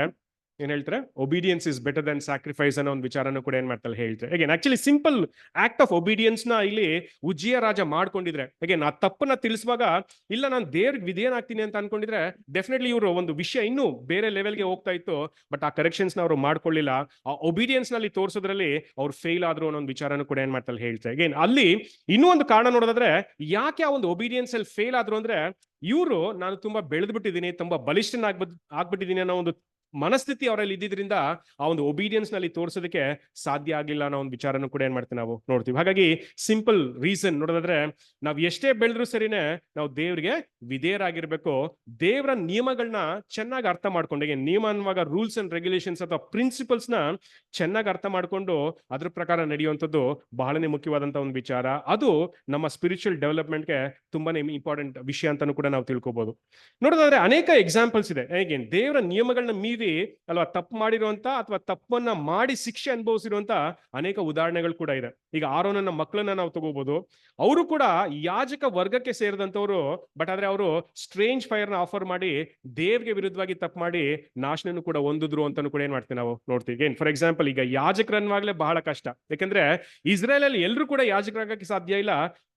ಏನ್ ಹೇಳ್ತಾರೆ, obedience is better than sacrifice ಅನ್ನೋ ಒಂದು ವಿಚಾರನೂ ಕೂಡ ಏನ್ ಮಾಡ್ತಾರೆ ಹೇಳ್ತಾರೆ. Again actually simple act of obedience ನ ಇಲ್ಲಿ ಉಜ್ಜಿಯ ರಾಜ ಮಾಡ್ಕೊಂಡಿದ್ರೆ, ಅಗೇನ್ ಆ ತಪ್ಪನ್ನ ತಿಳಿಸುವಾಗ ಇಲ್ಲ ನಾನು ದೇವ್ರಿಗೆ ವಿಧೇಯನಾಗ್ತೀನಿ ಅಂತ ಅನ್ಕೊಂಡಿದ್ರೆ ಡೆಫಿನೆಟ್ಲಿ ಇವರು ಒಂದು ವಿಷಯ ಇನ್ನೂ ಬೇರೆ ಲೆವೆಲ್ಗೆ ಹೋಗ್ತಾ ಇತ್ತು. ಬಟ್ ಆ ಕರೆಕ್ಷನ್ಸ್ ನ ಅವರು ಮಾಡ್ಕೊಳ್ಳಿಲ್ಲ. ಆ ಒಬಿಡಿಯನ್ಸ್ ನಲ್ಲಿ ತೋರಿಸೋದ್ರಲ್ಲಿ ಅವ್ರು ಫೇಲ್ ಆದ್ರು ಅನ್ನೋ ಒಂದು ವಿಚಾರನೂ ಕೂಡ ಏನ್ ಮಾಡ್ತಾರೆ ಹೇಳ್ತಾರೆ. ಅಗೇನ್ ಅಲ್ಲಿ ಇನ್ನೂ ಒಂದು ಕಾರಣ ನೋಡೋದಾದ್ರೆ, ಯಾಕೆ ಆ ಒಂದು ಒಬಿಡಿಯನ್ಸ್ ಅಲ್ಲಿ ಫೇಲ್ ಆದ್ರು ಅಂದ್ರೆ, ಇವರು ನಾನು ತುಂಬಾ ಬೆಳೆದ್ಬಿಟ್ಟಿದ್ದೀನಿ, ತುಂಬಾ ಆಗ್ಬಿಟ್ಟಿದ್ದೀನಿ ಅನ್ನೋ ಒಂದು ಮನಸ್ಥಿತಿ ಅವರಲ್ಲಿ ಇದ್ದಿದ್ರಿಂದ ಆ ಒಂದು ಒಬಿಡಿಯನ್ಸ್ ನಲ್ಲಿ ತೋರಿಸೋದಕ್ಕೆ ಸಾಧ್ಯ ಆಗಿಲ್ಲ ಅನ್ನೋ ಒಂದು ವಿಚಾರನೂ ಕೂಡ ಏನ್ ಮಾಡ್ತೀವಿ ನಾವು ನೋಡ್ತೀವಿ. ಹಾಗಾಗಿ ಸಿಂಪಲ್ ರೀಸನ್ ನೋಡೋದಾದ್ರೆ, ನಾವ್ ಎಷ್ಟೇ ಬೆಳೆದ್ರೂ ಸರಿನೇ ನಾವು ದೇವ್ರಿಗೆ ವಿಧೇಯರಾಗಿರ್ಬೇಕು. ದೇವರ ನಿಯಮಗಳನ್ನ ಚೆನ್ನಾಗಿ ಅರ್ಥ ಮಾಡ್ಕೊಂಡು, ನಿಯಮ ಅನ್ನುವಾಗ ರೂಲ್ಸ್ ಅಂಡ್ ರೆಗ್ಯುಲೇಷನ್ಸ್ ಅಥವಾ ಪ್ರಿನ್ಸಿಪಲ್ಸ್ ನ ಚೆನ್ನಾಗಿ ಅರ್ಥ ಮಾಡ್ಕೊಂಡು ಅದ್ರ ಪ್ರಕಾರ ನಡೆಯುವಂಥದ್ದು ಬಹಳನೇ ಮುಖ್ಯವಾದಂತ ಒಂದು ವಿಚಾರ. ಅದು ನಮ್ಮ ಸ್ಪಿರಿಚುವಲ್ ಡೆವಲಪ್ಮೆಂಟ್ಗೆ ತುಂಬಾನೇ ಇಂಪಾರ್ಟೆಂಟ್ ವಿಷಯ ಅಂತಾನು ಕೂಡ ನಾವು ತಿಳ್ಕೊಬಹುದು. ನೋಡೋದಾದ್ರೆ ಅನೇಕ ಎಕ್ಸಾಂಪಲ್ಸ್ ಇದೆ. ಹೇಗೆ ದೇವರ ನಿಯಮಗಳನ್ನ ಮೀರಿ ಅಲ್ವಾ ತಪ್ಪು ಮಾಡಿರುವಂತ ಅಥವಾ ತಪ್ಪನ್ನ ಮಾಡಿ ಶಿಕ್ಷೆ ಅನುಭವಿಸಿರುವಂತ ಅನೇಕ ಉದಾಹರಣೆಗಳು ಕೂಡ ಇದೆ. ಈಗ ಆರೋನನ ಮಕ್ಕಳನ್ನ ನಾವು ತಗೋಬಹುದು. ಅವರು ಕೂಡ ಯಾಜಕ ವರ್ಗಕ್ಕೆ ಸೇರಿದಂತವ್ರು, ಬಟ್ ಆದ್ರೆ ಅವರು ಸ್ಟ್ರೇಂಜ್ ಫೈರ್ ನ ಆಫರ್ ಮಾಡಿ ದೇವ್ರಿಗೆ ವಿರುದ್ಧವಾಗಿ ತಪ್ಪು ಮಾಡಿ ನಾಶನನ್ನು ಕೂಡ ಹೊಂದಿದ್ರು ಅಂತಾನು ಕೂಡ ಏನ್ ಮಾಡ್ತೀವಿ ನಾವು ನೋಡ್ತೀವಿ. ಫಾರ್ ಎಕ್ಸಾಂಪಲ್, ಈಗ ಯಾಜಕರನ್ವಾಗ್ಲೇ ಬಹಳ ಕಷ್ಟ. ಯಾಕಂದ್ರೆ ಇಸ್ರೇಲ್ ಅಲ್ಲಿ ಎಲ್ಲರೂ ಕೂಡ ಯಾಜಕರಾಗಕ್ಕೆ ಸಾಧ್ಯ ಇಲ್ಲ.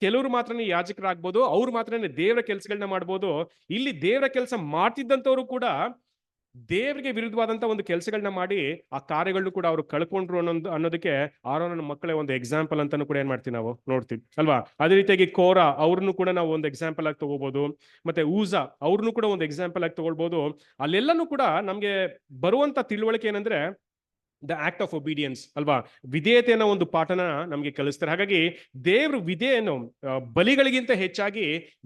ಕೆಲವರು ಮಾತ್ರನೇ ಯಾಜಕರಾಗ್ಬೋದು, ಅವ್ರು ಮಾತ್ರನೇ ದೇವರ ಕೆಲಸಗಳನ್ನ ಮಾಡ್ಬೋದು. ಇಲ್ಲಿ ದೇವರ ಕೆಲಸ ಮಾಡ್ತಿದ್ದಂಥವ್ರು ಕೂಡ ದೇವರಿಗೆ ವಿರುದ್ಧವಾದಂತ ಒಂದು ಕೆಲಸಗಳನ್ನ ಮಾಡಿ ಆ ಕಾರ್ಯಗಳನ್ನು ಕೂಡ ಅವರು ಕಳ್ಕೊಂಡ್ರು ಅನ್ನೋದಕ್ಕೆ ಆರೋನನ ಮಕ್ಕಳೇ ಒಂದು ಎಕ್ಸಾಂಪಲ್ ಅಂತಾನು ಕೂಡ ಏನ್ ಮಾಡ್ತೀವಿ ನಾವು ನೋಡ್ತೀವಿ ಅಲ್ವಾ. ಅದೇ ರೀತಿಯಾಗಿ ಕೋರಾ ಅವ್ರನ್ನು ಕೂಡ ನಾವು ಒಂದು ಎಕ್ಸಾಂಪಲ್ ಆಗಿ ತಗೋಬಹುದು. ಮತ್ತೆ ಊಜಾ ಅವ್ರನ್ನು ಕೂಡ ಒಂದು ಎಕ್ಸಾಂಪಲ್ ಆಗಿ ತಗೊಳ್ಬಹುದು. ಅಲ್ಲೆಲ್ಲನೂ ಕೂಡ ನಮ್ಗೆ ಬರುವಂತ ತಿಳುವಳಿಕೆ ಏನಂದ್ರೆ ದ ಆಕ್ಟ್ ಆಫ್ ಒಬಿಡಿಯನ್ಸ್ ಅಲ್ವಾ, ವಿಧೇಯತೆಯನ್ನ ಒಂದು ಪಾಠನ ನಮ್ಗೆ ಕಲಿಸ್ತಾರೆ. ಹಾಗಾಗಿ ದೇವ್ರು ವಿಧೇಯನ್ನು ಬಲಿಗಳಿಗಿಂತ ಹೆಚ್ಚಾಗಿ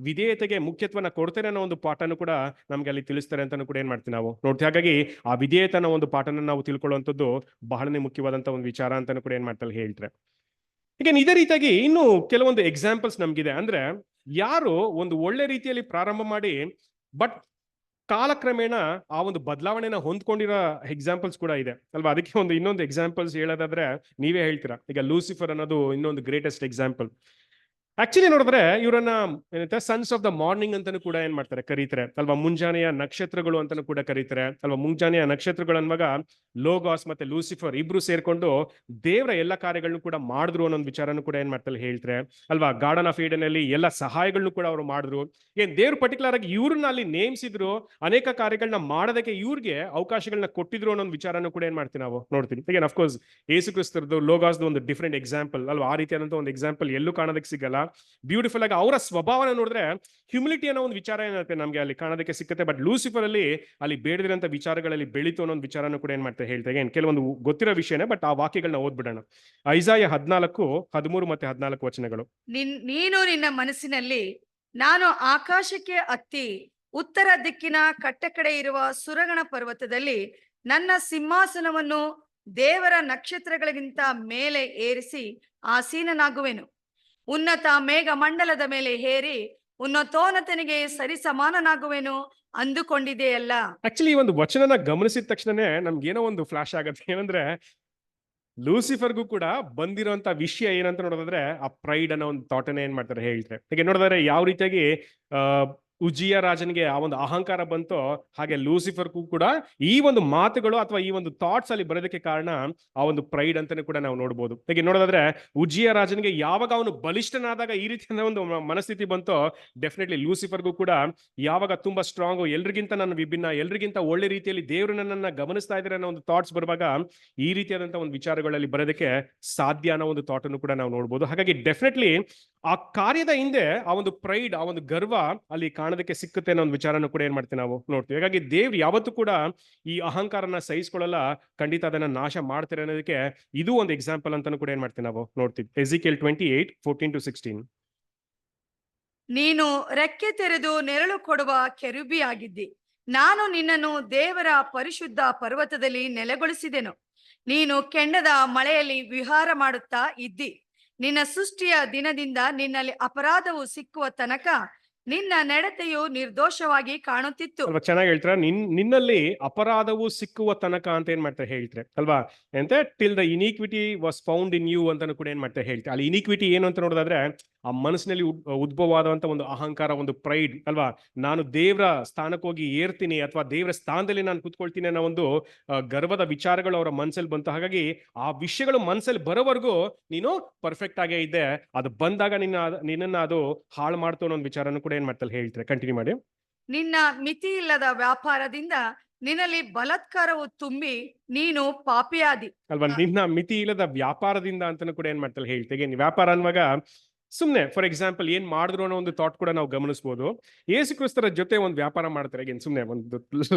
ವಿಧೇಯತೆಗೆ ಮುಖ್ಯತ್ವನ ಕೊಡ್ತಾರೆ ಅನ್ನೋ ಒಂದು ಪಾಠನೂ ಕೂಡ ನಮ್ಗೆ ಅಲ್ಲಿ ತಿಳಿಸ್ತಾರೆ ಅಂತಾನು ಕೂಡ ಏನ್ ಮಾಡ್ತೀವಿ ನಾವು ನೋಡ್ತೀವಿ. ಹಾಗಾಗಿ ಆ ವಿಧೇಯತನ ಒಂದು ಪಾಠನ ನಾವು ತಿಳ್ಕೊಳ್ಳುವಂಥದ್ದು ಬಹಳನೇ ಮುಖ್ಯವಾದಂತ ಒಂದು ವಿಚಾರ ಅಂತಾನು ಕೂಡ ಏನ್ ಮಾಡ್ತಾರೆ ಹೇಳ್ತಾರೆ. ಈಗ ಇದೇ ರೀತಿಯಾಗಿ ಇನ್ನು ಕೆಲವೊಂದು ಎಕ್ಸಾಂಪಲ್ಸ್ ನಮ್ಗಿದೆ. ಅಂದ್ರೆ ಯಾರು ಒಂದು ಒಳ್ಳೆ ರೀತಿಯಲ್ಲಿ ಪ್ರಾರಂಭ ಮಾಡಿ ಬಟ್ ಕಾಲಕ್ರಮೇಣ ಆ ಒಂದು ಬದಲಾವಣೆನ ಹೊಂದ್ಕೊಂಡಿರೋ ಎಕ್ಸಾಂಪಲ್ಸ್ ಕೂಡ ಇದೆ ಅಲ್ವಾ. ಅದಕ್ಕೆ ಇನ್ನೊಂದು ಎಕ್ಸಾಂಪಲ್ಸ್ ಹೇಳೋದಾದ್ರೆ ನೀವೇ ಹೇಳ್ತೀರಾ. ಈಗ ಲೂಸಿಫರ್ ಅನ್ನೋದು ಇನ್ನೊಂದು ಗ್ರೇಟೆಸ್ಟ್ ಎಕ್ಸಾಂಪಲ್. ಆಕ್ಚುಲಿ ನೋಡಿದ್ರೆ ಇವರನ್ನ ಏನಂತ ಸನ್ಸ್ ಆಫ್ ದ ಮಾರ್ನಿಂಗ್ ಅಂತಾನು ಕೂಡ ಏನ್ ಮಾಡ್ತಾರೆ ಕರೀತಾರೆ ಅಲ್ವಾ. ಮುಂಜಾನೆಯ ನಕ್ಷತ್ರಗಳು ಅಂತಾನು ಕೂಡ ಕರೀತಾರೆ ಅಲ್ವಾ. ಮುಂಜಾನೆಯ ನಕ್ಷತ್ರಗಳು ಅನ್ನುವಾಗ ಲೋಗಾಸ್ ಮತ್ತೆ ಲೂಸಿಫರ್ ಇಬ್ರು ಸೇರ್ಕೊಂಡು ದೇವರ ಎಲ್ಲ ಕಾರ್ಯಗಳನ್ನು ಕೂಡ ಮಾಡಿದ್ರು ಅನ್ನೋ ವಿಚಾರನೂ ಕೂಡ ಏನ್ ಮಾಡ್ತಾರೆ ಹೇಳ್ತಾರೆ ಅಲ್ವಾ. ಗಾರ್ಡನ್ ಆಫ್ ಈಡನ್ ಅಲ್ಲಿ ಎಲ್ಲ ಸಹಾಯಗಳನ್ನು ಕೂಡ ಅವರು ಮಾಡಿದ್ರು. ದೇವ್ರು ಪರ್ಟಿಕ್ಯುಲರ್ ಆಗಿ ಇವ್ರನ್ನ ಅಲ್ಲಿ ನೇಮಿಸಿದ್ರು, ಅನೇಕ ಕಾರ್ಯಗಳನ್ನ ಮಾಡೋದಕ್ಕೆ ಇವ್ರಿಗೆ ಅವಕಾಶಗಳನ್ನ ಕೊಟ್ಟಿದ್ರು ಅನ್ನೋ ವಿಚಾರನೂ ಕೂಡ ಏನ್ ಮಾಡ್ತೀವಿ ನಾವು ನೋಡ್ತೀವಿ. ಈಗ ಅಫ್ಕೋರ್ಸ್ ಯೇಸು ಕ್ರಿಸ್ತರದು ಲೋಗಾಸ್ದು ಒಂದು ಡಿಫ್ರೆಂಟ್ ಎಕ್ಸಾಂಪಲ್ ಅಲ್ವಾ. ಆ ರೀತಿಯಾದಂತ ಒಂದು ಎಕ್ಸಾಂಪಲ್ ಎಲ್ಲೂ ಕಾಣೋದಕ್ಕೆ ಸಿಗಲ್ಲ. ಬ್ಯೂಟಿಫುಲ್ ಆಗಿ ಅವರ ಸ್ವಭಾವನ ನೋಡಿದ್ರೆ ಹ್ಯೂಮಿಲಿಟಿ ಅನ್ನೋ ಒಂದು ವಿಚಾರ ಏನಾಗುತ್ತೆ ನಮ್ಗೆ ಅಲ್ಲಿ ಕಾಣೋದಕ್ಕೆ ಸಿಕ್ಕತ್ತೆ. ಬಟ್ ಲೂಸಿಫರ್ ಅಲ್ಲಿ ಬೇಡದಿರಂತ ವಿಚಾರಗಳಲ್ಲಿ ಬೆಳೀತು ಅನ್ನೋ ಒಂದು ವಿಚಾರನೂ ಕೂಡ ಏನ್ ಮಾಡ್ತಾರೆ ಹೇಳ್ತಾರೆ. ಕೆಲವೊಂದು ಗೊತ್ತಿರೋ ವಿಷಯನೇ, ಬಟ್ ಆ ವಾಕ್ಯಗಳನ್ನ ಓದ್ಬಿಡೋಣ. ಐಸಾಯ 14:13 ಮತ್ತೆ 14 ವಚನಗಳು. ನೀನು ನಿನ್ನ ಮನಸ್ಸಿನಲ್ಲಿ, ನಾನು ಆಕಾಶಕ್ಕೆ ಹತ್ತಿ ಉತ್ತರ ದಿಕ್ಕಿನ ಕಟ್ಟಕಡೆ ಇರುವ ಸುರಗಣ ಪರ್ವತದಲ್ಲಿ ನನ್ನ ಸಿಂಹಾಸನವನ್ನು ದೇವರ ನಕ್ಷತ್ರಗಳಿಗಿಂತ ಮೇಲೆ ಏರಿಸಿ ಆಸೀನನಾಗುವೆನು. ಉನ್ನತ ಮೇಘ ಮಂಡಲದ ಮೇಲೆ ಹೇರಿ ಉನ್ನತೋನ್ನತನಿಗೆ ಸರಿ ಸಮಾನನಾಗುವೆನು ಅಂದುಕೊಂಡಿದೆಯಲ್ಲ. ಆಕ್ಚುಲಿ ಈ ಒಂದು ವಚನನ ಗಮನಿಸಿದ ತಕ್ಷಣನೇ ನಮ್ಗೆ ಏನೋ ಒಂದು ಫ್ಲಾಶ್ ಆಗತ್ತೆ. ಏನಂದ್ರೆ ಲೂಸಿಫರ್ಗೂ ಕೂಡ ಬಂದಿರೋಂತ ವಿಷಯ ಏನಂತ ನೋಡೋದಾದ್ರೆ ಆ ಪ್ರೈಡ್ ಅನ್ನೋ ಒಂದು ಥಾಟನ್ನ ಏನ್ ಮಾಡ್ತಾರೆ ಹೇಳ್ತಾರೆ. ಹೀಗೆ ನೋಡಿದ್ರೆ ಯಾವ ರೀತಿಯಾಗಿ ಆ ಉಜಿಯ ರಾಜನಿಗೆ ಆ ಒಂದು ಅಹಂಕಾರ ಬಂತೋ ಹಾಗೆ ಲೂಸಿಫರ್ಗೂ ಕೂಡ ಈ ಒಂದು ಮಾತುಗಳು ಅಥವಾ ಈ ಒಂದು ಥಾಟ್ಸ್ ಅಲ್ಲಿ ಬರೋದಕ್ಕೆ ಕಾರಣ ಆ ಒಂದು ಪ್ರೈಡ್ ಅಂತಾನೆ ಕೂಡ ನಾವು ನೋಡ್ಬೋದು. ಹೀಗೆ ನೋಡೋದಾದ್ರೆ ಉಜಿಯ ರಾಜನಿಗೆ ಯಾವಾಗ ಅವನು ಬಲಿಷ್ಠನಾದಾಗ ಈ ರೀತಿಯ ಒಂದು ಮನಸ್ಥಿತಿ ಬಂತೋ ಡೆಫಿನೆಟ್ಲಿ ಲೂಸಿಫರ್ಗೂ ಕೂಡ ಯಾವಾಗ ತುಂಬಾ ಸ್ಟ್ರಾಂಗ್, ಎಲ್ರಿಗಿಂತ ನನ್ನ ವಿಭಿನ್ನ, ಎಲ್ರಿಗಿಂತ ಒಳ್ಳೆ ರೀತಿಯಲ್ಲಿ ದೇವರು ನನ್ನನ್ನ ಗಮನಿಸ್ತಾ ಇದ್ದಾರೆ ಅನ್ನೋ ಒಂದು ಥಾಟ್ಸ್ ಬರುವಾಗ ಈ ರೀತಿಯಾದಂತಹ ಒಂದು ವಿಚಾರಗಳಲ್ಲಿ ಬರೋದಕ್ಕೆ ಸಾಧ್ಯ ಅನ್ನೋ ಒಂದು ಥಾಟ್ ಅನ್ನು ಕೂಡ ನಾವು ನೋಡ್ಬೋದು. ಹಾಗಾಗಿ ಡೆಫಿನೆಟ್ಲಿ ಆ ಕಾರ್ಯದ ಹಿಂದೆ ಆ ಒಂದು ಪ್ರೈಡ್, ಆ ಒಂದು ಗರ್ವ ಅಲ್ಲಿ ಕಾಣೋದಕ್ಕೆ ಸಿಕ್ಕುತ್ತೆ ಅನ್ನೋ ಒಂದು ವಿಚಾರನ ಕೂಡ ಏನ್ ಮಾಡ್ತೀವಿ ನಾವು ನೋಡ್ತೀವಿ. ಹಾಗಾಗಿ ದೇವ್ರು ಯಾವತ್ತೂ ಕೂಡ ಈ ಅಹಂಕಾರನ ಸಹಿಸ್ಕೊಳ್ಳಲ್ಲ, ಖಂಡಿತ ಅದನ್ನ ನಾಶ ಮಾಡ್ತಾರೆ ಅನ್ನೋದಕ್ಕೆ ಇದು ಒಂದು ಎಕ್ಸಾಂಪಲ್ ಅಂತಾನು ಕೂಡ ಏನ್ ಮಾಡ್ತೀವಿ ನಾವು ನೋಡ್ತೀವಿ. ಎಜಿಕೇಲ್ 28:14-16. ನೀನು ರೆಕ್ಕೆ ತೆರೆದು ನೆರಳು ಕೊಡುವ ಕೆರೂಬಿ ಆಗಿದ್ದಿ. ನಾನು ನಿನ್ನನ್ನು ದೇವರ ಪರಿಶುದ್ಧ ಪರ್ವತದಲ್ಲಿ ನೆಲೆಗೊಳಿಸಿದೆನು. ನೀನು ಕೆಂಡದ ಮಳೆಯಲ್ಲಿ ವಿಹಾರ ಮಾಡುತ್ತಾ ಇದ್ದಿ. ನಿನ್ನ ಸೃಷ್ಟಿಯ ದಿನದಿಂದ ನಿನ್ನಲ್ಲಿ ಅಪರಾಧವು ಸಿಕ್ಕುವ ತನಕ ನಿನ್ನ ನಡತೆಯು ನಿರ್ದೋಷವಾಗಿ ಕಾಣುತ್ತಿತ್ತು. ಅಲ್ವಾ, ಚೆನ್ನಾಗಿ ಹೇಳ್ತಾರೆ. ನಿನ್ನಲ್ಲಿ ಅಪರಾಧವು ಸಿಕ್ಕುವ ತನಕ ಅಂತ ಏನ್ ಮಾಡ್ತಾರೆ ಹೇಳ್ತಾರೆ ಅಲ್ವಾ. ಎಂತ till the iniquity was found in you ಅಂತಾನು ಕೂಡ ಏನ್ ಮಾಡ್ತಾರೆ ಹೇಳ್ತಾರೆ. ಅಲ್ಲಿ ಇನಿಕ್ವಿಟಿ ಏನು ಅಂತ ನೋಡೋದಾದ್ರೆ ಆ ಮನಸ್ಸಿನಲ್ಲಿ ಉದ್ಭವವಾದಂತ ಒಂದು ಅಹಂಕಾರ, ಒಂದು ಪ್ರೈಡ್ ಅಲ್ವಾ. ನಾನು ದೇವರ ಸ್ಥಾನಕ್ಕೆ ಹೋಗಿ ಏರ್ತೀನಿ ಅಥವಾ ದೇವರ ಸ್ಥಾನದಲ್ಲಿ ನಾನು ಕೂತ್ಕೊಳ್ತೀನಿ ಅನ್ನೋ ಒಂದು ಗರ್ವದ ವಿಚಾರಗಳು ಅವರ ಮನಸ್ಸಲ್ಲಿ ಬಂತು. ಹಾಗಾಗಿ ಆ ವಿಷಯಗಳು ಮನಸ್ಸಲ್ಲಿ ಬರೋವರೆಗೂ ನೀನು ಪರ್ಫೆಕ್ಟ್ ಆಗೇ ಇದ್ದೆ, ಅದು ಬಂದಾಗ ನಿನ್ನನ್ನ ಅದು ಹಾಳು ಮಾಡ್ತು ಅನ್ನೋ ಒಂದು ವಿಚಾರನೂ ಕೂಡ ಏನ್ ಮಾಡ್ತಾರೆ ಹೇಳ್ತಾರೆ. ಕಂಟಿನ್ಯೂ ಮಾಡಿ. ನಿನ್ನ ಮಿತಿ ಇಲ್ಲದ ವ್ಯಾಪಾರದಿಂದ ನಿನ್ನಲ್ಲಿ ಬಲಾತ್ಕಾರವು ತುಂಬಿ ನೀನು ಪಾಪಿಯಾದಿ. ಅಲ್ವಾ, ನಿನ್ನ ಮಿತಿ ಇಲ್ಲದ ವ್ಯಾಪಾರದಿಂದ ಅಂತಾನು ಕೂಡ ಏನ್ ಮಾಡ್ತಾರೆ ಹೇಳ್ತೇವೆ. ವ್ಯಾಪಾರ ಅನ್ನುವಾಗ ಸುಮ್ನೆ ಫಾರ್ ಎಕ್ಸಾಂಪಲ್ ಏನ್ ಮಾಡಿದ್ರು ಅನ್ನೋ ಒಂದು ಥಾಟ್ ಕೂಡ ನಾವು ಗಮನಿಸಬಹುದು. ಯೇಸು ಕ್ರಿಸ್ತರ ಜೊತೆ ಒಂದು ವ್ಯಾಪಾರ ಮಾಡ್ತಾರೆ. ಏನ್ ಸುಮ್ನೆ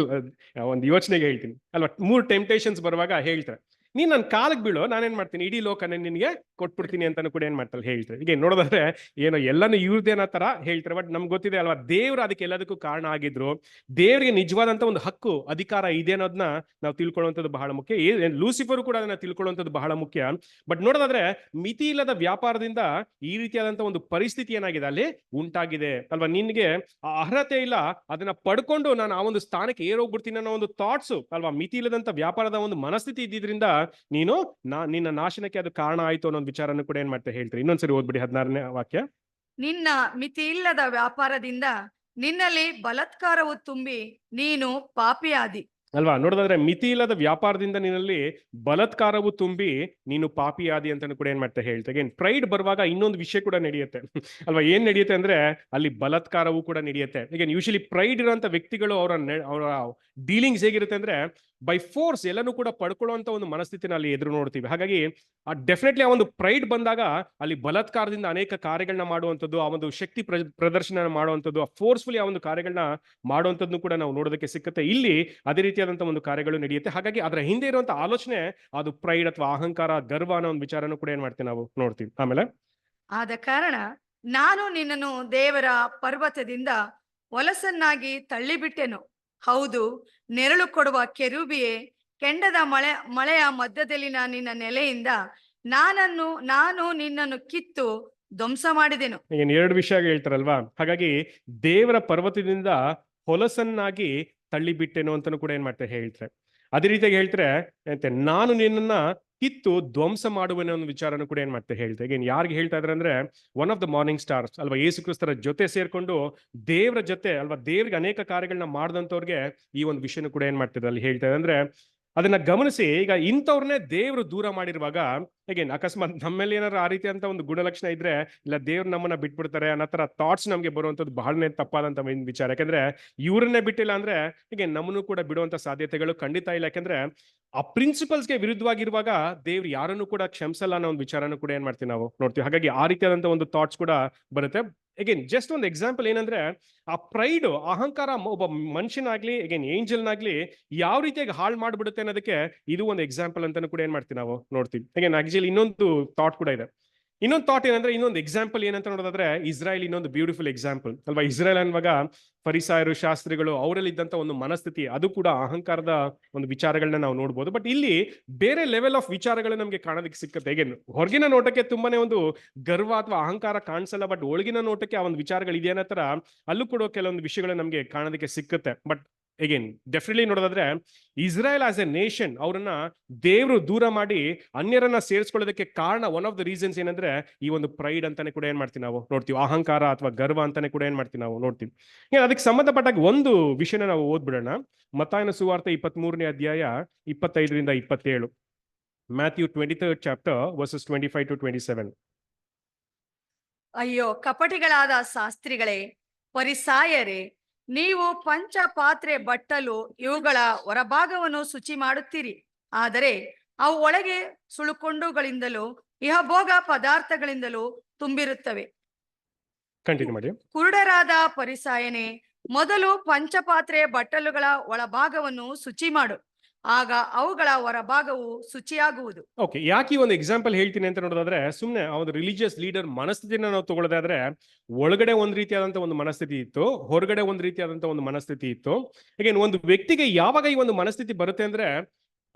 ಒಂದು ಯೋಚನೆಗೆ ಹೇಳ್ತೀನಿ ಅಲ್ವಾ. 3 ಟೆಂಪ್ಟೇಷನ್ಸ್ ಬರುವಾಗ ಹೇಳ್ತಾರೆ, ನೀನ್ ನನ್ನ ಕಾಲಕ್ಕೆ ಬೀಳೋ, ನಾನೇನ್ ಮಾಡ್ತೀನಿ ಇಡೀ ಲೋಕನೇ ನಿನಗೆ ಕೊಟ್ಬಿಡ್ತೀನಿ ಅಂತಾನು ಕೂಡ ಏನ್ ಮಾಡ್ತಾರೆ ಹೇಳ್ತಾರೆ. ಈಗ ನೋಡೋದಾದ್ರೆ ಏನೋ ಎಲ್ಲಾನು ಇವ್ರದೇನೋ ತರ ಹೇಳ್ತಾರೆ. ಬಟ್ ನಮ್ಗೆ ಗೊತ್ತಿದೆ ಅಲ್ವಾ, ದೇವ್ರು ಅದಕ್ಕೆ ಎಲ್ಲದಕ್ಕೂ ಕಾರಣ ಆಗಿದ್ರು. ದೇವರಿಗೆ ನಿಜವಾದಂತ ಒಂದು ಹಕ್ಕು, ಅಧಿಕಾರ ಇದೆ ಅನ್ನೋದನ್ನ ನಾವು ತಿಳ್ಕೊಳ್ಳುವಂಥದ್ದು ಬಹಳ ಮುಖ್ಯ. ಲೂಸಿಫರ್ ಕೂಡ ಅದನ್ನ ತಿಳ್ಕೊಳ್ಳುವಂಥದ್ದು ಬಹಳ ಮುಖ್ಯ. ಬಟ್ ನೋಡೋದಾದ್ರೆ ಮಿತಿ ಇಲ್ಲದ ವ್ಯಾಪಾರದಿಂದ ಈ ರೀತಿಯಾದಂತ ಒಂದು ಪರಿಸ್ಥಿತಿ ಏನಾಗಿದೆ ಅಲ್ಲಿ ಉಂಟಾಗಿದೆ ಅಲ್ವಾ. ನಿನ್ಗೆ ಆ ಅರ್ಹತೆ ಇಲ್ಲ, ಅದನ್ನ ಪಡ್ಕೊಂಡು ನಾನು ಆ ಒಂದು ಸ್ಥಾನಕ್ಕೆ ಏರೋಗ್ಬಿಡ್ತೀನಿ ಅನ್ನೋ ಒಂದು ಥಾಟ್ಸ್ ಅಲ್ವಾ. ಮಿತಿ ಇಲ್ಲದಂತ ವ್ಯಾಪಾರದ ಒಂದು ಮನಸ್ಥಿತಿ ಇದ್ದಿದ್ರಿಂದ ನೀನು ನಿನ್ನ ನಾಶನಕ್ಕೆ ಅದು ಕಾರಣ ಆಯ್ತು ಅನ್ನೋ ಒಂದು ವಿಚಾರನ ಕೂಡ ಏನ್ ಮಾಡ್ತಾರೆ ಹೇಳ್ತಾರೆ. ಇನ್ನೊಂದ್ಸರಿ ಓದ್ಬಿಡಿ 16ನೇ ವಾಕ್ಯ. ನಿನ್ನ ಮಿತಿ ಇಲ್ಲದ ವ್ಯಾಪಾರದಿಂದ ನಿನ್ನಲ್ಲಿ ಬಲಾತ್ಕಾರವು ತುಂಬಿ ನೀನು ಪಾಪಿಯಾದಿ. ಅಲ್ವಾ, ನೋಡೋದಾದ್ರೆ ಮಿತಿ ಇಲ್ಲದ ವ್ಯಾಪಾರದಿಂದ ನಿನ್ನಲ್ಲಿ ಬಲಾತ್ಕಾರವು ತುಂಬಿ ನೀನು ಪಾಪಿಯಾದಿ ಅಂತಾನು ಕೂಡ ಏನ್ ಮಾಡ್ತಾ ಹೇಳ್ತಾರೆ. ಪ್ರೈಡ್ ಬರುವಾಗ ಇನ್ನೊಂದು ವಿಷಯ ಕೂಡ ನಡೆಯುತ್ತೆ ಅಲ್ವಾ. ಏನ್ ನಡೆಯುತ್ತೆ ಅಂದ್ರೆ ಅಲ್ಲಿ ಬಲಾತ್ಕಾರವೂ ಕೂಡ ನಡೆಯುತ್ತೆ. ಈಗ ಯೂಶಲಿ ಪ್ರೈಡ್ ಇರೋಂಥ ವ್ಯಕ್ತಿಗಳು ಅವರ ಡೀಲಿಂಗ್ಸ್ ಹೇಗಿರುತ್ತೆ ಅಂದ್ರೆ ಬೈ ಫೋರ್ಸ್ ಎಲ್ಲನೂ ಕೂಡ ಪಡ್ಕೊಳ್ಳುವಂತ ಒಂದು ಮನಸ್ಥಿತಿನ ಅಲ್ಲಿ ಎದುರು ನೋಡ್ತೀವಿ. ಹಾಗಾಗಿ ಡೆಫಿನೆಟ್ಲಿ ಆ ಒಂದು ಪ್ರೈಡ್ ಬಂದಾಗ ಅಲ್ಲಿ ಬಲಾತ್ಕಾರದಿಂದ ಅನೇಕ ಕಾರ್ಯಗಳನ್ನ ಮಾಡುವಂಥದ್ದು, ಆ ಒಂದು ಶಕ್ತಿ ಪ್ರದರ್ಶನ ಮಾಡುವಂಥದ್ದು, ಆ ಫೋರ್ಸ್ಫುಲಿ ಆ ಒಂದು ಕಾರ್ಯಗಳನ್ನ ಮಾಡುವಂಥದ್ದು ಕೂಡ ನಾವು ನೋಡೋದಕ್ಕೆ ಸಿಕ್ಕುತ್ತೆ. ಇಲ್ಲಿ ಅದೇ ರೀತಿಯಾದಂತಹ ಒಂದು ಕಾರ್ಯಗಳು ನಡೆಯುತ್ತೆ. ಹಾಗಾಗಿ ಅದರ ಹಿಂದೆ ಇರುವಂತ ಆಲೋಚನೆ ಅದು ಪ್ರೈಡ್ ಅಥವಾ ಅಹಂಕಾರ, ಗರ್ವ ಅನ್ನೋ ಒಂದು ವಿಚಾರನೂ ಕೂಡ ಏನ್ ಮಾಡ್ತೀವಿ ನಾವು ನೋಡ್ತೀವಿ. ಆಮೇಲೆ ಆದ ಕಾರಣ ನಾನು ನಿನ್ನನ್ನು ದೇವರ ಪರ್ವತದಿಂದ ಹೊಲಸನ್ನಾಗಿ ತಳ್ಳಿಬಿಟ್ಟೆನು. ಹೌದು, ನೆರಳು ಕೊಡುವ ಕೆರೂಬಿಯೇ, ಕೆಂಡದ ಮಳೆಯ ಮಧ್ಯದಲ್ಲಿನ ನಿನ್ನ ನೆಲೆಯಿಂದ ನಾನು ನಿನ್ನನ್ನು ಕಿತ್ತು ಧ್ವಂಸ ಮಾಡಿದೆನು. ಏನ್ 2 ವಿಷಯ ಹೇಳ್ತಾರಲ್ವಾ. ಹಾಗಾಗಿ ದೇವರ ಪರ್ವತದಿಂದ ಹೊಲಸನ್ನಾಗಿ ತಳ್ಳಿಬಿಟ್ಟೆನು ಅಂತಾನು ಕೂಡ ಏನ್ ಮಾಡ್ತಾರೆ ಹೇಳ್ತಾರೆ. ಅದೇ ರೀತಿಯಾಗಿ ಹೇಳ್ತಾರೆ ಅಂತೆ, ನಾನು ನಿನ್ನನ್ನ ಕಿತ್ತು ಧ್ವಂಸ ಮಾಡುವೆನೋ ಒಂದು ವಿಚಾರನೂ ಕೂಡ ಏನ್ ಮಾಡ್ತಾರೆ ಹೇಳ್ತಾರೆ. ಈಗ ಯಾರಿಗೆ ಹೇಳ್ತಾ ಇದ್ರೆ ಅಂದ್ರೆ one of the morning stars ಅಲ್ವಾ, ಯೇಸು ಕ್ರಿಸ್ತರ ಜೊತೆ ಸೇರ್ಕೊಂಡು ದೇವರ ಜೊತೆ ಅಲ್ವಾ, ದೇವ್ರಿಗೆ ಅನೇಕ ಕಾರ್ಯಗಳನ್ನ ಮಾಡಿದಂಥವ್ರಿಗೆ ಈ ಒಂದು ವಿಷಯನೂ ಕೂಡ ಏನ್ ಮಾಡ್ತಿದ್ರು ಅಲ್ಲಿ ಹೇಳ್ತಾ ಇದೆ. ಅಂದ್ರೆ ಅದನ್ನ ಗಮನಿಸಿ, ಈಗ ಇಂಥವ್ರನ್ನೇ ದೇವರು ದೂರ ಮಾಡಿರುವಾಗ ಹೇಗೇನ್ ಅಕಸ್ಮಾತ್ ನಮ್ಮೇಲೆ ಏನಾದ್ರು ಆ ರೀತಿ ಅಂತ ಒಂದು ಗುಣಲಕ್ಷಣ ಇದ್ರೆ ಇಲ್ಲ ದೇವ್ರು ನಮ್ಮನ್ನ ಬಿಟ್ಬಿಡ್ತಾರೆ ಅನ್ನೋ ತರ ಥಾಟ್ಸ್ ನಮ್ಗೆ ಬರುವಂತದ್ದು ಬಹಳನೇ ತಪ್ಪಾದಂತ ವಿಚಾರ. ಯಾಕಂದ್ರೆ ಇವ್ರನ್ನೇ ಬಿಟ್ಟಿಲ್ಲ ಅಂದ್ರೆ ಹೀಗೆ ನಮ್ಮನ್ನು ಕೂಡ ಬಿಡುವಂತ ಸಾಧ್ಯತೆಗಳು ಖಂಡಿತ ಇಲ್ಲ. ಯಾಕಂದ್ರೆ ಆ ಪ್ರಿನ್ಸಿಪಲ್ಸ್ಗೆ ವಿರುದ್ಧವಾಗಿರುವಾಗ ದೇವ್ರು ಯಾರನ್ನು ಕೂಡ ಕ್ಷಮಿಸಲ್ಲ ಅನ್ನೋ ಒಂದು ವಿಚಾರನೂ ಕೂಡ ಏನ್ ಮಾಡ್ತೀವಿ ನಾವು ನೋಡ್ತೀವಿ. ಹಾಗಾಗಿ ಆ ರೀತಿಯಾದಂತ ಒಂದು ಥಾಟ್ಸ್ ಕೂಡ ಬರುತ್ತೆ. ಅಗೇನ್ ಜಸ್ಟ್ ಒಂದು ಎಕ್ಸಾಂಪಲ್ ಏನಂದ್ರೆ ಆ ಪ್ರೈಡ್, ಅಹಂಕಾರ ಒಬ್ಬ ಮನುಷ್ಯನಾಗ್ಲಿ ಅಗೇನ್ ಏಂಜಲ್ನಾಗ್ಲಿ ಯಾವ ರೀತಿಯಾಗಿ ಹಾಳು ಮಾಡ್ಬಿಡುತ್ತೆ ಅನ್ನೋದಕ್ಕೆ ಇದು ಒಂದು ಎಕ್ಸಾಂಪಲ್ ಅಂತಾನು ಕೂಡ ಏನ್ ಮಾಡ್ತೀವಿ ನಾವು ನೋಡ್ತೀವಿ. ಅಗೇನ್ ಆಕ್ಚುಲಿ ಇನ್ನೊಂದು ಥಾಟ್ ಕೂಡ ಇದೆ. ಇನ್ನೊಂದು ಥಾಟ್ ಏನಂದ್ರೆ, ಇನ್ನೊಂದು ಎಕ್ಸಾಂಪಲ್ ಏನಂತ ನೋಡೋದಾದ್ರೆ, ಇಸ್ರಾಯೇಲ್ ಇನ್ನೊಂದು ಬ್ಯೂಟಿಫುಲ್ ಎಕ್ಸಾಂಪಲ್ ಅಲ್ವಾ. ಇಸ್ರಾಯೇಲ್ ಅನ್ನುವಾಗ ಫರಿಸಾಯರು, ಶಾಸ್ತ್ರಿಗಳು, ಅವರಲ್ಲಿ ಇದ್ದಂತ ಒಂದು ಮನಸ್ಥಿತಿ, ಅದು ಕೂಡ ಅಹಂಕಾರದ ಒಂದು ವಿಚಾರಗಳನ್ನ ನಾವು ನೋಡ್ಬೋದು. ಬಟ್ ಇಲ್ಲಿ ಬೇರೆ ಲೆವೆಲ್ ಆಫ್ ವಿಚಾರಗಳು ನಮಗೆ ಕಾಣೋದಕ್ಕೆ ಸಿಕ್ಕತ್ತೆ. ಹೇಗೆ ಹೊರಗಿನ ನೋಟಕ್ಕೆ ತುಂಬಾನೇ ಒಂದು ಗರ್ವ ಅಥವಾ ಅಹಂಕಾರ ಕಾಣಿಸಲ್ಲ, ಬಟ್ ಒಳಗಿನ ನೋಟಕ್ಕೆ ಆ ಒಂದು ವಿಚಾರಗಳು ಇದೆ ಅನ್ನೋ ತರ ಅಲ್ಲೂ ಕೂಡ ಕೆಲವೊಂದು ವಿಷಯಗಳು ನಮಗೆ ಕಾಣೋದಕ್ಕೆ ಸಿಕ್ಕತ್ತೆ. ಬಟ್ ಅಗೇನ್ ಡೆಫಿನೆಟ್ಲಿ ನೋಡೋದಾದ್ರೆ, ಇಸ್ರಾಯೇಲ್ ಆಸ್ ಎ ನೇಷನ್ ಅವರನ್ನ ದೇವರು ದೂರ ಮಾಡಿ ಅನ್ಯರನ್ನ ಸೇರಿಸ್ಕೊಳ್ಳೋದಕ್ಕೆ ಕಾರಣ, ಒನ್ ಆಫ್ ದ ರೀಸನ್ಸ್ ಏನಂದ್ರೆ ಈ ಒಂದು ಪ್ರೈಡ್ ಅಂತಾನೆ ಕೂಡ ಏನ್ ಮಾಡ್ತೀವಿ ನಾವು ನೋಡ್ತೀವಿ, ಅಹಂಕಾರ ಅಥವಾ ಗರ್ವ ಅಂತಾನೆ ಕೂಡ ಏನ್ ಮಾಡ್ತೀವಿ ನಾವು ನೋಡ್ತೀವಿ. ಅದಕ್ಕೆ ಸಂಬಂಧಪಟ್ಟಾಗ ಒಂದು ವಿಷಯನ ನಾವು ಓದ್ಬಿಡೋಣ. ಮತ್ತಾಯನ ಸುವಾರ್ತೆ 23ನೇ ಅಧ್ಯಾಯ 25ರಿಂದ 27. Matthew 23rd chapter verses 25 to 27. ಅಯ್ಯೋ ಕಪಟಿಗಳಾದ ಶಾಸ್ತ್ರಿಗಳೇ, ಪರಿಸಾಯರೇ, ನೀವು ಪಂಚ ಪಾತ್ರೆ ಬಟ್ಟಲು ಇವುಗಳ ಹೊರಭಾಗವನ್ನು ಶುಚಿ ಮಾಡುತ್ತೀರಿ, ಆದರೆ ಅವು ಒಳಗೆ ಸುಳುಕೊಂಡುಗಳಿಂದಲೂ ಇಹಭೋಗ ಪದಾರ್ಥಗಳಿಂದಲೂ ತುಂಬಿರುತ್ತವೆ. ಕಂಟಿನ್ಯೂ ಮಾಡಿ. ಕುರುಡರಾದ ಪರಿಸಾಯನೇ, ಮೊದಲು ಪಂಚಪಾತ್ರೆ ಬಟ್ಟಲುಗಳ ಒಳಭಾಗವನ್ನು ಶುಚಿ ಮಾಡು, ಆಗ ಅವುಗಳ ಹೊರಭಾಗವು ಶುಚಿಯಾಗುವುದು. ಓಕೆ, ಯಾಕೆ ಈ ಒಂದು ಎಕ್ಸಾಂಪಲ್ ಹೇಳ್ತೀನಿ ಅಂತ ನೋಡೋದಾದ್ರೆ, ಸುಮ್ಮನೆ ಆ ಒಂದು ರಿಲಿಜಿಯಸ್ ಲೀಡರ್ ಮನಸ್ಥಿತಿನ ನಾವು ತಗೊಳ್ಳೋದಾದ್ರೆ, ಒಳಗಡೆ ಒಂದು ರೀತಿಯಾದಂತ ಒಂದು ಮನಸ್ಥಿತಿ ಇತ್ತು, ಹೊರಗಡೆ ಒಂದು ರೀತಿಯಾದಂತ ಒಂದು ಮನಸ್ಥಿತಿ ಇತ್ತು. ಈಗ ಒಂದು ವ್ಯಕ್ತಿಗೆ ಯಾವಾಗ ಈ ಒಂದು ಮನಸ್ಥಿತಿ ಬರುತ್ತೆ ಅಂದ್ರೆ,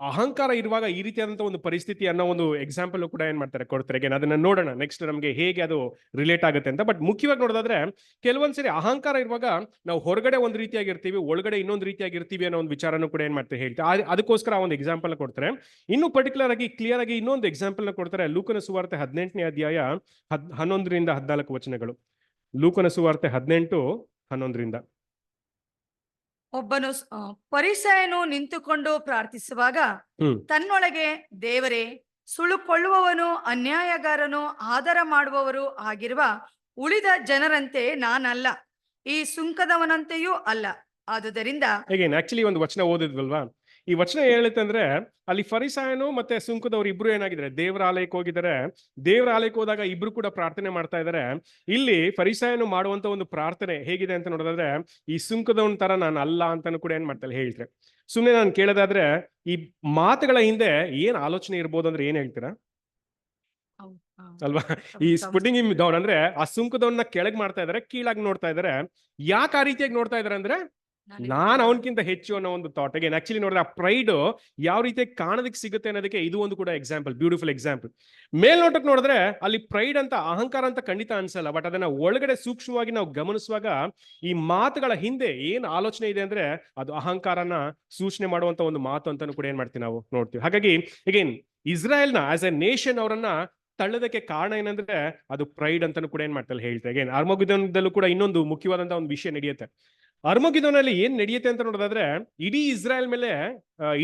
ಅಹಂಕಾರ ಇರುವಾಗ ಈ ರೀತಿಯಾದಂತ ಒಂದು ಪರಿಸ್ಥಿತಿ ಅನ್ನೋ ಒಂದು ಎಕ್ಸಾಂಪಲ್ ಕೂಡ ಏನ್ ಮಾಡ್ತಾರೆ, ಕೊಡ್ತಾರೆ. again ಅದನ್ನ ನೋಡೋಣ ನೆಕ್ಸ್ಟ್ ನಮಗೆ ಹೇಗೆ ಅದು ರಿಲೇಟ್ ಆಗುತ್ತೆ ಅಂತ. ಬಟ್ ಮುಖ್ಯವಾಗಿ ನೋಡೋದಾದ್ರೆ, ಕೆಲವೊಂದ್ಸರಿ ಅಹಂಕಾರ ಇರುವಾಗ ನಾವು ಹೊರಗಡೆ ಒಂದು ರೀತಿಯಾಗಿರ್ತೀವಿ, ಒಳಗಡೆ ಇನ್ನೊಂದು ರೀತಿಯಾಗಿರ್ತೀವಿ ಅನ್ನೋ ಒಂದು ವಿಚಾರನೂ ಕೂಡ ಏನ್ ಮಾಡ್ತಾರೆ ಹೇಳ್ತಾರೆ. ಅದಕ್ಕೋಸ್ಕರ ಒಂದು ಎಕ್ಸಾಂಪಲ್ ಕೊಡ್ತಾರೆ. ಇನ್ನು ಪರ್ಟಿಕ್ಯುಲರ್ ಆಗಿ ಕ್ಲಿಯರ್ ಆಗಿ ಇನ್ನೊಂದು ಎಕ್ಸಾಂಪಲ್ ನ ಕೊಡ್ತಾರೆ. ಲೂಕನ ಸುವಾರ್ತೆ 18ನೇ ಅಧ್ಯಾಯ 11ರಿಂದ 14 ವಚನಗಳು. ಲೂಕನ ಸುವಾರ್ತೆ 18:11. ಒಬ್ಬನು ಪರಿಸಾಯನು ನಿಂತುಕೊಂಡು ಪ್ರಾರ್ಥಿಸುವಾಗ ತನ್ನೊಳಗೆ, ದೇವರೇ, ಸುಳುಕೊಳ್ಳುವವನು, ಅನ್ಯಾಯಗಾರನು, ಆದರ ಮಾಡುವವರು ಆಗಿರುವ ಉಳಿದ ಜನರಂತೆ ನಾನಲ್ಲ, ಈ ಸುಂಕದವನಂತೆಯೂ ಅಲ್ಲ. ಆದುದರಿಂದ ಆಕ್ಚುಲಿ ಒಂದು ವಚನ ಓದಿದ್ವಲ್ವಾ, ಈ ವಚನ ಹೇಳುತ್ತಂದ್ರೆ, ಅಲ್ಲಿ ಫರಿಸಾಯನು ಮತ್ತೆ ಸುಂಕದವ್ರು ಇಬ್ರು ಏನಾಗಿದ್ದಾರೆ, ದೇವರ ಆಲಯಕ್ಕೆ ಹೋಗಿದ್ದಾರೆ. ದೇವರ ಆಲಯಕ್ಕೆ ಹೋದಾಗ ಇಬ್ರು ಕೂಡ ಪ್ರಾರ್ಥನೆ ಮಾಡ್ತಾ ಇದ್ದಾರೆ. ಇಲ್ಲಿ ಫರಿಸಾಯನು ಮಾಡುವಂತ ಒಂದು ಪ್ರಾರ್ಥನೆ ಹೇಗಿದೆ ಅಂತ ನೋಡೋದಾದ್ರೆ, ಈ ಸುಂಕದವನ ತರ ನಾನು ಅಲ್ಲ ಅಂತಾನು ಕೂಡ ಏನ್ ಮಾಡ್ತಾರೆ ಹೇಳ್ತಾರೆ. ಸುಮ್ನೆ ನಾನು ಕೇಳೋದಾದ್ರೆ, ಈ ಮಾತುಗಳ ಹಿಂದೆ ಏನ್ ಆಲೋಚನೆ ಇರ್ಬೋದು ಅಂದ್ರೆ ಏನ್ ಹೇಳ್ತೀರಾ ಅಲ್ವಾ? ಈ ಸ್ಪುಟಿಂಗ್ ಇಮ್ ಡೌನ್ ಅಂದ್ರೆ ಆ ಸುಂಕದವನ್ನ ಕೆಳಗ್ ಮಾಡ್ತಾ ಇದಾರೆ, ಕೀಳಾಗಿ ನೋಡ್ತಾ ಇದಾರೆ. ಯಾಕೆ ಆ ರೀತಿಯಾಗಿ ನೋಡ್ತಾ ಇದಾರೆ ಅಂದ್ರೆ, ನಾನ್ ಅವನ್ಕಿಂತ ಹೆಚ್ಚು ಅನ್ನೋ ಒಂದು ಥಾಟ್. ಅಗೇನ್ ಆಕ್ಚುಲಿ ನೋಡಿದ್ರೆ ಆ ಪ್ರೈಡ್ ಯಾವ ರೀತಿ ಕಾಣೋದಕ್ಕೆ ಸಿಗುತ್ತೆ ಅನ್ನೋದಕ್ಕೆ ಇದು ಒಂದು ಕೂಡ ಎಕ್ಸಾಂಪಲ್, ಬ್ಯೂಟಿಫುಲ್ ಎಕ್ಸಾಂಪಲ್. ಮೇಲ್ನೋಟಕ್ಕೆ ನೋಡಿದ್ರೆ ಅಲ್ಲಿ ಪ್ರೈಡ್ ಅಂತ, ಅಹಂಕಾರ ಅಂತ ಖಂಡಿತ ಅನ್ಸಲ್ಲ. ಬಟ್ ಅದನ್ನ ಒಳಗಡೆ ಸೂಕ್ಷ್ಮವಾಗಿ ನಾವು ಗಮನಿಸುವಾಗ ಈ ಮಾತುಗಳ ಹಿಂದೆ ಏನ್ ಆಲೋಚನೆ ಇದೆ ಅಂದ್ರೆ, ಅದು ಅಹಂಕಾರನ ಸೂಚನೆ ಮಾಡುವಂತ ಒಂದು ಮಾತು ಅಂತಾನು ಕೂಡ ಏನ್ ಮಾಡ್ತೀವಿ ನಾವು ನೋಡ್ತೀವಿ. ಹಾಗಾಗಿ ಅಗೇನ್ ಇಸ್ರಾಯೇಲ್ನ ಆಸ್ ಎ ನೇಷನ್ ಅವರನ್ನ ತಳ್ಳೋದಕ್ಕೆ ಕಾರಣ ಏನಂದ್ರೆ ಅದು ಪ್ರೈಡ್ ಅಂತಾನು ಕೂಡ ಏನ್ ಮಾಡ್ತಾರೆ ಹೇಳ್ತಾರೆ. ಅಗೇನ್ ಅರ್ಮಗೆದೋನದಲ್ಲೂ ಕೂಡ ಇನ್ನೊಂದು ಮುಖ್ಯವಾದಂತಹ ಒಂದು ವಿಷಯ ನಡೆಯುತ್ತೆ. ಅರ್ಮಗೆದೋನಲ್ಲಿ ಏನ್ ನಡೆಯುತ್ತೆ ಅಂತ ನೋಡೋದಾದ್ರೆ, ಇಡೀ ಇಸ್ರಾಯೇಲ್ ಮೇಲೆ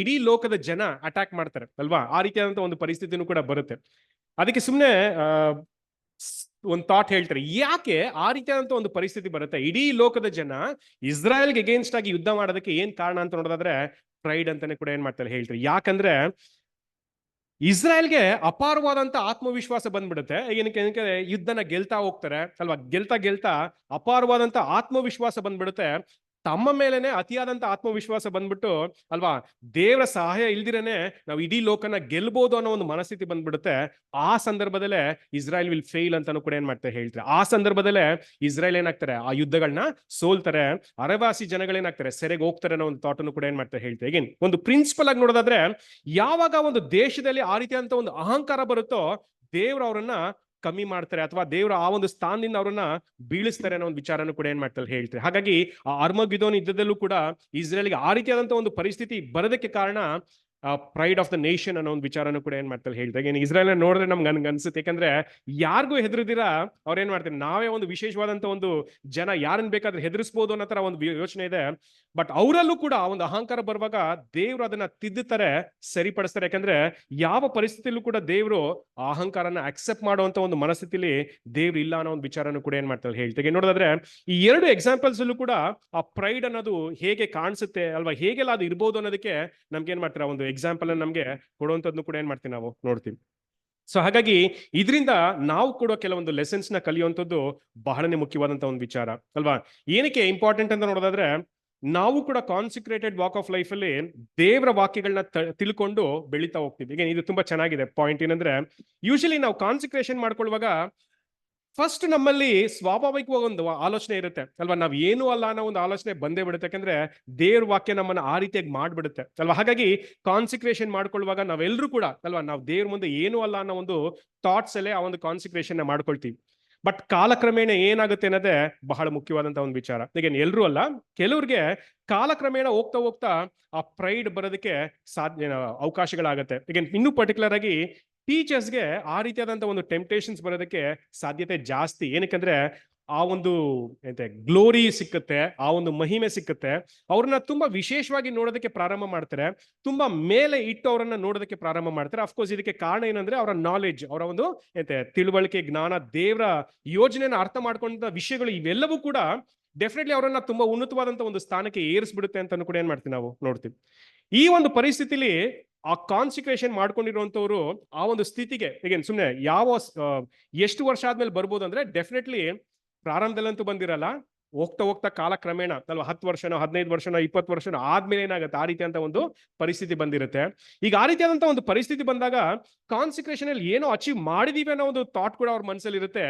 ಇಡೀ ಲೋಕದ ಜನ ಅಟ್ಯಾಕ್ ಮಾಡ್ತಾರೆ ಅಲ್ವಾ. ಆ ರೀತಿಯಾದಂತಹ ಒಂದು ಪರಿಸ್ಥಿತಿನೂ ಕೂಡ ಬರುತ್ತೆ. ಅದಕ್ಕೆ ಸುಮ್ಮನೆ ಒಂದು ಥಾಟ್ ಹೇಳ್ತಾರೆ, ಯಾಕೆ ಆ ರೀತಿಯಾದಂತ ಒಂದು ಪರಿಸ್ಥಿತಿ ಬರುತ್ತೆ, ಇಡೀ ಲೋಕದ ಜನ ಇಸ್ರಾಯೇಲ್ಗೆ ಅಗೇನ್ಸ್ಟ್ ಆಗಿ ಯುದ್ಧ ಮಾಡೋದಕ್ಕೆ ಏನ್ ಕಾರಣ ಅಂತ ನೋಡೋದಾದ್ರೆ ಪ್ರೈಡ್ ಅಂತಾನೆ ಕೂಡ ಏನ್ ಮಾಡ್ತಾರೆ ಹೇಳ್ತಾರೆ. ಯಾಕಂದ್ರೆ ಇಸ್ರಾಯೇಲ್ಗೆ ಅಪಾರವಾದಂತ ಆತ್ಮವಿಶ್ವಾಸ ಬಂದ್ಬಿಡುತ್ತೆ. ಏನಕ್ಕೆ ಯುದ್ಧನ ಗೆಲ್ತಾ ಹೋಗ್ತಾರೆ ಅಲ್ವಾ, ಗೆಲ್ತಾ ಅಪಾರವಾದಂತ ಆತ್ಮವಿಶ್ವಾಸ ಬಂದ್ಬಿಡುತ್ತೆ. ತಮ್ಮ ಮೇಲೆನೆ ಅತಿಯಾದಂತ ಆತ್ಮವಿಶ್ವಾಸ ಬಂದ್ಬಿಟ್ಟು ಅಲ್ವಾ, ದೇವರ ಸಹಾಯ ಇಲ್ದಿರೇನೆ ನಾವು ಇಡೀ ಲೋಕನ ಗೆಲ್ಬಹುದು ಅನ್ನೋ ಒಂದು ಮನಸ್ಥಿತಿ ಬಂದ್ಬಿಡುತ್ತೆ. ಆ ಸಂದರ್ಭದಲ್ಲೇ ಇಸ್ರಾಯೇಲ್ ವಿಲ್ ಫೇಲ್ ಅಂತಾನು ಕೂಡ ಏನ್ ಮಾಡ್ತಾರೆ ಹೇಳ್ತಾರೆ. ಆ ಸಂದರ್ಭದಲ್ಲೇ ಇಸ್ರಾಯೇಲ್ ಏನಾಗ್ತಾರೆ, ಆ ಯುದ್ಧಗಳನ್ನ ಸೋಲ್ತಾರೆ, ಅರೆವಾಸಿ ಜನಗಳೇನಾಗ್ತಾರೆ, ಸೆರೆಗೆ ಹೋಗ್ತಾರೆ ಅನ್ನೋ ಒಂದು ಥಾಟ್ ಅನ್ನು ಕೂಡ ಏನ್ ಮಾಡ್ತಾರೆ ಹೇಳ್ತಾರೆ. ಈಗೇನ್ ಒಂದು ಪ್ರಿನ್ಸಿಪಲ್ ಆಗಿ ನೋಡೋದಾದ್ರೆ, ಯಾವಾಗ ಒಂದು ದೇಶದಲ್ಲಿ ಆ ರೀತಿಯಾದಂತ ಒಂದು ಅಹಂಕಾರ ಬರುತ್ತೋ, ದೇವ್ರು ಅವರನ್ನ ಕಮ್ಮಿ ಮಾಡ್ತಾರೆ ಅಥವಾ ದೇವರ ಆ ಒಂದು ಸ್ಥಾನದಿಂದ ಅವರನ್ನ ಬೀಳಿಸ್ತಾರೆ ಅನ್ನೋ ಒಂದು ವಿಚಾರನೂ ಕೂಡ ಏನ್ ಮಾಡ್ತಾರೆ ಹೇಳ್ತಾರೆ. ಹಾಗಾಗಿ ಆ ಅರ್ಮಗೆದೋನ್ ಯುದ್ಧದಲ್ಲೂ ಕೂಡ ಇಸ್ರೇಲ್ಗೆ ಆ ರೀತಿಯಾದಂತ ಒಂದು ಪರಿಸ್ಥಿತಿ ಬರೋದಕ್ಕೆ ಕಾರಣ ಪ್ರೈಡ್ ಆಫ್ ದ ನೇಷನ್ ಅನ್ನೋ ಒಂದು ವಿಚಾರನೂ ಕೂಡ ಏನ್ ಮಾಡ್ತಾರೆ ಹೇಳ್ತಾರೆ. ಏನು ಇಸ್ರೇಲ್ ನೋಡಿದ್ರೆ ನಮ್ಗೆ ಅನ್ಸುತ್ತೆ, ಯಾಕಂದ್ರೆ ಯಾರಿಗೂ ಹೆದರಿದಿರಾ ಅವ್ರು ಏನ್ ಮಾಡ್ತಾರೆ, ನಾವೇ ಒಂದು ವಿಶೇಷವಾದಂತ ಒಂದು ಜನ, ಯಾರನ್ನ ಬೇಕಾದ್ರೆ ಹೆದರಿಸಬಹುದು ಅನ್ನೋ ತರ ಒಂದು ಯೋಚನೆ ಇದೆ. ಬಟ್ ಅವರಲ್ಲೂ ಕೂಡ ಒಂದು ಅಹಂಕಾರ ಬರುವಾಗ ದೇವ್ರು ಅದನ್ನ ತಿದ್ದುತ್ತಾರೆ, ಸರಿಪಡಿಸ್ತಾರೆ. ಯಾಕಂದ್ರೆ ಯಾವ ಪರಿಸ್ಥಿತಿಯಲ್ಲೂ ಕೂಡ ದೇವ್ರು ಆ ಅಹಂಕಾರನ ಅಕ್ಸೆಪ್ಟ್ ಮಾಡುವಂತ ಒಂದು ಮನಸ್ಥಿತಿಲಿ ದೇವ್ರು ಇಲ್ಲ ಅನ್ನೋ ಒಂದು ವಿಚಾರನೂ ಕೂಡ ಏನ್ ಮಾಡ್ತಾರೆ ಹೇಳ್ತಾರೆ. ನೋಡೋದಾದ್ರೆ ಈ ಎರಡು ಎಕ್ಸಾಂಪಲ್ಸ್ ಅಲ್ಲೂ ಕೂಡ ಆ ಪ್ರೈಡ್ ಅನ್ನೋದು ಹೇಗೆ ಕಾಣಿಸುತ್ತೆ ಅಲ್ವಾ, ಹೇಗೆಲ್ಲ ಅದು ಇರ್ಬೋದು ಅನ್ನೋದಕ್ಕೆ ನಮ್ಗೆ ಏನ್ ಮಾಡ್ತಾರೆ, ಒಂದು ಎಕ್ಸಾಂಪಲ್ ನಮ್ಗೆ ಕೊಡುವಂತದ್ನು ಕೂಡ ಏನ್ ಮಾಡ್ತೀವಿ ನಾವು ನೋಡ್ತೀವಿ. ಸೊ ಹಾಗಾಗಿ ಇದರಿಂದ ನಾವು ಕೂಡ ಕೆಲವೊಂದು ಲೆಸನ್ಸ್ ನ ಕಲಿಯುವಂಥದ್ದು ಬಹಳನೇ ಮುಖ್ಯವಾದಂತ ಒಂದು ವಿಚಾರ ಅಲ್ವಾ. ಏನಕ್ಕೆ ಇಂಪಾರ್ಟೆಂಟ್ ಅಂತ ನೋಡೋದಾದ್ರೆ, ನಾವು ಕೂಡ ಕಾನ್ಸಿಕ್ರೇಟೆಡ್ ವಾಕ್ ಆಫ್ ಲೈಫ್ ಅಲ್ಲಿ ದೇವರ ವಾಕ್ಯಗಳನ್ನ ತಿಳ್ಕೊಂಡು ಬೆಳೀತಾ ಹೋಗ್ತೀವಿ. ಈಗ ಇದು ತುಂಬಾ ಚೆನ್ನಾಗಿದೆ ಪಾಯಿಂಟ್. ಏನಂದ್ರೆ ಯೂಶಲಿ ನಾವು ಕಾನ್ಸಿಕ್ರೇಷನ್ ಮಾಡ್ಕೊಳ್ಳುವಾಗ ಫಸ್ಟ್ ನಮ್ಮಲ್ಲಿ ಸ್ವಾಭಾವಿಕವಾಗಿ ಒಂದು ಆಲೋಚನೆ ಇರುತ್ತೆ ಅಲ್ವಾ, ನಾವ್ ಏನು ಅಲ್ಲ ಅನ್ನೋ ಒಂದು ಆಲೋಚನೆ ಬಂದೇ ಬಿಡುತ್ತೆ. ಯಾಕಂದ್ರೆ ದೇವ್ರ ವಾಕ್ಯ ನಮ್ಮನ್ನ ಆ ರೀತಿಯಾಗಿ ಮಾಡ್ಬಿಡುತ್ತೆ ಅಲ್ವಾ. ಹಾಗಾಗಿ ಕಾನ್ಸಿಕ್ರೇಷನ್ ಮಾಡ್ಕೊಳ್ಳುವಾಗ ನಾವೆಲ್ಲರೂ ಕೂಡ ಅಲ್ವಾ, ನಾವು ದೇವ್ರ ಮುಂದೆ ಏನು ಅಲ್ಲ ಅನ್ನೋ ಒಂದು ಥಾಟ್ಸ್ ಅಲ್ಲೇ ಆ ಒಂದು ಕಾನ್ಸಿಕ್ರೇಷನ್ ಮಾಡ್ಕೊಳ್ತೀವಿ. ಬಟ್ ಕಾಲಕ್ರಮೇಣ ಏನಾಗುತ್ತೆ ಅನ್ನೋದೇ ಬಹಳ ಮುಖ್ಯವಾದಂತ ಒಂದು ವಿಚಾರ. ಈಗ ಎಲ್ರೂ ಅಲ್ಲ, ಕೆಲವ್ರಿಗೆ ಕಾಲಕ್ರಮೇಣ ಹೋಗ್ತಾ ಹೋಗ್ತಾ ಆ ಪ್ರೈಡ್ ಬರೋದಕ್ಕೆ ಸಾಧ್ಯ ಅವಕಾಶಗಳಾಗತ್ತೆ. ಈಗ ಇನ್ನೂ ಪರ್ಟಿಕ್ಯುಲರ್ ಆಗಿ ಟೀಚರ್ಸ್ಗೆ ಆ ರೀತಿಯಾದಂತ ಒಂದು ಟೆಂಪ್ಟೇಷನ್ಸ್ ಬರೋದಕ್ಕೆ ಸಾಧ್ಯತೆ ಜಾಸ್ತಿ. ಏನಕ್ಕಂದ್ರೆ ಆ ಒಂದು ಗ್ಲೋರಿ ಸಿಕ್ಕುತ್ತೆ, ಆ ಒಂದು ಮಹಿಮೆ ಸಿಕ್ಕುತ್ತೆ, ಅವ್ರನ್ನ ತುಂಬಾ ವಿಶೇಷವಾಗಿ ನೋಡೋದಕ್ಕೆ ಪ್ರಾರಂಭ ಮಾಡ್ತಾರೆ, ತುಂಬಾ ಮೇಲೆ ಇಟ್ಟು ಅವರನ್ನ ನೋಡೋದಕ್ಕೆ ಪ್ರಾರಂಭ ಮಾಡ್ತಾರೆ. ಅಫ್ಕೋರ್ಸ್ ಇದಕ್ಕೆ ಕಾರಣ ಏನಂದ್ರೆ ಅವರ ನಾಲೆಡ್ಜ್, ಅವರ ಒಂದು ತಿಳುವಳಿಕೆ, ಜ್ಞಾನ, ದೇವರ ಯೋಜನೆಯನ್ನು ಅರ್ಥ ಮಾಡ್ಕೊಂಡ ವಿಷಯಗಳು ಇವೆಲ್ಲವೂ ಕೂಡ ಡೆಫಿನೆಟ್ಲಿ ಅವರನ್ನ ತುಂಬಾ ಉನ್ನತವಾದಂತ ಒಂದು ಸ್ಥಾನಕ್ಕೆ ಏರಿಸ್ಬಿಡುತ್ತೆ ಅಂತ ಕೂಡ ಏನ್ ಮಾಡ್ತೀವಿ ನಾವು ನೋಡ್ತೀವಿ. ಈ ಒಂದು ಪರಿಸ್ಥಿತಿಲಿ ಆ ಕಾನ್ಸಿಕ್ರೇಷನ್ ಮಾಡ್ಕೊಂಡಿರುವಂತವ್ರು ಆ ಒಂದು ಸ್ಥಿತಿಗೆ ಈಗ ಸುಮ್ನೆ ಎಷ್ಟು ವರ್ಷ ಆದ್ಮೇಲೆ ಬರ್ಬೋದು ಅಂದ್ರೆ ಡೆಫಿನೆಟ್ಲಿ ಪ್ರಾರಂಭದಲ್ಲಂತೂ ಬಂದಿರಲ್ಲ, ಹೋಗ್ತಾ ಹೋಗ್ತಾ ಕಾಲ ಕ್ರಮೇಣ ಅಲ್ವಾ 10 ವರ್ಷನೋ 15 ವರ್ಷನೋ 20 ವರ್ಷನೋ ಆದ್ಮೇಲೆ ಏನಾಗುತ್ತೆ ಆ ರೀತಿಯಂತ ಒಂದು ಪರಿಸ್ಥಿತಿ ಬಂದಿರುತ್ತೆ. ಈಗ ಆ ರೀತಿಯಾದಂತ ಒಂದು ಪರಿಸ್ಥಿತಿ ಬಂದಾಗ ಕಾನ್ಸಿಕ್ರೇಷನ್ ಅಲ್ಲಿ ಏನೋ ಅಚೀವ್ ಮಾಡಿದೀವಿ ಅನ್ನೋ ಒಂದು ಥಾಟ್ ಕೂಡ ಅವ್ರ ಮನಸ್ಸಲ್ಲಿ ಇರುತ್ತೆ.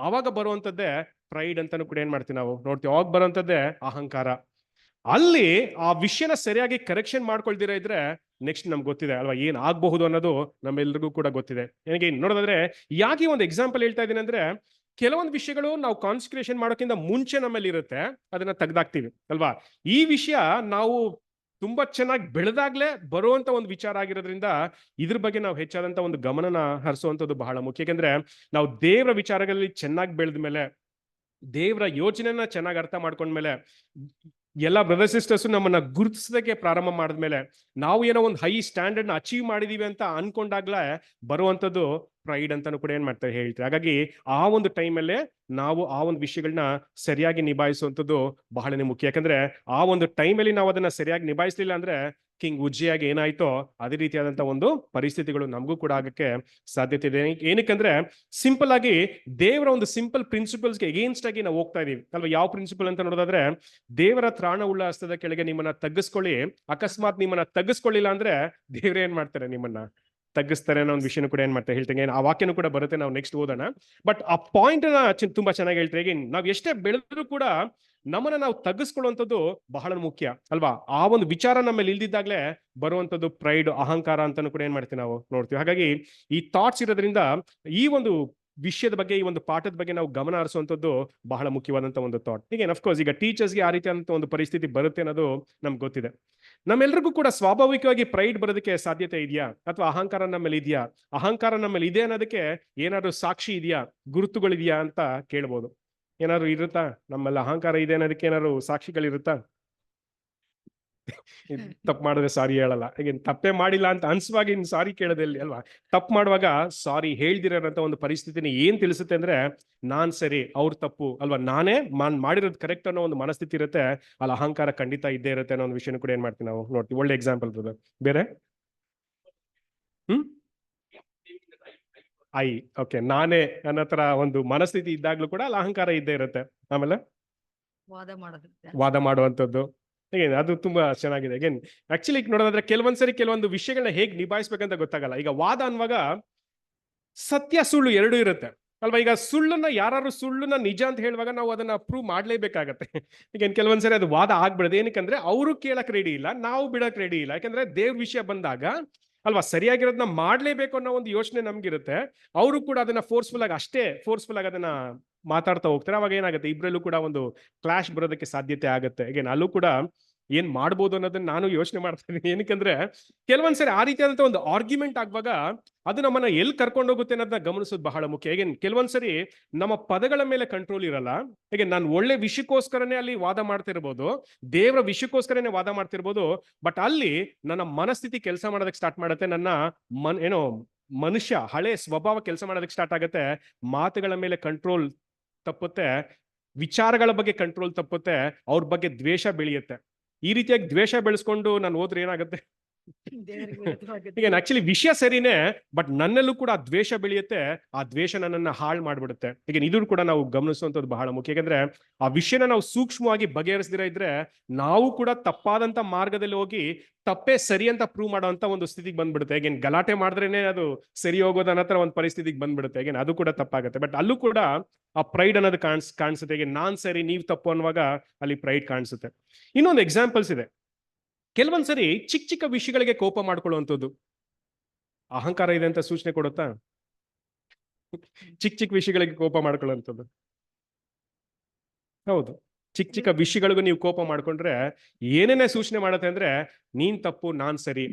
ಆವಾಗ ಬರುವಂತದ್ದೇ ಪ್ರೈಡ್ ಅಂತಾನು ಕೂಡ ಏನ್ ಮಾಡ್ತೀವಿ ನಾವು ನೋಡ್ತೀವಿ. ಅವಾಗ ಬರುವಂತದ್ದೇ ಅಹಂಕಾರ. ಅಲ್ಲಿ ಆ ವಿಷಯನ ಸರಿಯಾಗಿ ಕರೆಕ್ಷನ್ ಮಾಡ್ಕೊಳ್ದಿರ ಇದ್ರೆ ನೆಕ್ಸ್ಟ್ ನಮ್ಗೆ ಗೊತ್ತಿದೆ ಅಲ್ವಾ ಏನ್ ಆಗಬಹುದು ಅನ್ನೋದು ನಮ್ಮೆಲ್ರಿಗೂ ಕೂಡ ಗೊತ್ತಿದೆ. ನನಗೆ ನೋಡೋದಾದ್ರೆ ಯಾಕೆ ಒಂದು ಎಕ್ಸಾಂಪಲ್ ಹೇಳ್ತಾ ಇದ್ದೀನಿ ಅಂದ್ರೆ, ಕೆಲವೊಂದು ವಿಷಯಗಳು ನಾವು ಕಾನ್ಸಂಟ್ರೇಷನ್ ಮಾಡೋಕ್ಕಿಂತ ಮುಂಚೆ ನಮ್ಮಲ್ಲಿ ಇರುತ್ತೆ, ಅದನ್ನ ತೆಗ್ದಾಕ್ತಿವಿ ಅಲ್ವಾ. ಈ ವಿಷಯ ನಾವು ತುಂಬಾ ಚೆನ್ನಾಗಿ ಬೆಳೆದಾಗ್ಲೇ ಬರುವಂತ ಒಂದು ವಿಚಾರ ಆಗಿರೋದ್ರಿಂದ ಇದ್ರ ಬಗ್ಗೆ ನಾವು ಹೆಚ್ಚಾದಂತ ಒಂದು ಗಮನನ ಹರಿಸುವಂತದ್ದು ಬಹಳ ಮುಖ್ಯ. ಯಾಕಂದ್ರೆ ನಾವು ದೇವರ ವಿಚಾರಗಳಲ್ಲಿ ಚೆನ್ನಾಗಿ ಬೆಳೆದ ಮೇಲೆ, ದೇವರ ಯೋಚನೆನ ಚೆನ್ನಾಗಿ ಅರ್ಥ ಮಾಡ್ಕೊಂಡ್ಮೇಲೆ, ಎಲ್ಲ ಬ್ರದರ್ ಸಿಸ್ಟರ್ಸ್ ನಮ್ಮನ್ನ ಗುರುತಿಸೋದಕ್ಕೆ ಪ್ರಾರಂಭ ಮಾಡಿದ್ಮೇಲೆ, ನಾವು ಏನೋ ಒಂದು ಹೈ ಸ್ಟ್ಯಾಂಡರ್ಡ್ ನ ಅಚೀವ್ ಮಾಡಿದೀವಿ ಅಂತ ಅನ್ಕೊಂಡಾಗ್ಲೇ ಬರುವಂತದ್ದು ಪ್ರೈಡ್ ಅಂತಾನು ಕೂಡ ಏನ್ ಮಾಡ್ತಾರೆ ಹೇಳ್ತಾರೆ. ಹಾಗಾಗಿ ಆ ಒಂದು ಟೈಮಲ್ಲೇ ನಾವು ಆ ಒಂದು ವಿಷಯಗಳನ್ನ ಸರಿಯಾಗಿ ನಿಭಾಯಿಸುವಂಥದ್ದು ಬಹಳನೇ ಮುಖ್ಯ. ಯಾಕಂದ್ರೆ ಆ ಒಂದು ಟೈಮಲ್ಲಿ ನಾವು ಅದನ್ನ ಸರಿಯಾಗಿ ನಿಭಾಯಿಸಲಿಲ್ಲ ಅಂದ್ರೆ ಕಿಂಗ್ ಉಜ್ಜಿಯಾಗಿ ಏನಾಯ್ತೋ ಅದೇ ರೀತಿಯಾದಂತ ಒಂದು ಪರಿಸ್ಥಿತಿಗಳು ನಮಗೂ ಕೂಡ ಆಗಕ್ಕೆ ಸಾಧ್ಯತೆ ಇದೆ. ಏನಕ್ಕಂದ್ರೆ ಸಿಂಪಲ್ ಆಗಿ ದೇವರ ಒಂದು ಸಿಂಪಲ್ ಪ್ರಿನ್ಸಿಪಲ್ಸ್ಗೆ ಎಗೇನ್ಸ್ಟ್ ಆಗಿ ನಾವು ಹೋಗ್ತಾ ಇದೀವಿ ಅಲ್ವಾ. ಯಾವ ಪ್ರಿನ್ಸಿಪಲ್ ಅಂತ ನೋಡೋದಾದ್ರೆ, ದೇವರ ತ್ರಾಣ ಉಳ್ಳ ಹಸ್ತದ ಕೆಳಗೆ ನಿಮ್ಮನ್ನ ತಗ್ಗಿಸ್ಕೊಳ್ಳಿ, ಅಕಸ್ಮಾತ್ ನಿಮ್ಮನ್ನ ತಗ್ಗಿಸ್ಕೊಳ್ಳಿಲ್ಲ ಅಂದ್ರೆ ದೇವ್ರ ಏನ್ ಮಾಡ್ತಾರೆ, ನಿಮ್ಮನ್ನ ತಗ್ಗಿಸ್ತಾರೆ ಅನ್ನೋ ಒಂದು ವಿಷಯನೂ ಕೂಡ ಏನ್ ಮಾಡ್ತಾರೆ ಹೇಳ್ತೇನೆ. ಆ ವಾಕ್ಯನೂ ಕೂಡ ಬರುತ್ತೆ, ನಾವು ನೆಕ್ಸ್ಟ್ ಓದೋಣ. ಬಟ್ ಆ ಪಾಯಿಂಟ್ ತುಂಬಾ ಚೆನ್ನಾಗಿ ಹೇಳ್ತಾರೆ. ಈಗ ನಾವ್ ಎಷ್ಟೇ ಬೆಳೆದ್ರು ಕೂಡ ನಮ್ಮನ್ನ ನಾವು ತಗ್ಗಿಸ್ಕೊಳ್ಳುವಂಥದ್ದು ಬಹಳ ಮುಖ್ಯ ಅಲ್ವಾ. ಆ ಒಂದು ವಿಚಾರ ನಮ್ಮಲ್ಲಿ ಇಲ್ದಿದ್ದಾಗ್ಲೇ ಬರುವಂತದ್ದು ಪ್ರೈಡ್, ಅಹಂಕಾರ ಅಂತಾನು ಕೂಡ ಏನ್ ಮಾಡ್ತೀವಿ ನಾವು ನೋಡ್ತೀವಿ. ಹಾಗಾಗಿ ಈ ಥಾಟ್ಸ್ ಇರೋದ್ರಿಂದ ಈ ಒಂದು ವಿಷಯದ ಬಗ್ಗೆ, ಈ ಒಂದು ಪಾಠದ ಬಗ್ಗೆ ನಾವು ಗಮನ ಹರಿಸುವಂಥದ್ದು ಬಹಳ ಮುಖ್ಯವಾದಂತ ಒಂದು ಥಾಟ್. ಈಗ ಅಫ್ಕೋರ್ಸ್ ಈಗ ಟೀಚರ್ಸ್ಗೆ ಆ ರೀತಿಯಾದಂತ ಒಂದು ಪರಿಸ್ಥಿತಿ ಬರುತ್ತೆ ಅನ್ನೋದು ನಮ್ಗೆ ಗೊತ್ತಿದೆ. ನಮ್ಮೆಲ್ರಿಗೂ ಕೂಡ ಸ್ವಾಭಾವಿಕವಾಗಿ ಪ್ರೈಡ್ ಬರೋದಕ್ಕೆ ಸಾಧ್ಯತೆ ಇದೆಯಾ, ಅಥವಾ ಅಹಂಕಾರ ನಮ್ಮಲ್ಲಿ ಇದೆಯಾ? ಅಹಂಕಾರ ನಮ್ಮಲ್ಲಿ ಇದೆ ಅನ್ನೋದಕ್ಕೆ ಏನಾದ್ರು ಸಾಕ್ಷಿ ಇದೆಯಾ, ಗುರುತುಗಳಿದೆಯಾ ಅಂತ ಕೇಳ್ಬೋದು. ಏನಾದ್ರು ಇರುತ್ತಾ ನಮ್ಮಲ್ಲಿ ಅಹಂಕಾರ ಇದೆ ಅನ್ನೋದಕ್ಕೆ ಏನಾದ್ರು ಸಾಕ್ಷಿಗಳಿರುತ್ತಾ? ತಪ್ಪು ಮಾಡಿದ್ರೆ ಸಾರಿ ಹೇಳಲ್ಲ. ಈಗ ತಪ್ಪೇ ಮಾಡಿಲ್ಲ ಅಂತ ಅನ್ಸುವಾಗ ಇನ್ ಸಾರಿ ಕೇಳೋದಿಲ್ಲ ಅಲ್ವಾ. ತಪ್ಪು ಮಾಡುವಾಗ ಸಾರಿ ಹೇಳ್ದಿರೋಂತ ಒಂದು ಪರಿಸ್ಥಿತಿನ ಏನ್ ತಿಳಿಸುತ್ತೆ ಅಂದ್ರೆ, ನಾನ್ ಸರಿ ಅವ್ರ ತಪ್ಪು ಅಲ್ವಾ, ನಾನೇ ಮಾಡಿರೋದು ಕರೆಕ್ಟ್ ಅನ್ನೋ ಒಂದು ಮನಸ್ಥಿತಿ ಇರುತ್ತೆ. ಅಲ್ಲಿ ಅಹಂಕಾರ ಖಂಡಿತ ಇದ್ದೇ ಇರುತ್ತೆ ಅನ್ನೋ ಒಂದು ವಿಷಯನೂ ಕೂಡ ಏನ್ ಮಾಡ್ತೀವಿ ನಾವು ನೋಡ್ತೀವಿ. ಒಳ್ಳೆ ಎಕ್ಸಾಂಪಲ್ ಬ್ರದರ್. ಬೇರೆ ಓಕೆ, ನಾನೇ ಅನ್ನೋ ತರ ಒಂದು ಮನಸ್ಥಿತಿ ಇದ್ದಾಗ್ಲೂ ಕೂಡ ಅಲ್ಲಿ ಅಹಂಕಾರ ಇದ್ದೇ ಇರುತ್ತೆ. ಆಮೇಲೆ ವಾದ ಮಾಡುವಂಥದ್ದು, ಅದು ತುಂಬಾ ಚೆನ್ನಾಗಿದೆ. ಅಗೇನ್ ಆಕ್ಚುಲಿ ನೋಡೋದಾದ್ರೆ ಕೆಲವೊಂದ್ಸರಿ ಕೆಲವೊಂದು ವಿಷಯಗಳನ್ನ ಹೇಗ್ ನಿಭಾಯಿಸ್ಬೇಕಂತ ಗೊತ್ತಾಗಲ್ಲ. ಈಗ ವಾದ ಅನ್ನುವಾಗ ಸತ್ಯ ಸುಳ್ಳು ಎರಡೂ ಇರುತ್ತೆ ಅಲ್ವಾ. ಈಗ ಸುಳ್ಳನ್ನ ಯಾರು ಸುಳ್ಳನ್ನ ನಿಜ ಅಂತ ಹೇಳುವಾಗ ನಾವು ಅದನ್ನ ಪ್ರೂವ್ ಮಾಡ್ಲೇಬೇಕಾಗತ್ತೆ. ಈಗ ಕೆಲವೊಂದ್ಸರಿ ಅದು ವಾದ ಆಗ್ಬಿಡೋದು. ಏನಕ್ಕಂದ್ರೆ ಅವರು ಕೇಳಕ್ ರೆಡಿ ಇಲ್ಲ, ನಾವು ಬಿಡಕ್ ರೆಡಿ ಇಲ್ಲ. ಯಾಕಂದ್ರೆ ದೇವ್ರ ವಿಷಯ ಬಂದಾಗ ಅಲ್ವಾ ಸರಿಯಾಗಿರೋದನ್ನ ಮಾಡ್ಲೇಬೇಕು ಅನ್ನೋ ಒಂದು ಯೋಚನೆ ನಮ್ಗಿರುತ್ತೆ. ಅವರು ಕೂಡ ಅದನ್ನ ಫೋರ್ಸ್ಫುಲ್ ಆಗಿ ಅದನ್ನ ಮಾತಾಡ್ತಾ ಹೋಗ್ತಾರೆ. ಅವಾಗ ಏನಾಗುತ್ತೆ, ಇಬ್ರಲ್ಲೂ ಕೂಡ ಒಂದು ಕ್ಲಾಶ್ ಬರೋದಕ್ಕೆ ಸಾಧ್ಯತೆ ಆಗುತ್ತೆ. ಅಗೇನ್ ಅಲ್ಲೂ ಕೂಡ ಏನ್ ಮಾಡ್ಬೋದು ಅನ್ನೋದನ್ನ ನಾನು ಯೋಚನೆ ಮಾಡ್ತಾ ಇದ್ದೀನಿ. ಏನಕ್ಕಂದ್ರೆ ಕೆಲವೊಂದ್ಸರಿ ಆ ರೀತಿಯಾದಂತ ಒಂದು ಆರ್ಗ್ಯುಮೆಂಟ್ ಆಗುವಾಗ ಅದು ನಮ್ಮನ್ನ ಎಲ್ಲಿ ಕರ್ಕೊಂಡು ಹೋಗುತ್ತೆ ಅನ್ನೋದನ್ನ ಗಮನಿಸೋದು ಬಹಳ ಮುಖ್ಯ. ಹೇಗೆ ಕೆಲವೊಂದ್ಸರಿ ನಮ್ಮ ಪದಗಳ ಮೇಲೆ ಕಂಟ್ರೋಲ್ ಇರಲ್ಲ. ಹೇಗೆ ನಾನು ಒಳ್ಳೆ ವಿಷಯಕ್ಕೋಸ್ಕರನೇ ಅಲ್ಲಿ ವಾದ ಮಾಡ್ತಿರ್ಬೋದು, ದೇವರ ವಿಷಯಕ್ಕೋಸ್ಕರನೇ ವಾದ ಮಾಡ್ತಿರ್ಬೋದು, ಬಟ್ ಅಲ್ಲಿ ನನ್ನ ಮನಸ್ಥಿತಿ ಕೆಲಸ ಮಾಡೋದಕ್ಕೆ ಸ್ಟಾರ್ಟ್ ಮಾಡುತ್ತೆ. ನನ್ನ ಮನುಷ್ಯ ಹಳೆ ಸ್ವಭಾವ ಕೆಲಸ ಮಾಡೋದಕ್ಕೆ ಸ್ಟಾರ್ಟ್ ಆಗುತ್ತೆ. ಮಾತುಗಳ ಮೇಲೆ ಕಂಟ್ರೋಲ್ ತಪ್ಪುತ್ತೆ, ವಿಚಾರಗಳ ಬಗ್ಗೆ ಕಂಟ್ರೋಲ್ ತಪ್ಪುತ್ತೆ, ಅವ್ರ ಬಗ್ಗೆ ದ್ವೇಷ ಬೆಳೆಯುತ್ತೆ. ಈ ರೀತಿಯಾಗಿ ದ್ವೇಷ ಬೆಳೆಸ್ಕೊಂಡು ನಾನು ಹೋದ್ರೆ ಏನಾಗುತ್ತೆ, ದೇವರಿಗೆ ವಿರುದ್ಧವಾಗಿದೆ. ಈಗ ಆಕ್ಚುಲಿ ವಿಷಯ ಸರಿನೇ, ಬಟ್ ನನ್ನಲ್ಲೂ ಕೂಡ ಆ ದ್ವೇಷ ಬೆಳೆಯುತ್ತೆ. ಆ ದ್ವೇಷ ನನ್ನನ್ನ ಹಾಳು ಮಾಡ್ಬಿಡುತ್ತೆ. ಈಗ ಇದು ಕೂಡ ನಾವು ಗಮನಿಸುವಂತದ್ದು ಬಹಳ ಮುಖ್ಯ. ಯಾಕಂದ್ರೆ ಆ ವಿಷಯನ ನಾವು ಸೂಕ್ಷ್ಮವಾಗಿ ಬಗೆಹರಿಸದಿರ ಇದ್ರೆ ನಾವು ಕೂಡ ತಪ್ಪಾದಂತ ಮಾರ್ಗದಲ್ಲಿ ಹೋಗಿ ತಪ್ಪೇ ಸರಿ ಅಂತ ಪ್ರೂವ್ ಮಾಡುವಂತ ಒಂದು ಸ್ಥಿತಿಗೆ ಬಂದ್ಬಿಡುತ್ತೆ. ಈಗ ಗಲಾಟೆ ಮಾಡಿದ್ರೇನೆ ಅದು ಸರಿ ಹೋಗೋದು ಅನ್ನೋ ಒಂದು ಪರಿಸ್ಥಿತಿಗೆ ಬಂದ್ಬಿಡುತ್ತೆ. ಈಗ ಅದು ಕೂಡ ತಪ್ಪಾಗುತ್ತೆ. ಬಟ್ ಅಲ್ಲೂ ಕೂಡ ಆ ಪ್ರೈಡ್ ಅನ್ನೋದು ಕಾಣಿಸುತ್ತೆ. ಈಗ ನಾನ್ ಸರಿ ನೀವ್ ತಪ್ಪು ಅನ್ನುವಾಗ ಅಲ್ಲಿ ಪ್ರೈಡ್ ಕಾಣಿಸುತ್ತೆ. ಇನ್ನೊಂದು ಎಕ್ಸಾಂಪಲ್ಸ್ ಇದೆ. ಕೆಲವೊಂದ್ಸರಿ ಚಿಕ್ಕ ಚಿಕ್ಕ ವಿಷಯಗಳಿಗೆ ಕೋಪ ಮಾಡ್ಕೊಳ್ಳುವಂಥದ್ದು ಅಹಂಕಾರ ಇದೆ ಅಂತ ಸೂಚನೆ ಕೊಡುತ್ತಾ? ಚಿಕ್ಕ ಚಿಕ್ಕ ವಿಷಯಗಳಿಗೆ ಕೋಪ ಮಾಡ್ಕೊಳ್ಳುವಂಥದ್ದು. ಹೌದು, ಚಿಕ್ಕ ಚಿಕ್ಕ ವಿಷಯಗಳಿಗೂ ನೀವು ಕೋಪ ಮಾಡ್ಕೊಂಡ್ರೆ ಏನೇನೇ ಸೂಚನೆ ಮಾಡುತ್ತೆ ಅಂದ್ರೆ ನೀನ್ ತಪ್ಪು ನಾನ್ ಸರಿ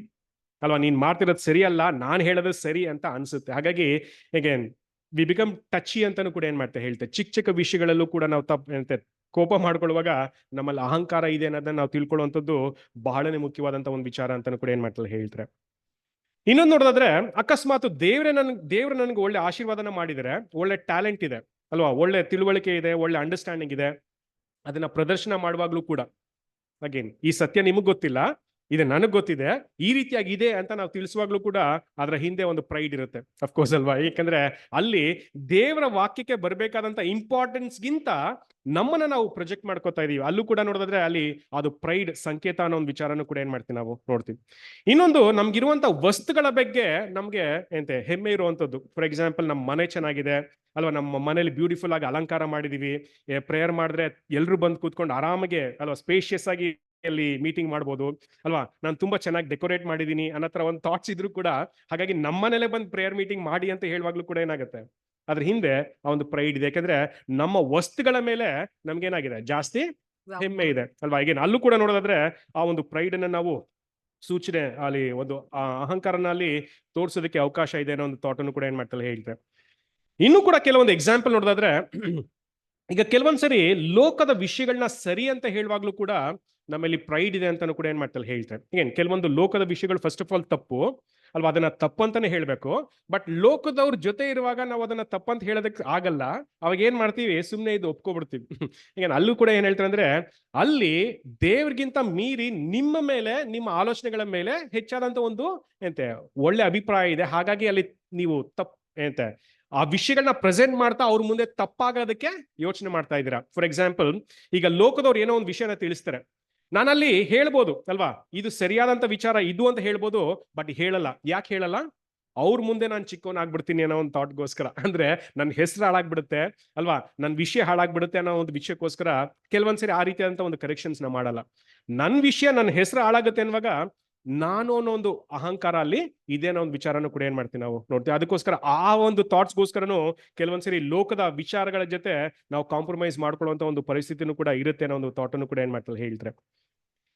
ಅಲ್ವಾ, ನೀನ್ ಮಾಡ್ತಿರೋದು ಸರಿ ಅಲ್ಲ, ನಾನ್ ಹೇಳೋದು ಸರಿ ಅಂತ ಅನ್ಸುತ್ತೆ. ಹಾಗಾಗಿ ಅಗೇನ್ ವಿ ಬಿಕಮ್ ಟಚಿ ಅಂತಾನು ಕೂಡ ಏನ್ ಮಾಡ್ತೆ ಹೇಳ್ತೆ. ಚಿಕ್ಕ ಚಿಕ್ಕ ವಿಷಯಗಳಲ್ಲೂ ಕೂಡ ನಾವು ತಪ್ಪು ಕೋಪ ಮಾಡ್ಕೊಳ್ಳುವಾಗ ನಮ್ಮಲ್ಲಿ ಅಹಂಕಾರ ಇದೆ ಅನ್ನೋದನ್ನ ನಾವು ತಿಳ್ಕೊಳ್ಳುವಂಥದ್ದು ಬಹಳನೇ ಮುಖ್ಯವಾದಂತ ಒಂದು ವಿಚಾರ ಅಂತಾನು ಕೂಡ ಏನ್ ಮಾಡ್ತಾರೆ ಹೇಳ್ತಾರೆ. ಇನ್ನೊಂದು ನೋಡೋದಾದ್ರೆ, ಅಕಸ್ಮಾತ್ ದೇವ್ರು ನನಗೆ ಒಳ್ಳೆ ಆಶೀರ್ವಾದನ ಮಾಡಿದರೆ, ಒಳ್ಳೆ ಟ್ಯಾಲೆಂಟ್ ಇದೆ ಅಲ್ವಾ, ಒಳ್ಳೆ ತಿಳುವಳಿಕೆ ಇದೆ, ಒಳ್ಳೆ ಅಂಡರ್ಸ್ಟ್ಯಾಂಡಿಂಗ್ ಇದೆ, ಅದನ್ನ ಪ್ರದರ್ಶನ ಮಾಡುವಾಗ್ಲೂ ಕೂಡ ಅಗೇನ್ ಈ ಸತ್ಯ ನಿಮಗ್ ಗೊತ್ತಿಲ್ಲ, ಇದು ನನಗ್ ಗೊತ್ತಿದೆ, ಈ ರೀತಿಯಾಗಿ ಇದೆ ಅಂತ ನಾವು ತಿಳಿಸುವಾಗ್ಲೂ ಕೂಡ ಅದರ ಹಿಂದೆ ಒಂದು ಪ್ರೈಡ್ ಇರುತ್ತೆ ಅಫ್ಕೋರ್ಸ್ ಅಲ್ವಾ. ಯಾಕಂದ್ರೆ ಅಲ್ಲಿ ದೇವರ ವಾಕ್ಯಕ್ಕೆ ಬರ್ಬೇಕಾದಂತ ಇಂಪಾರ್ಟೆನ್ಸ್ ಗಿಂತ ನಮ್ಮನ್ನ ನಾವು ಪ್ರೊಜೆಕ್ಟ್ ಮಾಡ್ಕೋತಾ ಇದೀವಿ. ಅಲ್ಲೂ ಕೂಡ ನೋಡಿದ್ರೆ ಅಲ್ಲಿ ಅದು ಪ್ರೈಡ್ ಸಂಕೇತ ಅನ್ನೋ ಒಂದು ವಿಚಾರನೂ ಕೂಡ ಏನ್ ಮಾಡ್ತೀವಿ ನಾವು ನೋಡ್ತೀವಿ. ಇನ್ನೊಂದು, ನಮ್ಗಿರುವಂತ ವಸ್ತುಗಳ ಬಗ್ಗೆ ನಮ್ಗೆ ಹೆಮ್ಮೆ ಇರುವಂತದ್ದು. ಫಾರ್ ಎಕ್ಸಾಂಪಲ್, ನಮ್ಮ ಮನೆ ಚೆನ್ನಾಗಿದೆ ಅಲ್ವಾ, ನಮ್ಮ ಮನೇಲಿ ಬ್ಯೂಟಿಫುಲ್ ಆಗಿ ಅಲಂಕಾರ ಮಾಡಿದೀವಿ, ಪ್ರೇಯರ್ ಮಾಡಿದ್ರೆ ಎಲ್ರು ಬಂದು ಕೂತ್ಕೊಂಡು ಆರಾಮಾಗೆ ಅಲ್ವಾ ಸ್ಪೇಷಿಯಸ್ ಆಗಿ ಅಲ್ಲಿ ಮೀಟಿಂಗ್ ಮಾಡ್ಬೋದು ಅಲ್ವಾ, ನಾನು ತುಂಬಾ ಚೆನ್ನಾಗಿ ಡೆಕೋರೇಟ್ ಮಾಡಿದೀನಿ ಅನ್ನೋ ತರ ಒಂದು ಥಾಟ್ಸ್ ಇದ್ರು ಕೂಡ, ಹಾಗಾಗಿ ನಮ್ಮನೇಲೆ ಬಂದು ಪ್ರೇಯರ್ ಮೀಟಿಂಗ್ ಮಾಡಿ ಅಂತ ಹೇಳುವಾಗ್ಲೂ ಕೂಡ ಏನಾಗುತ್ತೆ ಅದ್ರ ಹಿಂದೆ ಆ ಒಂದು ಪ್ರೈಡ್ ಇದೆ. ಯಾಕಂದ್ರೆ ನಮ್ಮ ವಸ್ತುಗಳ ಮೇಲೆ ನಮ್ಗೇನಾಗಿದೆ ಜಾಸ್ತಿ ಹೆಮ್ಮೆ ಇದೆ ಅಲ್ವಾ. ಈಗ ಅಲ್ಲೂ ಕೂಡ ನೋಡೋದಾದ್ರೆ ಆ ಒಂದು ಪ್ರೈಡ್ ಅನ್ನ ನಾವು ಸೂಚನೆ ಅಲ್ಲಿ ಒಂದು ಅಹಂಕಾರನ ಅಲ್ಲಿ ತೋರ್ಸೋದಕ್ಕೆ ಅವಕಾಶ ಇದೆ ಅನ್ನೋ ಒಂದು ಥಾಟ್ ಅನ್ನು ಕೂಡ ಏನ್ ಮಾಡ್ತಾರೆ ಹೇಳ್ತಾರೆ. ಇನ್ನು ಕೂಡ ಕೆಲವೊಂದು ಎಕ್ಸಾಂಪಲ್ ನೋಡೋದಾದ್ರೆ, ಈಗ ಕೆಲವೊಂದ್ಸರಿ ಲೋಕದ ವಿಷಯಗಳನ್ನ ಸರಿ ಅಂತ ಹೇಳುವಾಗ್ಲೂ ಕೂಡ ನಮ್ಮಲ್ಲಿ ಪ್ರೈಡ್ ಇದೆ ಅಂತಾನು ಕೂಡ ಏನ್ ಮಾಡ್ತಾರೆ ಹೇಳ್ತಾರೆ. ಏನ್ ಕೆಲವೊಂದು ಲೋಕದ ವಿಷಯಗಳು ಫಸ್ಟ್ ಆಫ್ ಆಲ್ ತಪ್ಪು ಅಲ್ವಾ, ಅದನ್ನ ತಪ್ಪಂತಾನೆ ಹೇಳ್ಬೇಕು. ಬಟ್ ಲೋಕದವ್ರ ಜೊತೆ ಇರುವಾಗ ನಾವು ಅದನ್ನ ತಪ್ಪಂತ ಹೇಳೋದಕ್ಕೆ ಆಗಲ್ಲ. ಅವಾಗ ಏನ್ ಮಾಡ್ತೀವಿ, ಸುಮ್ನೆ ಇದು ಒಪ್ಕೊಬಿಡ್ತೀವಿ. ಈಗ ಅಲ್ಲೂ ಕೂಡ ಏನ್ ಹೇಳ್ತಾರೆ ಅಂದ್ರೆ, ಅಲ್ಲಿ ದೇವ್ರಿಗಿಂತ ಮೀರಿ ನಿಮ್ಮ ಮೇಲೆ, ನಿಮ್ಮ ಆಲೋಚನೆಗಳ ಮೇಲೆ ಹೆಚ್ಚಾದಂತ ಒಂದು ಒಳ್ಳೆ ಅಭಿಪ್ರಾಯ ಇದೆ. ಹಾಗಾಗಿ ಅಲ್ಲಿ ನೀವು ಆ ವಿಷಯಗಳನ್ನ ಪ್ರೆಸೆಂಟ್ ಮಾಡ್ತಾ ಅವ್ರ ಮುಂದೆ ತಪ್ಪಾಗೋದಕ್ಕೆ ಯೋಚನೆ ಮಾಡ್ತಾ ಇದ್ದೀರಾ. ಫಾರ್ ಎಕ್ಸಾಂಪಲ್, ಈಗ ಲೋಕದವ್ರು ಏನೋ ಒಂದು ವಿಷಯನ ತಿಳಿಸ್ತಾರೆ, ನಾನಲ್ಲಿ ಹೇಳ್ಬೋದು ಅಲ್ವಾ, ಇದು ಸರಿಯಾದಂತ ವಿಚಾರ ಇದು ಅಂತ ಹೇಳ್ಬೋದು, ಬಟ್ ಹೇಳಲ್ಲ. ಯಾಕೆ ಹೇಳಲ್ಲ? ಅವ್ರ ಮುಂದೆ ನಾನು ಚಿಕ್ಕವನಾಗ್ಬಿಡ್ತೀನಿ ಅನ್ನೋ ಒಂದು ಥಾಟ್ಗೋಸ್ಕರ. ಅಂದ್ರೆ ನನ್ನ ಹೆಸರು ಹಾಳಾಗ್ಬಿಡುತ್ತೆ ಅಲ್ವಾ, ನನ್ನ ವಿಷಯ ಹಾಳಾಗ್ಬಿಡುತ್ತೆ ಅನ್ನೋ ಒಂದು ವಿಷಯಕ್ಕೋಸ್ಕರ ಕೆಲವೊಂದ್ಸರಿ ಆ ರೀತಿಯಾದಂತ ಒಂದು ಕರೆಕ್ಷನ್ಸ್ ನ ಮಾಡಲ್ಲ. ನನ್ನ ವಿಷಯ, ನನ್ನ ಹೆಸರು ಹಾಳಾಗುತ್ತೆ ಅನ್ನುವಾಗ ನಾನು ಅನ್ನೋ ಒಂದು ಅಹಂಕಾರ ಅಲ್ಲಿ ಇದೆ ಅನ್ನೋ ಒಂದು ವಿಚಾರನೂ ಕೂಡ ಏನ್ ಮಾಡ್ತೀವಿ ನಾವು ನೋಡ್ತೀವಿ. ಅದಕ್ಕೋಸ್ಕರ ಆ ಒಂದು ಥಾಟ್ಸ್ಗೋಸ್ಕರನು ಕೆಲವೊಂದ್ಸರಿ ಲೋಕದ ವಿಚಾರಗಳ ಜೊತೆ ನಾವು ಕಾಂಪ್ರಮೈಸ್ ಮಾಡ್ಕೊಳ್ಳುವಂತ ಒಂದು ಪರಿಸ್ಥಿತಿನೂ ಕೂಡ ಇರುತ್ತೆ ಅನ್ನೋ ಒಂದು ಥಾಟ್ ಅನ್ನು ಕೂಡ ಏನ್ ಮಾಡ್ತಾರೆ ಹೇಳ್ತಾರೆ.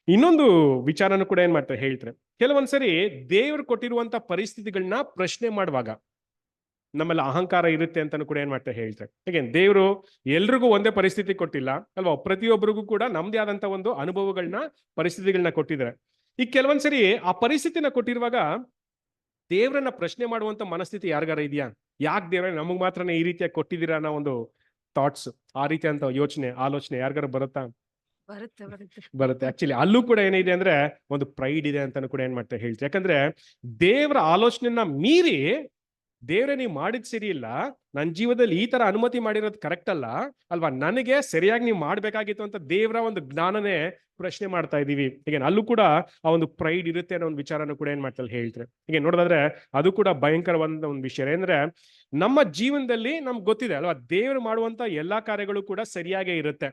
ಇನ್ನೊಂದು ವಿಚಾರನೂ ಕೂಡ ಏನ್ ಮಾಡ್ತಾರೆ ಹೇಳ್ತಾರೆ, ಕೆಲವೊಂದ್ಸರಿ ದೇವ್ರು ಕೊಟ್ಟಿರುವಂತ ಪರಿಸ್ಥಿತಿಗಳನ್ನ ಪ್ರಶ್ನೆ ಮಾಡುವಾಗ ನಮ್ಮೆಲ್ಲ ಅಹಂಕಾರ ಇರುತ್ತೆ ಅಂತಾನು ಕೂಡ ಏನ್ ಮಾಡ್ತಾರೆ ಹೇಳ್ತಾರೆ. ಹೇಗೆ ದೇವ್ರು ಎಲ್ರಿಗೂ ಒಂದೇ ಪರಿಸ್ಥಿತಿ ಕೊಟ್ಟಿಲ್ಲ ಅಲ್ವಾ, ಪ್ರತಿಯೊಬ್ಬರಿಗೂ ಕೂಡ ನಮ್ದೇ ಆದಂತ ಒಂದು ಅನುಭವಗಳನ್ನ, ಪರಿಸ್ಥಿತಿಗಳನ್ನ ಕೊಟ್ಟಿದ್ದಾರೆ. ಈಗ ಕೆಲವೊಂದ್ಸರಿ ಆ ಪರಿಸ್ಥಿತಿನ ಕೊಟ್ಟಿರುವಾಗ ದೇವ್ರನ್ನ ಪ್ರಶ್ನೆ ಮಾಡುವಂತ ಮನಸ್ಥಿತಿ ಯಾರಿಗಾರ ಇದೆಯಾ? ಯಾಕೆ ದೇವ್ರ ನಮಗ್ ಮಾತ್ರನೇ ಈ ರೀತಿಯಾಗಿ ಕೊಟ್ಟಿದ್ದೀರಾ ಅನ್ನೋ ಒಂದು ಥಾಟ್ಸ್, ಆ ರೀತಿ ಅಂತ ಆಲೋಚನೆ ಯಾರಿಗಾರ ಬರುತ್ತಾ? ಬರುತ್ತೆ. ಆಕ್ಚುಲಿ ಅಲ್ಲೂ ಕೂಡ ಏನಿದೆ ಅಂದ್ರೆ ಒಂದು ಪ್ರೈಡ್ ಇದೆ ಅಂತಾನು ಕೂಡ ಏನ್ ಮಾಡ್ತಾರೆ ಹೇಳ್ತಾರೆ. ಯಾಕಂದ್ರೆ ದೇವರ ಆಲೋಚನೆಯನ್ನ ಮೀರಿ, ದೇವ್ರೆ ನೀವು ಮಾಡಿದ್ ಸರಿ ಇಲ್ಲ, ನನ್ನ ಜೀವನದಲ್ಲಿ ಈ ತರ ಅನುಮತಿ ಮಾಡಿರೋದು ಕರೆಕ್ಟ್ ಅಲ್ಲ ಅಲ್ವಾ, ನನಗೆ ಸರಿಯಾಗಿ ನೀವು ಮಾಡ್ಬೇಕಾಗಿತ್ತು ಅಂತ ದೇವರ ಒಂದು ಜ್ಞಾನನೇ ಪ್ರಶ್ನೆ ಮಾಡ್ತಾ ಇದೀವಿ. ಹೀಗೆ ಅಲ್ಲೂ ಕೂಡ ಆ ಒಂದು ಪ್ರೈಡ್ ಇರುತ್ತೆ ಅನ್ನೋ ಒಂದು ವಿಚಾರನೂ ಕೂಡ ಏನ್ ಮಾಡ್ತಾರೆ ಹೇಳ್ತಾರೆ. ಹೀಗೆ ನೋಡೋದಾದ್ರೆ ಅದು ಕೂಡ ಭಯಂಕರವಾದ ಒಂದು ವಿಷಯ. ಅಂದ್ರೆ ನಮ್ಮ ಜೀವನದಲ್ಲಿ ನಮ್ಗೆ ಗೊತ್ತಿದೆ ಅಲ್ವಾ, ದೇವರು ಮಾಡುವಂತ ಎಲ್ಲಾ ಕಾರ್ಯಗಳು ಕೂಡ ಸರಿಯಾಗೇ ಇರುತ್ತೆ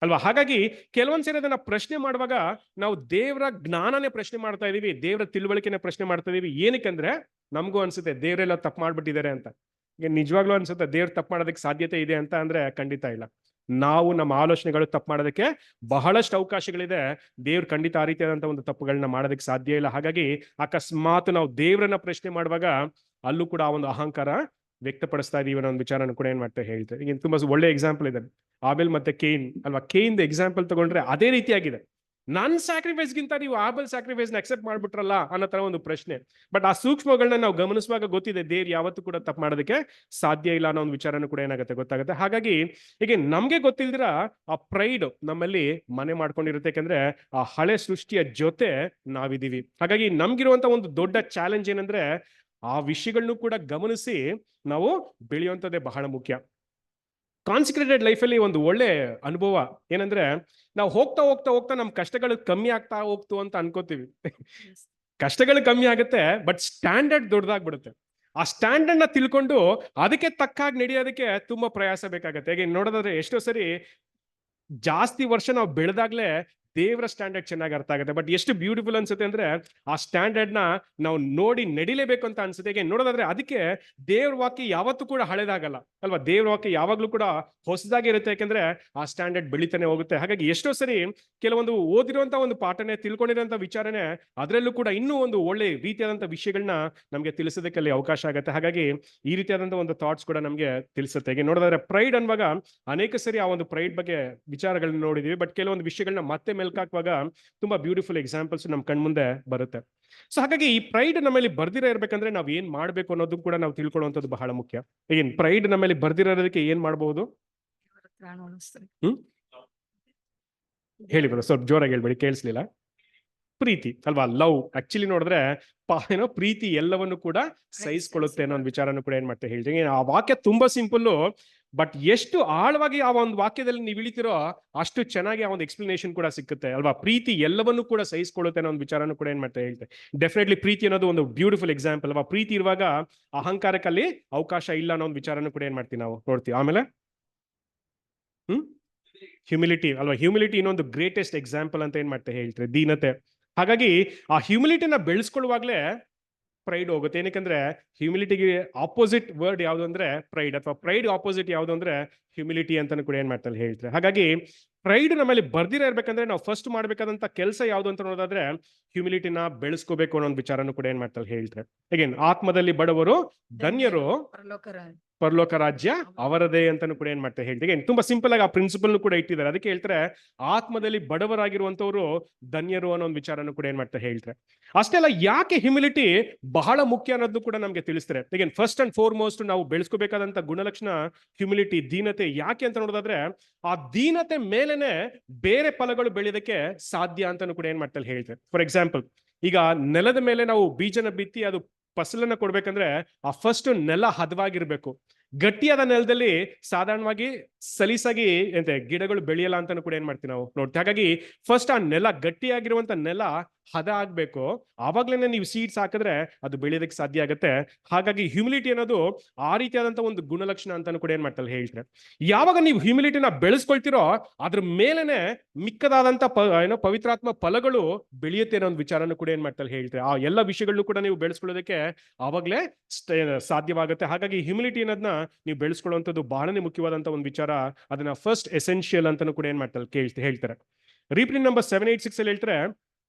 ಅಲ್ವಾ. ಹಾಗಾಗಿ ಕೆಲವೊಂದ್ಸರಿ ಅದನ್ನ ಪ್ರಶ್ನೆ ಮಾಡುವಾಗ ನಾವು ದೇವರ ಜ್ಞಾನನೇ ಪ್ರಶ್ನೆ ಮಾಡ್ತಾ ಇದೀವಿ, ದೇವರ ತಿಳುವಳಿಕೆನೆ ಪ್ರಶ್ನೆ ಮಾಡ್ತಾ ಇದೀವಿ. ಏನಕ್ಕಂದ್ರೆ ನಮಗೂ ಅನ್ಸುತ್ತೆ ದೇವರೆಲ್ಲ ತಪ್ಪು ಮಾಡ್ಬಿಟ್ಟಿದ್ದಾರೆ ಅಂತ. ಈಗ ನಿಜವಾಗ್ಲೂ ಅನ್ಸುತ್ತೆ ದೇವ್ರು ತಪ್ಪು ಮಾಡೋದಕ್ಕೆ ಸಾಧ್ಯತೆ ಇದೆ ಅಂತ? ಅಂದ್ರೆ ಖಂಡಿತ ಇಲ್ಲ. ನಾವು ನಮ್ಮ ಆಲೋಚನೆಗಳು ತಪ್ಪು ಮಾಡೋದಕ್ಕೆ ಬಹಳಷ್ಟು ಅವಕಾಶಗಳಿದೆ. ದೇವ್ರು ಖಂಡಿತ ಆ ರೀತಿಯಾದಂತ ಒಂದು ತಪ್ಪುಗಳನ್ನ ಮಾಡೋದಕ್ಕೆ ಸಾಧ್ಯ ಇಲ್ಲ. ಹಾಗಾಗಿ ಅಕಸ್ಮಾತ್ ನಾವು ದೇವರನ್ನ ಪ್ರಶ್ನೆ ಮಾಡುವಾಗ ಅಲ್ಲೂ ಕೂಡ ಆ ಒಂದು ಅಹಂಕಾರ ವ್ಯಕ್ತಪಡಿಸ್ತಾ ಇದೀವಿ ಅನ್ನೋ ಒಂದು ವಿಚಾರನ ಕೂಡ ಏನ್ ಮಾಡ್ತಾ ಹೇಳ್ತಾರೆ. ಈಗ ತುಂಬಾ ಒಳ್ಳೆ ಎಕ್ಸಾಂಪಲ್ ಇದೆ, ಆಬೇಲ್ ಮತ್ತೆ ಕೇನ್ ಅಲ್ವಾ. ಕೇನ್ ಎಕ್ಸಾಂಪಲ್ ತಗೊಂಡ್ರೆ ಅದೇ ರೀತಿಯಾಗಿದೆ. ನನ್ನ ಸ್ಯಾಕ್ರಿಫೈಸ್ಗಿಂತ ನೀವು ಆಬಲ್ ಸ್ಯಾಕ್ರಿಫೈಸ್ನ ಅಕ್ಸೆಪ್ಟ್ ಮಾಡ್ಬಿಟ್ರಲ್ಲ ಅನ್ನೋ ತರ ಒಂದು ಪ್ರಶ್ನೆ. ಬಟ್ ಆ ಸೂಕ್ಷ್ಮಗಳನ್ನ ನಾವು ಗಮನಿಸುವಾಗ ಗೊತ್ತಿದೆ, ದೇವ್ರು ಯಾವತ್ತೂ ಕೂಡ ತಪ್ಪು ಮಾಡೋದಕ್ಕೆ ಸಾಧ್ಯ ಇಲ್ಲ ಅನ್ನೋ ಒಂದು ವಿಚಾರನೂ ಕೂಡ ಏನಾಗುತ್ತೆ ಗೊತ್ತಾಗುತ್ತೆ. ಹಾಗಾಗಿ ಹೀಗೆ ನಮ್ಗೆ ಗೊತ್ತಿಲ್ದಿರ ಆ ಪ್ರೈಡ್ ನಮ್ಮಲ್ಲಿ ಮನೆ ಮಾಡ್ಕೊಂಡಿರುತ್ತೆ, ಯಾಕಂದ್ರೆ ಆ ಹಳೆ ಸೃಷ್ಟಿಯ ಜೊತೆ ನಾವಿದೀವಿ. ಹಾಗಾಗಿ ನಮ್ಗಿರುವಂತ ಒಂದು ದೊಡ್ಡ ಚಾಲೆಂಜ್ ಏನಂದ್ರೆ ಆ ವಿಷಯಗಳನ್ನು ಕೂಡ ಗಮನಿಸಿ ನಾವು ಬೆಳೆಯುವಂಥದ್ದೇ ಬಹಳ ಮುಖ್ಯ. ಕಾನ್ಸಿಕ್ರೇಟೆಡ್ ಲೈಫಲ್ಲಿ ಒಂದು ಒಳ್ಳೆ ಅನುಭವ ಏನಂದ್ರೆ, ನಾವು ಹೋಗ್ತಾ ಹೋಗ್ತಾ ಹೋಗ್ತಾ ನಮ್ ಕಷ್ಟಗಳು ಕಮ್ಮಿ ಆಗ್ತಾ ಹೋಗ್ತು ಅಂತ ಅನ್ಕೋತೀವಿ. ಕಷ್ಟಗಳು ಕಮ್ಮಿ ಆಗುತ್ತೆ, ಬಟ್ ಸ್ಟ್ಯಾಂಡರ್ಡ್ ದೊಡ್ಡದಾಗ್ಬಿಡುತ್ತೆ. ಆ ಸ್ಟ್ಯಾಂಡರ್ಡ್ ನ ತಿಳ್ಕೊಂಡು ಅದಕ್ಕೆ ತಕ್ಕಾಗಿ ನಡೆಯೋದಕ್ಕೆ ತುಂಬಾ ಪ್ರಯಾಸ ಬೇಕಾಗತ್ತೆ. ಹೇಗೆ ನೋಡೋದಾದ್ರೆ ಎಷ್ಟೋ ಸರಿ ಜಾಸ್ತಿ ವರ್ಷ ನಾವು ಬೆಳೆದಾಗ್ಲೇ ದೇವರ ಸ್ಟ್ಯಾಂಡರ್ಡ್ ಚೆನ್ನಾಗಿ ಅರ್ಥ ಆಗುತ್ತೆ. ಬಟ್ ಎಷ್ಟು ಬ್ಯೂಟಿಫುಲ್ ಅನ್ಸುತ್ತೆ ಅಂದ್ರೆ ಆ ಸ್ಟ್ಯಾಂಡರ್ಡ್ ನ ನಾವು ನೋಡಿ ನಡಿಲೇಬೇಕು ಅಂತ ಅನ್ಸುತ್ತೆ. ಹೇಗೆ ನೋಡೋದಾದ್ರೆ ಅದಕ್ಕೆ ದೇವ್ರ ವಾಕ್ಯ ಯಾವತ್ತೂ ಕೂಡ ಹಳೆದಾಗಲ್ಲ ಅಲ್ವಾ. ದೇವ್ರ ವಾಕ್ಯ ಯಾವಾಗ್ಲೂ ಕೂಡ ಹೊಸದಾಗಿ ಇರುತ್ತೆ, ಯಾಕಂದ್ರೆ ಆ ಸ್ಟ್ಯಾಂಡರ್ಡ್ ಬೆಳಿತಾನೆ ಹೋಗುತ್ತೆ. ಹಾಗಾಗಿ ಎಷ್ಟೋ ಸರಿ ಕೆಲವೊಂದು ಓದಿರುವಂತ ಒಂದು ಪಾಠನೆ, ತಿಳ್ಕೊಂಡಿರುವಂತ ವಿಚಾರನೆ, ಅದರಲ್ಲೂ ಕೂಡ ಇನ್ನೂ ಒಂದು ಒಳ್ಳೆ ರೀತಿಯಾದಂತ ವಿಷಯಗಳನ್ನ ನಮ್ಗೆ ತಿಳಿಸೋದಕ್ಕೆ ಅಲ್ಲಿ ಅವಕಾಶ ಆಗುತ್ತೆ. ಹಾಗಾಗಿ ಈ ರೀತಿಯಾದಂತ ಒಂದು ಥಾಟ್ಸ್ ಕೂಡ ನಮ್ಗೆ ತಿಳಿಸುತ್ತೆ. ಹೇಗೆ ನೋಡೋದಾದ್ರೆ ಪ್ರೈಡ್ ಅನ್ನುವಾಗ ಅನೇಕ ಸರಿ ಆ ಒಂದು ಪ್ರೈಡ್ ಬಗ್ಗೆ ವಿಚಾರಗಳನ್ನ ನೋಡಿದೀವಿ, ಬಟ್ ಕೆಲವೊಂದು ವಿಷಯಗಳನ್ನ ಮತ್ತೆ ಮೆಲ್ಕಾಕುವಾಗ ತುಂಬಾ ಬ್ಯೂಟಿಫುಲ್ ಎಕ್ಸಾಂಪಲ್ಸ್ ನಮ್ ಕಣ್ಮುಂದೆ ಬರುತ್ತೆ. ಸೊ ಹಾಗಾಗಿ ಈ ಪ್ರೈಡ್ ನಮ್ಮಲ್ಲಿ ಬರ್ದಿರ ಇರ್ಬೇಕಂದ್ರೆ ನಾವ್ ಏನ್ ಮಾಡ್ಬೇಕು ಅನ್ನೋದು ಕೂಡ ನಾವು ತಿಳ್ಕೊಳ್ಳುವಂಥದ್ದು ಬಹಳ ಮುಖ್ಯ. ಏನ್ ಪ್ರೈಡ್ ನಮ್ಮಲ್ಲಿ ಬರ್ದಿರೋದಕ್ಕೆ ಏನ್ ಮಾಡಬಹುದು? ಹೇಳಿ ಬರೋ, ಸ್ವಲ್ಪ ಜೋರಾಗಿ ಹೇಳ್ಬೇಡಿ, ಕೇಳಿಸ್ಲಿಲ್ಲ. ಪ್ರೀತಿ ಅಲ್ವಾ, ಲವ್. ಆಕ್ಚುಲಿ ನೋಡಿದ್ರೆ ಏನೋ ಪ್ರೀತಿ ಎಲ್ಲವನ್ನು ಕೂಡ ಸಹಿಸ್ಕೊಳ್ಳುತ್ತೆ ಅನ್ನೋ ಒಂದು ವಿಚಾರನೂ ಕೂಡ ಏನ್ ಮಾಡ್ತಾ ಹೇಳ್ತೀನಿ. ಆ ವಾಕ್ಯ ತುಂಬಾ ಸಿಂಪಲ್, ಬಟ್ ಎಷ್ಟು ಆಳವಾಗಿ ಆ ಒಂದು ವಾಕ್ಯದಲ್ಲಿ ನೀವು ಇಳಿತಿರೋ ಅಷ್ಟು ಚೆನ್ನಾಗಿ ಆ ಒಂದು ಎಕ್ಸ್ಪ್ಲನೇಷನ್ ಕೂಡ ಸಿಕ್ಕುತ್ತೆ ಅಲ್ವಾ. ಪ್ರೀತಿ ಎಲ್ಲವನ್ನೂ ಕೂಡ ಸಹಿಸ್ಕೊಳ್ಳುತ್ತೆ ಅನ್ನೋ ಒಂದು ವಿಚಾರನೂ ಕೂಡ ಏನ್ ಮಾಡ್ತಾ ಹೇಳ್ತೆ. ಡೆಫಿನೆಟ್ಲಿ ಪ್ರೀತಿ ಅನ್ನೋದು ಒಂದು ಬ್ಯೂಟಿಫುಲ್ ಎಕ್ಸಾಂಪಲ್ ಅಲ್ವಾ. ಪ್ರೀತಿ ಇರುವಾಗ ಅಹಂಕಾರಕ್ಕಲ್ಲಿ ಅವಕಾಶ ಇಲ್ಲ ಅನ್ನೋ ಒಂದು ವಿಚಾರನೂ ಕೂಡ ಏನ್ ಮಾಡ್ತೀವಿ ನಾವು ನೋಡ್ತೀವಿ. ಆಮೇಲೆ ಹ್ಯೂಮಿಲಿಟಿ ಅಲ್ವಾ. ಹ್ಯೂಮಿಲಿಟಿ ಇನ್ನೊಂದು ಗ್ರೇಟೆಸ್ಟ್ ಎಕ್ಸಾಂಪಲ್ ಅಂತ ಏನ್ ಮಾಡ್ತಾ ಹೇಳ್ತಾರೆ, ದೀನತೆ. ಹಾಗಾಗಿ ಆ ಹ್ಯೂಮಿಲಿಟಿನ ಬೆಳೆಸ್ಕೊಳ್ಳುವಾಗ್ಲೇ ಪ್ರೈಡ್ ಹೋಗುತ್ತೆ. ಏನಕ್ಕಂದ್ರೆ ಹ್ಯೂಮಿಲಿಟಿಗೆ ಆಪೋಸಿಟ್ ವರ್ಡ್ ಯಾವುದು ಅಂದ್ರೆ ಪ್ರೈಡ್, ಅಥವಾ ಪ್ರೈಡ್ ಆಪೋಸಿಟ್ ಯಾವುದು ಅಂದ್ರೆ ಹ್ಯೂಮಿಲಿಟಿ ಅಂತಾನು ಕೂಡ ಏನ್ ಮಾಡ್ತಾರೆ ಹೇಳ್ತಾರೆ. ಹಾಗಾಗಿ ಪ್ರೈಡ್ ನಮ್ಮಲ್ಲಿ ಬರ್ದಿರ ಇರ್ಬೇಕಂದ್ರೆ ನಾವು ಫಸ್ಟ್ ಮಾಡ್ಬೇಕಾದಂತ ಕೆಲಸ ಯಾವುದು ಅಂತ ನೋಡೋದಾದ್ರೆ ಹ್ಯೂಮಿಲಿಟಿನ ಬೆಳೆಸ್ಕೋಬೇಕು ಅನ್ನೋ ಒಂದು ವಿಚಾರನೂ ಕೂಡ ಏನ್ ಮಾಡ್ತಾರೆ ಹೇಳ್ತಾರೆ. ಅಗೇನ್ ಆತ್ಮದಲ್ಲಿ ಬಡವರು ಧನ್ಯರು, ಪರಲೋಕ ರಾಜ್ಯ ಅವರದೇ ಅಂತಾನು ಕೂಡ ಏನ್ ಮಾಡ್ತಾರೆ ಹೇಳ್ತೀವಿ. ತುಂಬಾ ಸಿಂಪಲ್ ಆಗಿ ಆ ಪ್ರಿನ್ಸಿಪಲ್ ಕೂಡ ಇಟ್ಟಿದ್ದಾರೆ. ಅದಕ್ಕೆ ಹೇಳ್ತಾರೆ ಆತ್ಮದಲ್ಲಿ ಬಡವರಾಗಿರುವಂತವ್ರು ಧನ್ಯರು ಅನ್ನೋ ಒಂದು ವಿಚಾರನೂ ಕೂಡ ಏನ್ ಮಾಡ್ತಾರೆ ಹೇಳ್ತಾರೆ. ಅಷ್ಟೇ ಅಲ್ಲ, ಯಾಕೆ ಹ್ಯೂಮಿಲಿಟಿ ಬಹಳ ಮುಖ್ಯ ಅನ್ನೋದು ಕೂಡ ನಮ್ಗೆ ತಿಳಿಸ್ತಾರೆ. ಅಗೇನ್ ಫಸ್ಟ್ ಅಂಡ್ ಫಾರ್ಮೋಸ್ಟ್ ನಾವು ಬೆಳೆಸ್ಕೋಬೇಕಾದಂತ ಗುಣಲಕ್ಷಣ ಹ್ಯೂಮಿಲಿಟಿ, ದೀನತೆ. ಯಾಕೆ ಅಂತ ನೋಡೋದಾದ್ರೆ ಆ ದೀನತೆ ಮೇಲೆನೆ ಬೇರೆ ಫಲಗಳು ಬೆಳೆಯೋದಕ್ಕೆ ಸಾಧ್ಯ ಅಂತಾನು ಕೂಡ ಏನ್ ಮಾಡ್ತಾರೆ ಹೇಳ್ತಾರೆ. ಫಾರ್ ಎಕ್ಸಾಂಪಲ್, ಈಗ ನೆಲದ ಮೇಲೆ ನಾವು ಬೀಜನ ಬಿತ್ತಿ ಅದು ಫಸಲನ್ನ ಕೊಡ್ಬೇಕಂದ್ರೆ ಆ ಫಸ್ಟ್ ನೆಲ ಹದವಾಗಿರ್ಬೇಕು. ಗಟ್ಟಿಯಾದ ನೆಲದಲ್ಲಿ ಸಾಧಾರಣವಾಗಿ ಸಲೀಸಾಗಿ ಗಿಡಗಳು ಬೆಳೆಯಲ್ಲ ಅಂತಾನು ಕೂಡ ಏನ್ ಮಾಡ್ತೀವಿ ನಾವು ನೋಡ್ತೀವಿ. ಹಾಗಾಗಿ ಫಸ್ಟ್ ಆ ನೆಲ, ಗಟ್ಟಿಯಾಗಿರುವಂತ ನೆಲ ಹದ ಆಗ್ಬೇಕು, ಆವಾಗ್ಲೇನೆ ನೀವು ಸೀಡ್ಸ್ ಹಾಕಿದ್ರೆ ಅದು ಬೆಳೆಯೋದಕ್ಕೆ ಸಾಧ್ಯ ಆಗುತ್ತೆ. ಹಾಗಾಗಿ ಹ್ಯೂಮಿಲಿಟಿ ಅನ್ನೋದು ಆ ರೀತಿಯಾದಂತ ಒಂದು ಗುಣಲಕ್ಷಣ ಅಂತಾನು ಕೂಡ ಏನ್ ಮಾಡ್ತಾರೆ ಹೇಳ್ತಾರೆ. ಯಾವಾಗ ನೀವು ಹ್ಯೂಮಿಲಿಟಿನ ಬೆಳೆಸ್ಕೊಳ್ತಿರೋ ಅದ್ರ ಮೇಲೆನೆ ಮಿಕ್ಕದಾದಂತ ಪವಿತ್ರಾತ್ಮ ಫಲಗಳು ಬೆಳೆಯುತ್ತೆ ಅನ್ನೋ ಒಂದು ವಿಚಾರನೂ ಕೂಡ ಏನ್ ಮಾಡ್ತಾರೆ ಹೇಳ್ತಾರೆ. ಆ ಎಲ್ಲ ವಿಷಯಗಳನ್ನು ಕೂಡ ನೀವು ಬೆಳೆಸ್ಕೊಳ್ಳೋದಕ್ಕೆ ಆವಾಗ್ಲೇ ಸಾಧ್ಯವಾಗುತ್ತೆ. ಹಾಗಾಗಿ ಹ್ಯೂಮಿಲಿಟಿ ಅನ್ನೋದನ್ನ ನೀವು ಬೆಳೆಸ್ಕೊಳ್ಳುವಂಥದ್ದು ಬಹಳನೇ ಮುಖ್ಯವಾದಂತ ಒಂದು ವಿಚಾರ. ಅದನ್ನ ಫಸ್ಟ್ ಎಸೆನ್ಷಿಯಲ್ ಅಂತಾನು ಕೂಡ ಏನ್ ಮಾಡ್ತಾರೆ ಹೇಳ್ತಾರೆ. ರೀಪ್ರಿಂಟ್ ನಂಬರ್ 786 ಅಲ್ಲಿ ಹೇಳ್ತಾರೆ,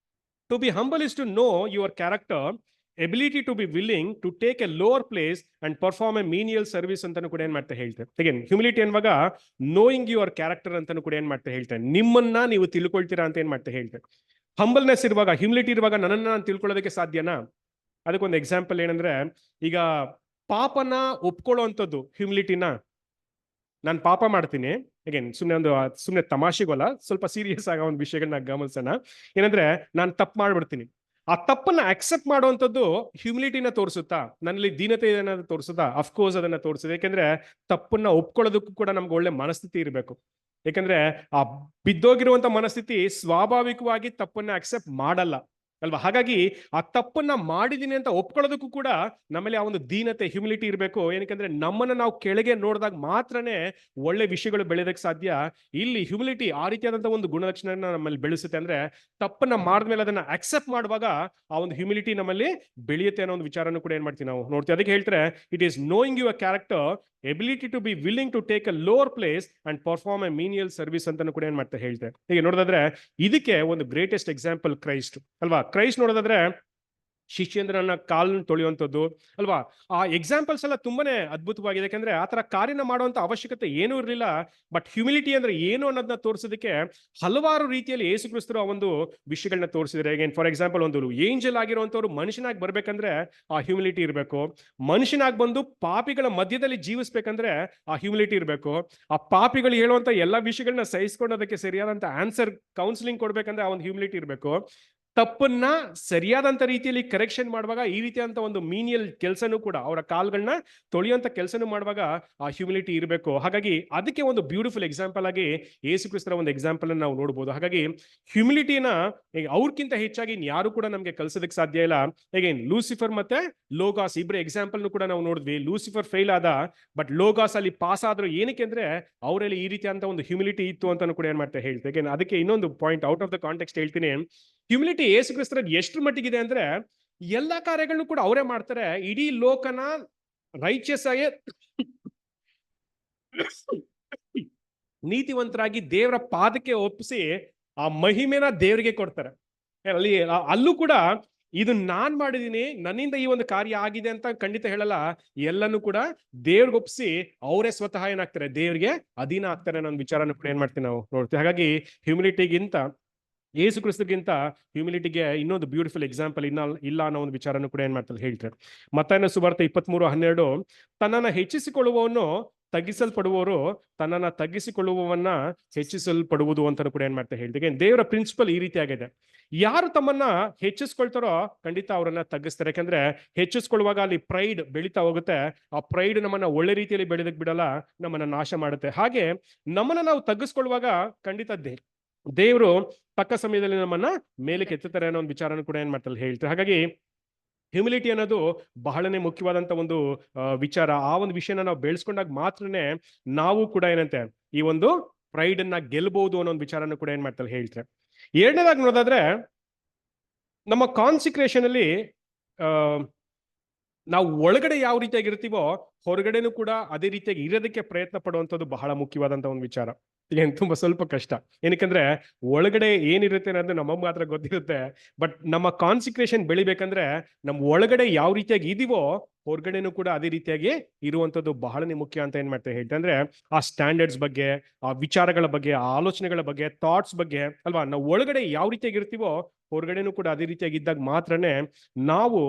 to be humble is to know your character, ability to be willing to take a lower place and perform a menial service ಅಂತಾನು ಕೂಡ ಏನ್ ಮಾಡ್ತಾ ಹೇಳ್ತಾರೆ. ಅಗೇನ್ ಹ್ಯೂಮಿಲಿಟಿ ಅನ್ನುವಾಗ ನೋಯಿಂಗ್ ಯುವರ್ ಕ್ಯಾರೆಕ್ಟರ್ ಅಂತಾನು ಕೂಡ ಏನ್ ಮಾಡ್ತಾ ಹೇಳ್ತಾರೆ, ನಿಮ್ಮನ್ನ ನೀವು ತಿಳ್ಕೊಳ್ತೀರಾ ಅಂತ ಏನ್ ಮಾಡ್ತಾ ಹೇಳ್ತಾರೆ. ಹಂಬಲ್ನೆಸ್ ಇರುವಾಗ, ಹ್ಯೂಮಿಲಿಟಿ ಇರುವಾಗ ನನ್ನನ್ನ ನಾನು ತಿಳ್ಕೊಳ್ಳೋದಕ್ಕೆ ಸಾಧ್ಯನಾ? ಅದಕ್ಕೊಂದು ಎಕ್ಸಾಂಪಲ್ ಏನಂದ್ರೆ, ಈಗ ಪಾಪನ ಒಪ್ಕೊಳ್ಳುವಂಥದ್ದು ಹ್ಯೂಮಿಲಿಟಿನ. ನಾನು ಪಾಪ ಮಾಡ್ತೀನಿ, ಅಗೇನ್ ಸುಮ್ಮನೆ ತಮಾಷೆಗೋಲ್ಲ, ಸ್ವಲ್ಪ ಸೀರಿಯಸ್ ಆಗೋ ಒಂದು ವಿಷಯಗಳನ್ನ ಗಮನಿಸೋಣ. ಏನಂದ್ರೆ ನಾನು ತಪ್ಪು ಮಾಡ್ಬಿಡ್ತೀನಿ, ಆ ತಪ್ಪನ್ನ ಅಕ್ಸೆಪ್ಟ್ ಮಾಡುವಂಥದ್ದು ಹ್ಯೂಮಿಲಿಟಿನ ತೋರಿಸುತ್ತಾ, ನನ್ನಲ್ಲಿ ದೀನತೆ ಏನಾದ್ರು ತೋರಿಸುತ್ತಾ? ಅಫ್ಕೋರ್ಸ್ ಅದನ್ನ ತೋರಿಸುತ್ತೆ. ಯಾಕಂದ್ರೆ ತಪ್ಪನ್ನ ಒಪ್ಕೊಳ್ಳೋದಕ್ಕೂ ಕೂಡ ನಮ್ಗೆ ಒಳ್ಳೆ ಮನಸ್ಥಿತಿ ಇರಬೇಕು. ಯಾಕಂದ್ರೆ ಆ ಬಿದ್ದೋಗಿರುವಂತ ಮನಸ್ಥಿತಿ ಸ್ವಾಭಾವಿಕವಾಗಿ ತಪ್ಪನ್ನ ಅಕ್ಸೆಪ್ಟ್ ಮಾಡಲ್ಲ ಅಲ್ವಾ. ಹಾಗಾಗಿ ಆ ತಪ್ಪನ್ನ ಮಾಡಿದೀನಿ ಅಂತ ಒಪ್ಕೊಳ್ಳೋದಕ್ಕೂ ಕೂಡ ನಮ್ಮಲ್ಲಿ ಆ ಒಂದು ದೀನತೆ, ಹ್ಯೂಮಿಲಿಟಿ ಇರಬೇಕು. ಏನಕ್ಕಂದ್ರೆ ನಮ್ಮನ್ನ ನಾವು ಕೆಳಗೆ ನೋಡಿದಾಗ ಮಾತ್ರನೇ ಒಳ್ಳೆ ವಿಷಯಗಳು ಬೆಳೆಯೋದಕ್ಕೆ ಸಾಧ್ಯ. ಇಲ್ಲಿ ಹ್ಯೂಮಿಲಿಟಿ ಆ ರೀತಿಯಾದಂತಹ ಒಂದು ಗುಣಲಕ್ಷಣ ನಮ್ಮಲ್ಲಿ ಬೆಳೆಸುತ್ತೆ. ಅಂದ್ರೆ ತಪ್ಪನ್ನ ಮಾಡಿದ್ಮೇಲೆ ಅದನ್ನ ಅಕ್ಸೆಪ್ಟ್ ಮಾಡುವಾಗ ಆ ಒಂದು ಹ್ಯೂಮಿಲಿಟಿ ನಮ್ಮಲ್ಲಿ ಬೆಳೆಯುತ್ತೆ ಅನ್ನೋ ಒಂದು ವಿಚಾರನೂ ಕೂಡ ಏನ್ ಮಾಡ್ತೀವಿ ನಾವು ನೋಡ್ತೀವಿ. ಅದಕ್ಕೆ ಹೇಳ್ತಾರೆ, it is knowing your character, ability to be willing to take a lower place and perform a menial service ಅಂತಾನು ಕೂಡ ಏನ್ ಮಾಡ್ತಾ ಹೇಳ್ತಾರೆ. ಹೀಗೆ ನೋಡೋದಾದ್ರೆ ಇದಕ್ಕೆ ಒಂದು ಗ್ರೇಟೆಸ್ಟ್ ಎಕ್ಸಾಂಪಲ್ ಕ್ರೈಸ್ಟ್ ಅಲ್ವಾ. ಕ್ರೈಸ್ಟ್ ನೋಡೋದಾದ್ರೆ ಶಿಷ್ಯಂದ್ರನ್ನ ಕಾಲನ್ನು ತೊಳೆಯುವಂಥದ್ದು ಅಲ್ವಾ. ಆ ಎಕ್ಸಾಂಪಲ್ಸ್ ಎಲ್ಲ ತುಂಬಾನೇ ಅದ್ಭುತವಾಗಿದೆ, ಯಾಕಂದ್ರೆ ಆ ತರ ಕಾರ್ಯನ ಮಾಡುವಂತ ಅವಶ್ಯಕತೆ ಏನೂ ಇರಲಿಲ್ಲ. ಬಟ್ ಹ್ಯುಮಿಲಿಟಿ ಅಂದ್ರೆ ಏನು ಅನ್ನೋದನ್ನ ತೋರಿಸೋದಕ್ಕೆ ಹಲವಾರು ರೀತಿಯಲ್ಲಿ ಯೇಸು ಕ್ರಿಸ್ತರು ಆ ಒಂದು ವಿಷಯಗಳನ್ನ ತೋರಿಸಿದ್ರೆ. again ಫಾರ್ ಎಕ್ಸಾಂಪಲ್, ಒಂದು ಏಂಜಲ್ ಆಗಿರುವಂತವ್ರು ಮನುಷ್ಯನಾಗಿ ಬರ್ಬೇಕಂದ್ರೆ ಆ ಹ್ಯುಮಿಲಿಟಿ ಇರಬೇಕು. ಮನುಷ್ಯನಾಗಿ ಬಂದು ಪಾಪಿಗಳ ಮಧ್ಯದಲ್ಲಿ ಜೀವಿಸ್ಬೇಕಂದ್ರೆ ಆ ಹ್ಯುಮಿಲಿಟಿ ಇರಬೇಕು. ಆ ಪಾಪಿಗಳು ಹೇಳುವಂತ ಎಲ್ಲಾ ವಿಷಯಗಳನ್ನ ಸಹಿಸ್ಕೊಂಡೋದಕ್ಕೆ ಸರಿಯಾದಂತ ಆನ್ಸರ್ ಕೌನ್ಸಿಲಿಂಗ್ ಕೊಡ್ಬೇಕಂದ್ರೆ ಆ ಒಂದು ಹ್ಯುಮಿಲಿಟಿ ಇರಬೇಕು. ತಪ್ಪನ್ನ ಸರಿಯಾದಂತ ರೀತಿಯಲ್ಲಿ ಕರೆಕ್ಷನ್ ಮಾಡುವಾಗ ಈ ರೀತಿಯಂತ ಒಂದು ಮೀನಿಯಲ್ ಕೆಲಸನೂ ಕೂಡ, ಅವರ ಕಾಲ್ಗಳನ್ನ ತೊಳೆಯುವಂತ ಕೆಲಸನೂ ಮಾಡುವಾಗ ಆ ಹ್ಯುಮಿಲಿಟಿ ಇರಬೇಕು. ಹಾಗಾಗಿ ಅದಕ್ಕೆ ಒಂದು ಬ್ಯೂಟಿಫುಲ್ ಎಕ್ಸಾಂಪಲ್ ಆಗಿ ಯೇಸು ಕ್ರಿಸ್ತರ ಒಂದು ಎಕ್ಸಾಂಪಲ್ ಅನ್ನು ನಾವು ನೋಡಬಹುದು. ಹಾಗಾಗಿ ಹ್ಯುಮಿಲಿಟಿನ ಅವ್ರಕ್ಕಿಂತ ಹೆಚ್ಚಾಗಿ ಯಾರು ಕೂಡ ನಮ್ಗೆ ಕಲ್ಸೋದಕ್ಕೆ ಸಾಧ್ಯ ಇಲ್ಲ. ಅಗೇನ್ ಲೂಸಿಫರ್ ಮತ್ತೆ ಲೋಗಾಸ್ ಇಬ್ಬರ ಎಕ್ಸಾಂಪಲ್ ಕೂಡ ನಾವು ನೋಡಿದ್ವಿ. ಲೂಸಿಫರ್ ಫೇಲ್ ಆದ, ಬಟ್ ಲೋಗಾಸ್ ಅಲ್ಲಿ ಪಾಸ್ ಆದ್ರು. ಏನಕ್ಕೆ ಅಂದ್ರೆ ಅವರಲ್ಲಿ ಈ ರೀತಿಯಂತ ಒಂದು ಹ್ಯುಮಿಲಿಟಿ ಇತ್ತು ಅಂತ ಕೂಡ ಏನ್ ಮಾಡ್ತಾ ಹೇಳ್ತೇವೆ. ಅದಕ್ಕೆ ಇನ್ನೊಂದು point out of the context ಹೇಳ್ತೀನಿ. ಹ್ಯುಮಿಲಿಟಿ ಯೇಸು ಕ್ರಿಸ್ತರ ಎಷ್ಟು ಮಟ್ಟಿಗಿದೆ ಅಂದ್ರೆ ಎಲ್ಲಾ ಕಾರ್ಯಗಳನ್ನು ಕೂಡ ಅವರೇ ಮಾಡ್ತಾರೆ. ಇಡೀ ಲೋಕನ ರೈಚಸ್ ಆಗಿ ನೀತಿವಂತರಾಗಿ ದೇವರ ಪಾದಕ್ಕೆ ಒಪ್ಪಿಸಿ ಆ ಮಹಿಮೆನ ದೇವರಿಗೆ ಕೊಡ್ತಾರೆ. ಅಲ್ಲಿ ಅಲ್ಲೂ ಕೂಡ ಇದು ನಾನ್ ಮಾಡಿದೀನಿ, ನನ್ನಿಂದ ಈ ಒಂದು ಕಾರ್ಯ ಆಗಿದೆ ಅಂತ ಖಂಡಿತ ಹೇಳಲ್ಲ. ಎಲ್ಲನೂ ಕೂಡ ದೇವ್ರಿಗೆ ಒಪ್ಪಿಸಿ ಅವರೇ ಸ್ವತಃ ಏನಾಗ್ತಾರೆ, ದೇವ್ರಿಗೆ ಅಧೀನ ಆಗ್ತಾರೆ ಅನ್ನೋ ವಿಚಾರನ ಕೂಡ ಏನ್ ಮಾಡ್ತೀವಿ ನಾವು ನೋಡ್ತೀವಿ. ಹಾಗಾಗಿ ಹ್ಯುಮಿಲಿಟಿಗಿಂತ, ಯೇಸು ಕ್ರಿಸ್ತಗಿಂತ ಹ್ಯುಮಿಲಿಟಿಗೆ ಇನ್ನೊಂದು ಬ್ಯೂಟಿಫುಲ್ ಎಕ್ಸಾಂಪಲ್ ಇಲ್ಲ ಅನ್ನೋ ಒಂದು ವಿಚಾರನೂ ಕೂಡ ಏನ್ ಮಾಡ್ತಾರೆ ಹೇಳ್ತಾರೆ. ಮತ್ತಾಯನ ಸುವಾರ್ತೆ 23:12, ತನ್ನನ್ನ ಹೆಚ್ಚಿಸಿಕೊಳ್ಳುವವನು ತಗ್ಗಿಸಲ್ಪಡುವವರು, ತನ್ನನ್ನ ತಗ್ಗಿಸಿಕೊಳ್ಳುವವನ್ನ ಹೆಚ್ಚಿಸಲ್ಪಡುವುದು ಅಂತ ಕೂಡ ಏನ್ ಮಾಡ್ತಾರೆ ಹೇಳ್ತೀವಿ. ದೇವರ ಪ್ರಿನ್ಸಿಪಲ್ ಈ ರೀತಿ ಆಗಿದೆ. ಯಾರು ತಮ್ಮನ್ನ ಹೆಚ್ಚಿಸ್ಕೊಳ್ತಾರೋ ಖಂಡಿತ ಅವರನ್ನ ತಗ್ಗಿಸ್ತಾರೆ. ಯಾಕಂದ್ರೆ ಹೆಚ್ಚಿಸ್ಕೊಳ್ಳುವಾಗ ಅಲ್ಲಿ ಪ್ರೈಡ್ ಬೆಳೀತಾ ಹೋಗುತ್ತೆ. ಆ ಪ್ರೈಡ್ ನಮ್ಮನ್ನ ಒಳ್ಳೆ ರೀತಿಯಲ್ಲಿ ಬೆಳೆದಕ್ ಬಿಡಲ್ಲ, ನಮ್ಮನ್ನ ನಾಶ ಮಾಡುತ್ತೆ. ಹಾಗೆ ನಮ್ಮನ್ನ ನಾವು ತಗ್ಗಿಸ್ಕೊಳ್ಳುವಾಗ ಖಂಡಿತ ದೇವರು ತಕ್ಕ ಸಮಯದಲ್ಲಿ ನಮ್ಮನ್ನ ಮೇಲೆ ಕೆತ್ತುತ್ತಾರೆ ಅನ್ನೋ ಒಂದು ವಿಚಾರನ ಕೂಡ ಏನ್ ಮಾಡ್ತಾರೆ ಹೇಳ್ತಾರೆ. ಹಾಗಾಗಿ ಹ್ಯುಮಿಲಿಟಿ ಅನ್ನೋದು ಬಹಳನೇ ಮುಖ್ಯವಾದಂತ ಒಂದು ವಿಚಾರ. ಆ ಒಂದು ವಿಷಯನ ನಾವು ಬೆಳೆಸ್ಕೊಂಡಾಗ ಮಾತ್ರನೇ ನಾವು ಕೂಡ ಏನಂತೆ ಈ ಒಂದು ಪ್ರೈಡ್ ಅನ್ನ ಗೆಲ್ಬಹುದು ಅನ್ನೋ ಒಂದು ವಿಚಾರನ ಕೂಡ ಏನ್ ಮಾಡ್ತಾರೆ ಹೇಳ್ತಾರೆ. ಎರಡನೇದಾಗಿ ನೋಡೋದಾದ್ರೆ, ನಮ್ಮ ಕಾನ್ಸಿಕ್ರೇಷನ್ ಅಲ್ಲಿ ನಾವು ಒಳಗಡೆ ಯಾವ ರೀತಿಯಾಗಿರ್ತೀವೋ ಹೊರಗಡೆನೂ ಕೂಡ ಅದೇ ರೀತಿಯಾಗಿ ಇರೋದಕ್ಕೆ ಪ್ರಯತ್ನ ಪಡುವಂಥದ್ದು ಬಹಳ ಮುಖ್ಯವಾದಂತ ಒಂದು ವಿಚಾರ. ಏನ್ ತುಂಬಾ ಸ್ವಲ್ಪ ಕಷ್ಟ. ಏನಕ್ಕಂದ್ರೆ ಒಳಗಡೆ ಏನಿರುತ್ತೆ ಅನ್ನೋದು ನಮಗೆ ಮಾತ್ರ ಗೊತ್ತಿರುತ್ತೆ. ಬಟ್ ನಮ್ಮ ಕಾನ್ಸಿಕ್ರೇಷನ್ ಬೆಳಿಬೇಕಂದ್ರೆ ನಮ್ಮ ಒಳಗಡೆ ಯಾವ ರೀತಿಯಾಗಿ ಇದೀವೋ ಹೊರಗಡೆನೂ ಕೂಡ ಅದೇ ರೀತಿಯಾಗಿ ಇರುವಂತದ್ದು ಬಹಳನೇ ಮುಖ್ಯ ಅಂತ ಏನ್ ಮಾಡ್ತಾ ಹೇಳ್ತೆ. ಅಂದ್ರೆ ಆ ಸ್ಟ್ಯಾಂಡರ್ಡ್ಸ್ ಬಗ್ಗೆ, ಆ ವಿಚಾರಗಳ ಬಗ್ಗೆ, ಆ ಆಲೋಚನೆಗಳ ಬಗ್ಗೆ, ಥಾಟ್ಸ್ ಬಗ್ಗೆ ಅಲ್ವಾ, ನಾವು ಒಳಗಡೆ ಯಾವ ರೀತಿಯಾಗಿ ಇರ್ತೀವೋ ಹೊರಗಡೆನೂ ಕೂಡ ಅದೇ ರೀತಿಯಾಗಿ ಇದ್ದಾಗ ಮಾತ್ರನೇ ನಾವು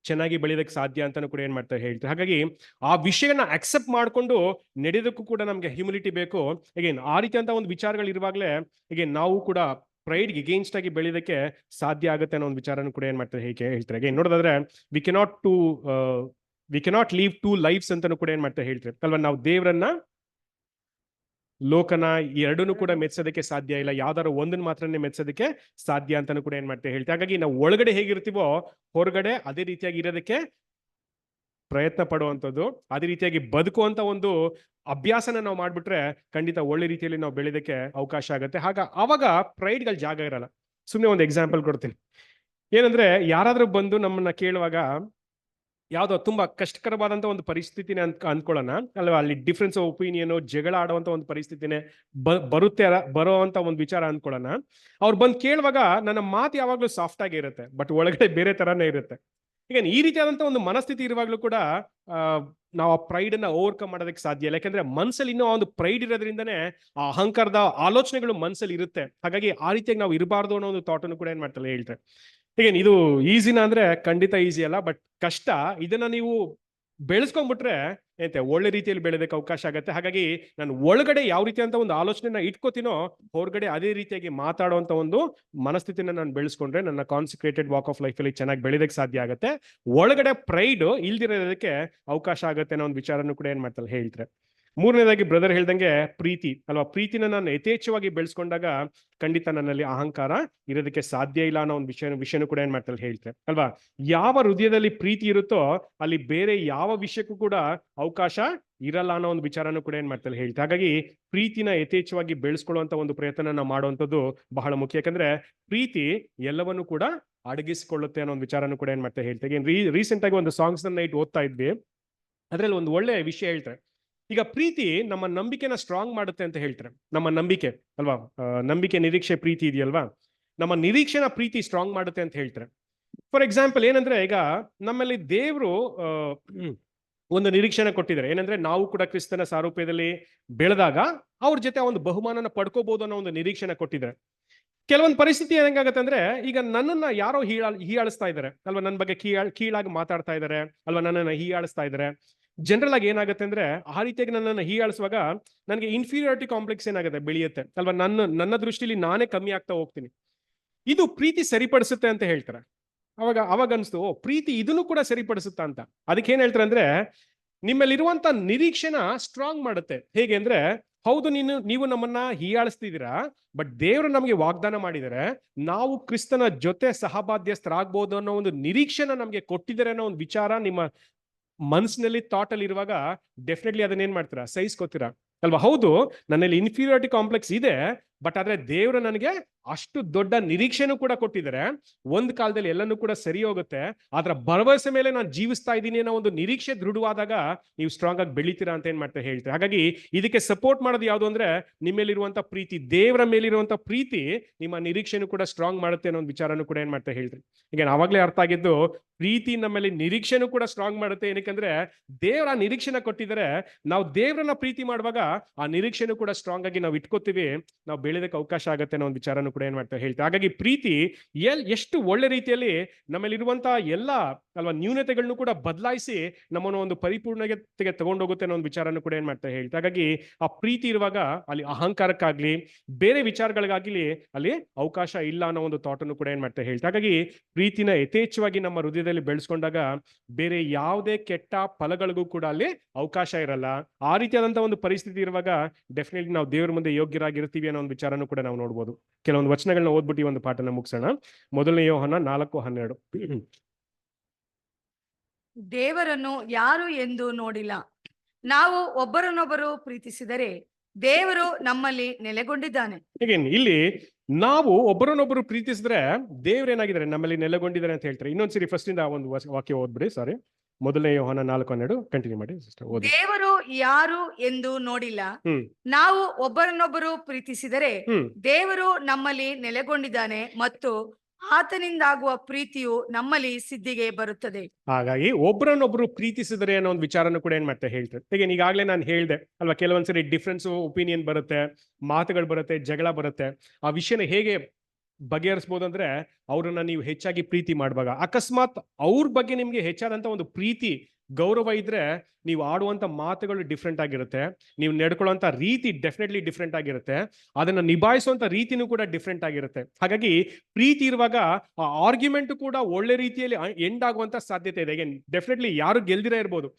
ಚೆನ್ನಾಗಿ ಬೆಳೆಯೋದಕ್ಕೆ ಸಾಧ್ಯ ಅಂತಾನು ಕೂಡ ಏನ್ ಮಾಡ್ತಾ ಹೇಳ್ತಾರೆ. ಹಾಗಾಗಿ ಆ ವಿಷಯನ ಅಕ್ಸೆಪ್ಟ್ ಮಾಡ್ಕೊಂಡು ನಡೆಯೋದಕ್ಕೂ ಕೂಡ ನಮ್ಗೆ ಹ್ಯುಮಿಲಿಟಿ ಬೇಕು. ಅಗೇನ್ ಆ ರೀತಿಯಂತ ಒಂದು ವಿಚಾರಗಳು ಇರುವಾಗಲೇ ಅಗೇನ್ ನಾವು ಕೂಡ ಪ್ರೈಡ್ ಎಗೇನ್ಸ್ಟ್ ಆಗಿ ಬೆಳೆಯೋದಕ್ಕೆ ಸಾಧ್ಯ ಆಗುತ್ತೆ ಅನ್ನೋ ಒಂದು ವಿಚಾರನೂ ಕೂಡ ಏನ್ ಮಾಡ್ತಾರೆ ಹೇಗೆ ಹೇಳ್ತಾರೆ. ಅಗೇನ್ ನೋಡೋದಾದ್ರೆ we cannot live two lives ಅಂತಾನು ಕೂಡ ಏನ್ ಮಾಡ್ತಾ ಹೇಳ್ತಾರೆ ಅಲ್ವಾ. ನಾವು ದೇವರನ್ನ, ಲೋಕನ ಎರಡನ್ನೂ ಕೂಡ ಮೆಚ್ಚೋದಕ್ಕೆ ಸಾಧ್ಯ ಇಲ್ಲ, ಯಾವ್ದಾರು ಒಂದನ್ನು ಮಾತ್ರನೇ ಮೆಚ್ಚೋದಕ್ಕೆ ಸಾಧ್ಯ ಅಂತಾನು ಕೂಡ ಏನ್ ಮಾಡ್ತೇವೆ ಹೇಳ್ತೀವಿ. ಹಾಗಾಗಿ ನಾವು ಒಳಗಡೆ ಹೇಗಿರ್ತೀವೋ ಹೊರಗಡೆ ಅದೇ ರೀತಿಯಾಗಿ ಇರೋದಕ್ಕೆ ಪ್ರಯತ್ನ ಪಡುವಂಥದ್ದು, ಅದೇ ರೀತಿಯಾಗಿ ಬದುಕುವಂತ ಒಂದು ಅಭ್ಯಾಸನ ನಾವು ಮಾಡ್ಬಿಟ್ರೆ ಖಂಡಿತ ಒಳ್ಳೆ ರೀತಿಯಲ್ಲಿ ನಾವು ಬೆಳೆಯೋದಕ್ಕೆ ಅವಕಾಶ ಆಗುತ್ತೆ. ಅವಾಗ ಪ್ರೈಡ್ಗಳ ಜಾಗ ಇರಲ್ಲ. ಸುಮ್ಮನೆ ಒಂದು ಎಕ್ಸಾಂಪಲ್ ಕೊಡ್ತೀನಿ. ಏನಂದ್ರೆ ಯಾರಾದ್ರೂ ಬಂದು ನಮ್ಮನ್ನ ಕೇಳುವಾಗ ಯಾವ್ದೋ ತುಂಬಾ ಕಷ್ಟಕರವಾದಂತ ಒಂದು ಪರಿಸ್ಥಿತಿನೇ ಅಂದ್ಕೊಳ್ಳೋಣ ಅಲ್ವಾ, ಅಲ್ಲಿ ಡಿಫ್ರೆನ್ಸ್ ಆಫ್ ಒಪಿನಿಯನ್, ಜಗಳ ಆಡುವಂತ ಒಂದು ಪರಿಸ್ಥಿತಿನೇ ಬರೋವಂತ ಒಂದು ವಿಚಾರ ಅಂದ್ಕೊಳ್ಳೋಣ. ಅವ್ರು ಬಂದು ಕೇಳುವಾಗ ನನ್ನ ಮಾತು ಯಾವಾಗ್ಲೂ ಸಾಫ್ಟ್ ಆಗಿ ಇರುತ್ತೆ, ಬಟ್ ಒಳಗಡೆ ಬೇರೆ ತರಾನೇ ಇರುತ್ತೆ. ಈಗ ಈ ರೀತಿಯಾದಂತ ಒಂದು ಮನಸ್ಥಿತಿ ಇರುವಾಗ್ಲೂ ಕೂಡ ನಾವು ಆ ಪ್ರೈಡ್ ಅನ್ನ ಓವರ್ಕಮ್ ಮಾಡೋದಕ್ಕೆ ಸಾಧ್ಯ ಇಲ್ಲ. ಯಾಕಂದ್ರೆ ಮನ್ಸಲ್ಲಿ ಇನ್ನೂ ಒಂದು ಪ್ರೈಡ್ ಇರೋದ್ರಿಂದನೇ ಆ ಅಹಂಕಾರದ ಆಲೋಚನೆಗಳು ಮನ್ಸಲ್ಲಿ ಇರುತ್ತೆ. ಹಾಗಾಗಿ ಆ ರೀತಿಯಾಗಿ ನಾವು ಇರಬಾರ್ದು ಅನ್ನೋ ಒಂದು ಥಾಟ್ ಅನ್ನು ಕೂಡ ಏನ್ ಮಾಡ್ತಾರೆ ಹೇಳ್ತಾರೆ. ಈಗ ಇದು ಈಸಿನ ಅಂದ್ರೆ ಖಂಡಿತ ಈಸಿ ಅಲ್ಲ, ಬಟ್ ಕಷ್ಟ. ಇದನ್ನ ನೀವು ಬೆಳೆಸ್ಕೊಂಡ್ಬಿಟ್ರೆ ಏನಂತೆ ಒಳ್ಳೆ ರೀತಿಯಲ್ಲಿ ಬೆಳೆದಕ್ಕೆ ಅವಕಾಶ ಆಗುತ್ತೆ. ಹಾಗಾಗಿ ನಾನು ಒಳಗಡೆ ಯಾವ ರೀತಿ ಅಂತ ಒಂದು ಆಲೋಚನೆನ ಇಟ್ಕೋತೀನೋ ಹೊರಗಡೆ ಅದೇ ರೀತಿಯಾಗಿ ಮಾತಾಡುವಂತ ಒಂದು ಮನಸ್ಥಿತಿನ ನಾನು ಬೆಳೆಸ್ಕೊಂಡ್ರೆ ನನ್ನ ಕಾನ್ಸಂಟ್ರೇಟೆಡ್ ವಾಕ್ ಆಫ್ ಲೈಫ್ ಅಲ್ಲಿ ಚೆನ್ನಾಗಿ ಬೆಳೆದಕ್ಕೆ ಸಾಧ್ಯ ಆಗುತ್ತೆ. ಒಳಗಡೆ ಪ್ರೈಡ್ ಇಲ್ದಿರೋದಕ್ಕೆ ಅವಕಾಶ ಆಗುತ್ತೆ ಅನ್ನೋ ಒಂದು ವಿಚಾರನೂ ಕೂಡ ಏನ್ ಮಾಡ್ತಾರೆ ಹೇಳ್ತಾರೆ. ಮೂರನೇದಾಗಿ ಬ್ರದರ್ ಹೇಳ್ದಂಗೆ ಪ್ರೀತಿ ಅಲ್ವಾ. ಪ್ರೀತಿನ ನಾನು ಯಥೇಚ್ಛವಾಗಿ ಬೆಳೆಸ್ಕೊಂಡಾಗ ಖಂಡಿತ ನನ್ನಲ್ಲಿ ಅಹಂಕಾರ ಇರೋದಕ್ಕೆ ಸಾಧ್ಯ ಇಲ್ಲ ಅನ್ನೋ ಒಂದು ವಿಷಯನೂ ಕೂಡ ಏನ್ ಮಾಡ್ತಾರೆ ಹೇಳ್ತಾರೆ ಅಲ್ವಾ. ಯಾವ ಹೃದಯದಲ್ಲಿ ಪ್ರೀತಿ ಇರುತ್ತೋ ಅಲ್ಲಿ ಬೇರೆ ಯಾವ ವಿಷಯಕ್ಕೂ ಕೂಡ ಅವಕಾಶ ಇರಲ್ಲ ಅನ್ನೋ ಒಂದು ವಿಚಾರನೂ ಕೂಡ ಏನ್ ಮಾಡ್ತಾರೆ ಹೇಳ್ತಾರೆ. ಹಾಗಾಗಿ ಪ್ರೀತಿನ ಯಥೇಚ್ಛವಾಗಿ ಬೆಳೆಸ್ಕೊಳ್ಳುವಂತ ಒಂದು ಪ್ರಯತ್ನ ನಾವು ಮಾಡುವಂಥದ್ದು ಬಹಳ ಮುಖ್ಯ. ಯಾಕಂದ್ರೆ ಪ್ರೀತಿ ಎಲ್ಲವನ್ನೂ ಕೂಡ ಅಡಗಿಸಿಕೊಳ್ಳುತ್ತೆ ಅನ್ನೋ ಒಂದು ವಿಚಾರನೂ ಕೂಡ ಏನ್ ಮಾಡ್ತಾರೆ ಹೇಳ್ತಾರೆ. ರೀಸೆಂಟ್ ಆಗಿ ಒಂದು ಸಾಂಗ್ಸ್ ನೈಟ್ ಓದ್ತಾ ಇದ್ವಿ, ಅದ್ರಲ್ಲಿ ಒಂದು ಒಳ್ಳೆ ವಿಷಯ ಹೇಳ್ತಾರೆ. ಈಗ ಪ್ರೀತಿ ನಮ್ಮ ನಂಬಿಕೆನ ಸ್ಟ್ರಾಂಗ್ ಮಾಡುತ್ತೆ ಅಂತ ಹೇಳ್ತಾರೆ. ನಮ್ಮ ನಂಬಿಕೆ ಅಲ್ವಾ, ನಂಬಿಕೆ, ನಿರೀಕ್ಷೆ, ಪ್ರೀತಿ ಇದೆಯಲ್ವಾ, ನಮ್ಮ ನಿರೀಕ್ಷೆನ ಪ್ರೀತಿ ಸ್ಟ್ರಾಂಗ್ ಮಾಡುತ್ತೆ ಅಂತ ಹೇಳ್ತಾರೆ. ಫಾರ್ ಎಕ್ಸಾಂಪಲ್ ಏನಂದ್ರೆ, ಈಗ ನಮ್ಮಲ್ಲಿ ದೇವರು ಒಂದು ನಿರೀಕ್ಷೆನ ಕೊಟ್ಟಿದ್ದಾರೆ. ಏನಂದ್ರೆ, ನಾವು ಕೂಡ ಕ್ರಿಸ್ತನ ಸಾರೂಪ್ಯದಲ್ಲಿ ಬೆಳೆದಾಗ ಅವ್ರ ಜೊತೆ ಒಂದು ಬಹುಮಾನನ ಪಡ್ಕೋಬಹುದು ಅನ್ನೋ ಒಂದು ನಿರೀಕ್ಷೆನ ಕೊಟ್ಟಿದ್ದಾರೆ. ಕೆಲವೊಂದು ಪರಿಸ್ಥಿತಿ ಹೆಂಗಾಗತ್ತೆ ಅಂದ್ರೆ, ಈಗ ನನ್ನನ್ನ ಯಾರೋ ಹೀಯಾಳಿಸ್ತಾ ಇದ್ದಾರೆ ಅಲ್ವಾ, ನನ್ನ ಬಗ್ಗೆ ಕೀಳಾಗಿ ಮಾತಾಡ್ತಾ ಇದ್ದಾರೆ ಅಲ್ವಾ, ನನ್ನನ್ನ ಹೀಯಾಳಿಸ್ತಾ ಇದ್ದಾರೆ. ಜನರಲ್ ಆಗಿ ಏನಾಗುತ್ತೆ ಅಂದ್ರೆ, ಆ ರೀತಿಯಾಗಿ ನನ್ನನ್ನು ಹೀಯಾಳಿಸುವಾಗ ನನಗೆ ಇನ್ಫೀರಿಯಾರಿಟಿ ಕಾಂಪ್ಲೆಕ್ಸ್ ಏನಾಗುತ್ತೆ, ಬೆಳೆಯುತ್ತೆ ಅಲ್ವಾ. ನನ್ನ ದೃಷ್ಟಿಲಿ ನಾನೇ ಕಮ್ಮಿ ಆಗ್ತಾ ಹೋಗ್ತೀನಿ. ಇದು ಪ್ರೀತಿ ಸರಿಪಡಿಸುತ್ತೆ ಅಂತ ಹೇಳ್ತಾರೆ. ಅವಾಗ ಅನ್ಸ್ತು, ಪ್ರೀತಿ ಇದನ್ನು ಕೂಡ ಸರಿಪಡಿಸುತ್ತಾ ಅಂತ. ಅದಕ್ಕೆ ಏನ್ ಹೇಳ್ತಾರೆ ಅಂದ್ರೆ, ನಿಮ್ಮಲ್ಲಿರುವಂತ ನಿರೀಕ್ಷೆನ ಸ್ಟ್ರಾಂಗ್ ಮಾಡುತ್ತೆ. ಹೇಗೆ ಅಂದ್ರೆ, ಹೌದು ನೀವು ನಮ್ಮನ್ನ ಹೀಯಾಳಿಸ್ತಿದ್ದೀರಾ, ಬಟ್ ದೇವರು ನಮಗೆ ವಾಗ್ದಾನ ಮಾಡಿದರೆ ನಾವು ಕ್ರಿಸ್ತನ ಜೊತೆ ಸಹಬಾಧ್ಯಸ್ಥರಾಗ್ಬೋದು ಅನ್ನೋ ಒಂದು ನಿರೀಕ್ಷೆನ ನಮಗೆ ಕೊಟ್ಟಿದ್ದಾರೆ ಅನ್ನೋ ಒಂದು ವಿಚಾರ ನಿಮ್ಮ ಮನಸ್ಸಿನಲ್ಲಿ ಥಾಟ್ ಅಲ್ಲಿ ಇರುವಾಗ ಡೆಫಿನೆಟ್ಲಿ ಅದನ್ನ ಏನ್ ಮಾಡ್ತೀರಾ, ಸಹಿಸ್ಕೋತೀರಾ ಅಲ್ವಾ. ಹೌದು, ನನ್ನಲ್ಲಿ ಇನ್ಫೀರಿಯಾರಿಟಿ ಕಾಂಪ್ಲೆಕ್ಸ್ ಇದೆ, ಬಟ್ ಆದ್ರೆ ದೇವರು ನನಗೆ ಅಷ್ಟು ದೊಡ್ಡ ನಿರೀಕ್ಷೆನೂ ಕೂಡ ಕೊಟ್ಟಿದ್ದಾರೆ. ಒಂದ್ ಕಾಲದಲ್ಲಿ ಎಲ್ಲನೂ ಕೂಡ ಸರಿ ಹೋಗುತ್ತೆ, ಅದರ ಭರವಸೆ ಮೇಲೆ ನಾನು ಜೀವಿಸ್ತಾ ಇದ್ದೀನಿ ಅನ್ನೋ ಒಂದು ನಿರೀಕ್ಷೆ ದೃಢವಾದಾಗ ನೀವು ಸ್ಟ್ರಾಂಗ್ ಆಗಿ ಬೆಳಿತೀರಾ ಅಂತ ಏನ್ ಮಾಡ್ತಾ ಹೇಳ್ತಾರೆ. ಹಾಗಾಗಿ ಇದಕ್ಕೆ ಸಪೋರ್ಟ್ ಮಾಡೋದು ಯಾವುದು ಅಂದ್ರೆ, ನಿಮ್ಮಲ್ಲಿರುವಂತ ಪ್ರೀತಿ, ದೇವರ ಮೇಲಿರುವಂತ ಪ್ರೀತಿ ನಿಮ್ಮ ನಿರೀಕ್ಷೆನೂ ಕೂಡ ಸ್ಟ್ರಾಂಗ್ ಮಾಡುತ್ತೆ ಅನ್ನೋ ಒಂದು ವಿಚಾರನೂ ಕೂಡ ಏನ್ ಮಾಡ್ತಾ ಹೇಳ್ತಾರೆ. ಈಗ ಆವಾಗಲೇ ಅರ್ಥ ಆಗಿದ್ದು, ಪ್ರೀತಿ ನಮ್ಮಲ್ಲಿ ನಿರೀಕ್ಷೆನೂ ಕೂಡ ಸ್ಟ್ರಾಂಗ್ ಮಾಡುತ್ತೆ. ಏನಕ್ಕಂದ್ರೆ, ದೇವರ ನಿರೀಕ್ಷೆನ ಕೊಟ್ಟಿದ್ದಾರೆ. ನಾವು ದೇವರನ್ನ ಪ್ರೀತಿ ಮಾಡುವಾಗ ಆ ನಿರೀಕ್ಷೆನೂ ಕೂಡ ಸ್ಟ್ರಾಂಗ್ ಆಗಿ ನಾವು ಇಟ್ಕೋತೀವಿ, ನಾವು ಬೆಳೆದಕ್ಕೆ ಅವಕಾಶ ಆಗುತ್ತೆ ಅನ್ನೋ ಒಂದು ವಿಚಾರನೂ ಕೂಡ ಏನ್ ಮಾಡ್ತಾ ಹೇಳ್ತಾರೆ. ಹಾಗಾಗಿ ಪ್ರೀತಿ ಎಷ್ಟು ಒಳ್ಳೆ ರೀತಿಯಲ್ಲಿ ನಮ್ಮಲ್ಲಿರುವಂತಹ ಎಲ್ಲ ಅಲ್ವಾ ನ್ಯೂನತೆಗಳನ್ನು ಕೂಡ ಬದಲಾಯಿಸಿ ನಮ್ಮನ್ನು ಒಂದು ಪರಿಪೂರ್ಣತೆಗೆ ತಗೊಂಡೋಗುತ್ತೆ ಅನ್ನೋ ಒಂದು ವಿಚಾರನೂ ಕೂಡ ಏನ್ ಮಾಡ್ತಾ ಹೇಳ್ತಾರೆ. ಹಾಗಾಗಿ ಆ ಪ್ರೀತಿ ಇರುವಾಗ ಅಲ್ಲಿ ಅಹಂಕಾರಕ್ಕಾಗ್ಲಿ ಬೇರೆ ವಿಚಾರಗಳಿಗಾಗ್ಲಿ ಅಲ್ಲಿ ಅವಕಾಶ ಇಲ್ಲ ಅನ್ನೋ ಒಂದು ಥಾಟನ್ನು ಕೂಡ ಏನ್ ಮಾಡ್ತಾ ಹೇಳ್ತಾರೆ. ಹಾಗಾಗಿ ಪ್ರೀತಿನ ಯಥೇಚ್ಛವಾಗಿ ನಮ್ಮ ಹೃದಯದಲ್ಲಿ ಬೆಳೆಸ್ಕೊಂಡಾಗ ಬೇರೆ ಯಾವುದೇ ಕೆಟ್ಟ ಫಲಗಳಿಗೂ ಕೂಡ ಅಲ್ಲಿ ಅವಕಾಶ ಇರಲ್ಲ. ಆ ರೀತಿಯಾದಂತಹ ಒಂದು ಪರಿಸ್ಥಿತಿ ಇರುವಾಗ ಡೆಫಿನೆಟ್ಲಿ ನಾವು ದೇವರ ಮುಂದೆ ಯೋಗ್ಯರಾಗಿರ್ತೀವಿ ಅನ್ನೋ ಒಂದು ವಿಚಾರನೂ ಕೂಡ ನಾವು ನೋಡ್ಬೋದು. ಕೆಲವೊಂದು ವಚನಗಳನ್ನ ಓದ್ಬಿಟ್ಟು ಒಂದು ಪಾಠನ ಮುಗಿಸೋಣ. ಮೊದಲನೇ ಯೋಹನ 4:12. ದೇವರನ್ನು ಯಾರು ಎಂದು ನೋಡಿಲ್ಲ. ನಾವು ಒಬ್ಬರನ್ನೊಬ್ಬರು ಪ್ರೀತಿಸಿದರೆ ದೇವರು ನಮ್ಮಲ್ಲಿ ನೆಲೆಗೊಂಡಿದ್ದಾನೆ. ಇಲ್ಲಿ ನಾವು ಒಬ್ಬರನ್ನೊಬ್ಬರು ಪ್ರೀತಿಸಿದ್ರೆ ದೇವ್ರೇನಾಗಿದ್ದಾರೆ, ನಮ್ಮಲ್ಲಿ ನೆಲೆಗೊಂಡಿದ್ದಾರೆ ಅಂತ ಹೇಳ್ತಾರೆ. ಇನ್ನೊಂದ್ಸರಿ ಫಸ್ಟ್ ಇಂದ ಒಂದು ವಾಕ್ಯ ಓದ್ಬಿಡಿ. ಸಾರಿ, ಮೊದಲನೇ ಯೋಹನ 4:12 ಕಂಟಿನ್ಯೂ ಮಾಡಿ. ದೇವರು ಯಾರು ಎಂದು ನೋಡಿಲ್ಲ. ನಾವು ಒಬ್ಬರನ್ನೊಬ್ಬರು ಪ್ರೀತಿಸಿದರೆ ದೇವರು ನಮ್ಮಲ್ಲಿ ನೆಲೆಗೊಂಡಿದ್ದಾನೆ ಮತ್ತು ಆತನಿಂದಾಗುವ ಪ್ರೀತಿಯು ನಮ್ಮಲ್ಲಿ ಸಿದ್ಧಿಗೆ ಬರುತ್ತದೆ. ಹಾಗಾಗಿ ಒಬ್ಬರನ್ನೊಬ್ರು ಪ್ರೀತಿಸಿದರೆ ಅನ್ನೋ ಒಂದು ವಿಚಾರನೂ ಕೂಡ ಏನ್ ಮಾಡ್ತಾ ಹೇಳ್ತಾರೆ. ಈಗ ಈಗಾಗಲೇ ನಾನು ಹೇಳ್ದೆ ಅಲ್ವಾ, ಕೆಲವೊಂದ್ಸರಿ ಡಿಫ್ರೆನ್ಸ್ ಒಪಿನಿಯನ್ ಬರುತ್ತೆ, ಮಾತುಗಳು ಬರುತ್ತೆ, ಜಗಳ ಬರುತ್ತೆ. ಆ ವಿಷಯನ ಹೇಗೆ ಬಗೆಹರಿಸಬಹುದು ಅಂದ್ರೆ, ಅವ್ರನ್ನ ನೀವು ಹೆಚ್ಚಾಗಿ ಪ್ರೀತಿ ಮಾಡುವಾಗ, ಅಕಸ್ಮಾತ್ ಅವ್ರ ಬಗ್ಗೆ ನಿಮ್ಗೆ ಹೆಚ್ಚಾದಂತ ಒಂದು ಪ್ರೀತಿ ಗೌರವ ಇದ್ರೆ, ನೀವು ಆಡುವಂತ ಮಾತುಗಳು ಡಿಫ್ರೆಂಟ್ ಆಗಿರುತ್ತೆ, ನೀವು ನಡ್ಕೊಳ್ಳುವಂತ ರೀತಿ ಡೆಫಿನೆಟ್ಲಿ ಡಿಫ್ರೆಂಟ್ ಆಗಿರುತ್ತೆ, ಅದನ್ನ ನಿಭಾಯಿಸುವಂತ ರೀತಿನೂ ಕೂಡ ಡಿಫ್ರೆಂಟ್ ಆಗಿರುತ್ತೆ. ಹಾಗಾಗಿ ಪ್ರೀತಿ ಇರುವಾಗ ಆ ಆರ್ಗ್ಯುಮೆಂಟ್ ಕೂಡ ಒಳ್ಳೆ ರೀತಿಯಲ್ಲಿ ಎಂಡ್ ಆಗುವಂತ ಸಾಧ್ಯತೆ ಇದೆ. ಡೆಫಿನೆಟ್ಲಿ ಯಾರು ಗೆಲ್ದಿರ ಇರ್ಬೋದು,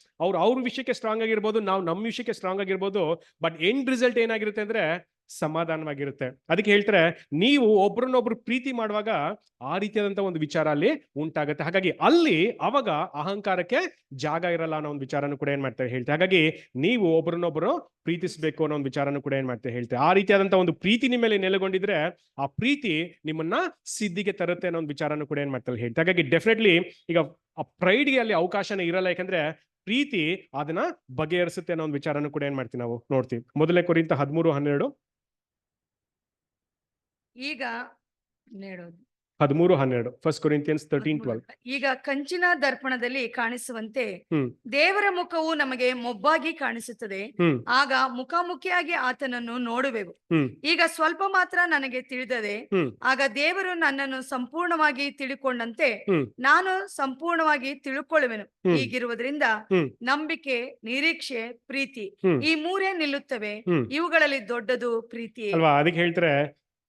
ಅವ್ರ ವಿಷಯಕ್ಕೆ ಸ್ಟ್ರಾಂಗ್ ಆಗಿರ್ಬೋದು, ನಾವು ನಮ್ಮ ವಿಷಯಕ್ಕೆ ಸ್ಟ್ರಾಂಗ್ ಆಗಿರ್ಬೋದು, ಬಟ್ ಎಂಡ್ ರಿಸಲ್ಟ್ ಏನಾಗಿರುತ್ತೆ ಅಂದ್ರೆ ಸಮಾಧಾನವಾಗಿರುತ್ತೆ. ಅದಕ್ಕೆ ಹೇಳ್ತಾರೆ, ನೀವು ಒಬ್ರನ್ನೊಬ್ರು ಪ್ರೀತಿ ಮಾಡುವಾಗ ಆ ರೀತಿಯಾದಂತ ಒಂದು ವಿಚಾರ ಅಲ್ಲಿ ಉಂಟಾಗುತ್ತೆ. ಹಾಗಾಗಿ ಅಲ್ಲಿ ಅವಾಗ ಅಹಂಕಾರಕ್ಕೆ ಜಾಗ ಇರಲ್ಲ ಅನ್ನೋ ಒಂದು ವಿಚಾರನೂ ಕೂಡ ಏನ್ ಮಾಡ್ತಾರೆ ಹೇಳ್ತಾರೆ. ಹಾಗಾಗಿ ನೀವು ಒಬ್ರನ್ನೊಬ್ರು ಪ್ರೀತಿಸಬೇಕು ಅನ್ನೋ ಒಂದು ವಿಚಾರನೂ ಕೂಡ ಏನ್ ಮಾಡ್ತಾರೆ ಹೇಳ್ತಾರೆ. ಆ ರೀತಿಯಾದಂತ ಒಂದು ಪ್ರೀತಿ ನಿಮ್ಮ ಮೇಲೆ ನೆಲೆಗೊಂಡಿದ್ರೆ ಆ ಪ್ರೀತಿ ನಿಮ್ಮನ್ನ ಸಿದ್ಧಿಗೆ ತರುತ್ತೆ ಅನ್ನೋ ಒಂದು ವಿಚಾರನೂ ಕೂಡ ಏನ್ ಮಾಡ್ತಾರೆ ಹೇಳ್ತಾರೆ. ಹಾಗಾಗಿ ಡೆಫಿನೆಟ್ಲಿ ಈಗ ಆ ಪ್ರೈಡ್ಗೆ ಅಲ್ಲಿ ಅವಕಾಶನೇ ಇರಲ್ಲ, ಯಾಕಂದ್ರೆ ಪ್ರೀತಿ ಅದನ್ನ ಬಗೆಹರಿಸುತ್ತೆ ಅನ್ನೋ ಒಂದು ವಿಚಾರನೂ ಕೂಡ ಏನ್ ಮಾಡ್ತೀವಿ ನಾವು ನೋಡ್ತೀವಿ. ಮೊದಲನೇ ಕೊರಿಂಥ 13:12. ಈಗ 13:12 1 Corinthians 13:12. ಈಗ ಕಂಚಿನ ದರ್ಪಣದಲ್ಲಿ ಕಾಣಿಸುವಂತೆ ದೇವರ ಮುಖವು ನಮಗೆ ಮೊಬ್ಬಾಗಿ ಕಾಣಿಸುತ್ತದೆ, ಆಗ ಮುಖಾಮುಖಿಯಾಗಿ ಆತನನ್ನು ನೋಡುವೆವು. ಈಗ ಸ್ವಲ್ಪ ಮಾತ್ರ ನನಗೆ ತಿಳಿದದೆ, ಆಗ ದೇವರು ನನ್ನನ್ನು ಸಂಪೂರ್ಣವಾಗಿ ತಿಳುಕೊಂಡಂತೆ ನಾನು ಸಂಪೂರ್ಣವಾಗಿ ತಿಳುಕೊಳ್ಳುವೆನು. ಹೀಗಿರುವುದರಿಂದ ನಂಬಿಕೆ, ನಿರೀಕ್ಷೆ, ಪ್ರೀತಿ ಈ ಮೂರೇ ನಿಲ್ಲುತ್ತವೆ, ಇವುಗಳಲ್ಲಿ ದೊಡ್ಡದು ಪ್ರೀತಿ ಅಲ್ವಾ. ಅದಕ್ಕೆ ಹೇಳ್ತಾರೆ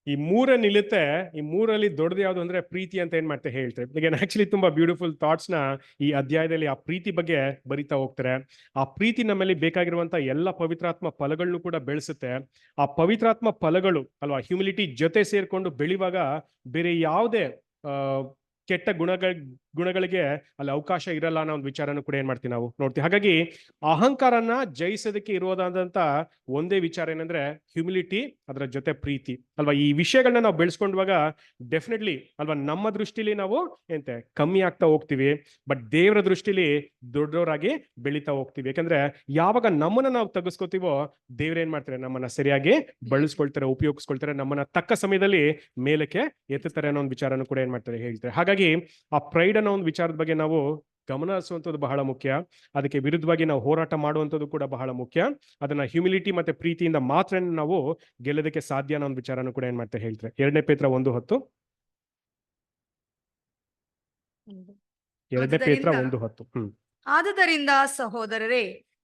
ಈ ಮೂರೇ ನಿಲ್ಲುತ್ತೆ. ಈ ಮೂರಲ್ಲಿ ದೊಡ್ಡದು ಯಾವುದು ಅಂದ್ರೆ ಪ್ರೀತಿ ಅಂತ ಏನ್ ಮಾಡ್ತಾ ಹೇಳ್ತಾರೆ. ಈಗ ಆಕ್ಚುಲಿ ತುಂಬಾ ಬ್ಯೂಟಿಫುಲ್ ಥಾಟ್ಸ್ ನ ಈ ಅಧ್ಯಾಯದಲ್ಲಿ ಆ ಪ್ರೀತಿ ಬಗ್ಗೆ ಬರಿತಾ ಹೋಗ್ತಾರೆ. ಆ ಪ್ರೀತಿ ನಮ್ಮಲ್ಲಿ ಬೇಕಾಗಿರುವಂತ ಎಲ್ಲ ಪವಿತ್ರಾತ್ಮ ಫಲಗಳನ್ನು ಕೂಡ ಬೆಳೆಸುತ್ತೆ. ಆ ಪವಿತ್ರಾತ್ಮ ಫಲಗಳು ಅಲ್ವಾ, ಹ್ಯೂಮಿಲಿಟಿ ಜೊತೆ ಸೇರ್ಕೊಂಡು ಬೆಳೆಯುವಾಗ ಬೇರೆ ಯಾವುದೇ ಕೆಟ್ಟ ಗುಣಗಳಿಗೆ ಅಲ್ಲಿ ಅವಕಾಶ ಇರಲ್ಲ ಅನ್ನೋ ಒಂದು ವಿಚಾರನೂ ಕೂಡ ಏನ್ ಮಾಡ್ತೀವಿ ನಾವು ನೋಡ್ತೀವಿ. ಹಾಗಾಗಿ ಅಹಂಕಾರನ ಜಯಿಸೋದಕ್ಕೆ ಇರೋದಾದಂತ ಒಂದೇ ವಿಚಾರ ಏನಂದ್ರೆ ಹ್ಯುಮಿಲಿಟಿ, ಅದರ ಜೊತೆ ಪ್ರೀತಿ ಅಲ್ವಾ. ಈ ವಿಷಯಗಳನ್ನ ನಾವು ಬೆಳೆಸ್ಕೊಂಡಾಗ ಡೆಫಿನೆಟ್ಲಿ ಅಲ್ವಾ ನಮ್ಮ ದೃಷ್ಟಿಲಿ ನಾವು ಎಂತೆ ಕಮ್ಮಿ ಆಗ್ತಾ ಹೋಗ್ತೀವಿ, ಬಟ್ ದೇವರ ದೃಷ್ಟಿಲಿ ದೊಡ್ಡವರಾಗಿ ಬೆಳೀತಾ ಹೋಗ್ತೀವಿ. ಯಾಕಂದ್ರೆ ಯಾವಾಗ ನಮ್ಮನ್ನ ನಾವು ತಗ್ಗಿಸ್ಕೋತೀವೋ ದೇವ್ರ ಏನ್ ಮಾಡ್ತಾರೆ, ನಮ್ಮನ್ನ ಸರಿಯಾಗಿ ಬಳಸ್ಕೊಳ್ತಾರೆ, ಉಪಯೋಗಿಸ್ಕೊಳ್ತಾರೆ, ನಮ್ಮನ್ನ ತಕ್ಕ ಸಮಯದಲ್ಲಿ ಮೇಲಕ್ಕೆ ಎತ್ತುತ್ತಾರೆ ಅನ್ನೋ ಒಂದು ವಿಚಾರನೂ ಕೂಡ ಏನ್ ಮಾಡ್ತಾರೆ ಹೇಳ್ತಾರೆ. ಹಾಗಾಗಿ ಆ ಪ್ರೈಡ್ ಅನ್ನೋ ಒಂದು ವಿಚಾರದ ಬಗ್ಗೆ ನಾವು ಗಮನ ಹರಿಸುವಂಥದ್ದು ಬಹಳ ಮುಖ್ಯ. ಅದಕ್ಕೆ ವಿರುದ್ಧವಾಗಿ ನಾವು ಹೋರಾಟ ಮಾಡುವಂಥದ್ದು ಕೂಡ ಬಹಳ ಮುಖ್ಯ. ಅದನ್ನ ಹ್ಯುಮಿಲಿಟಿ ಮತ್ತೆ ಪ್ರೀತಿಯಿಂದ ಮಾತ್ರ ನಾವು ಗೆಲ್ಲೋದಕ್ಕೆ ಸಾಧ್ಯ ಅನ್ನೋ ಒಂದು ವಿಚಾರನೂ ಕೂಡ ಏನ್ ಮಾಡ್ತಾರೆ ಹೇಳ್ತಾರೆ. 2 ಪೇತ್ರ 1:10. 2 ಪೇತ್ರ 1:10. ಆದುದರಿಂದ ಸಹೋದರರೇ,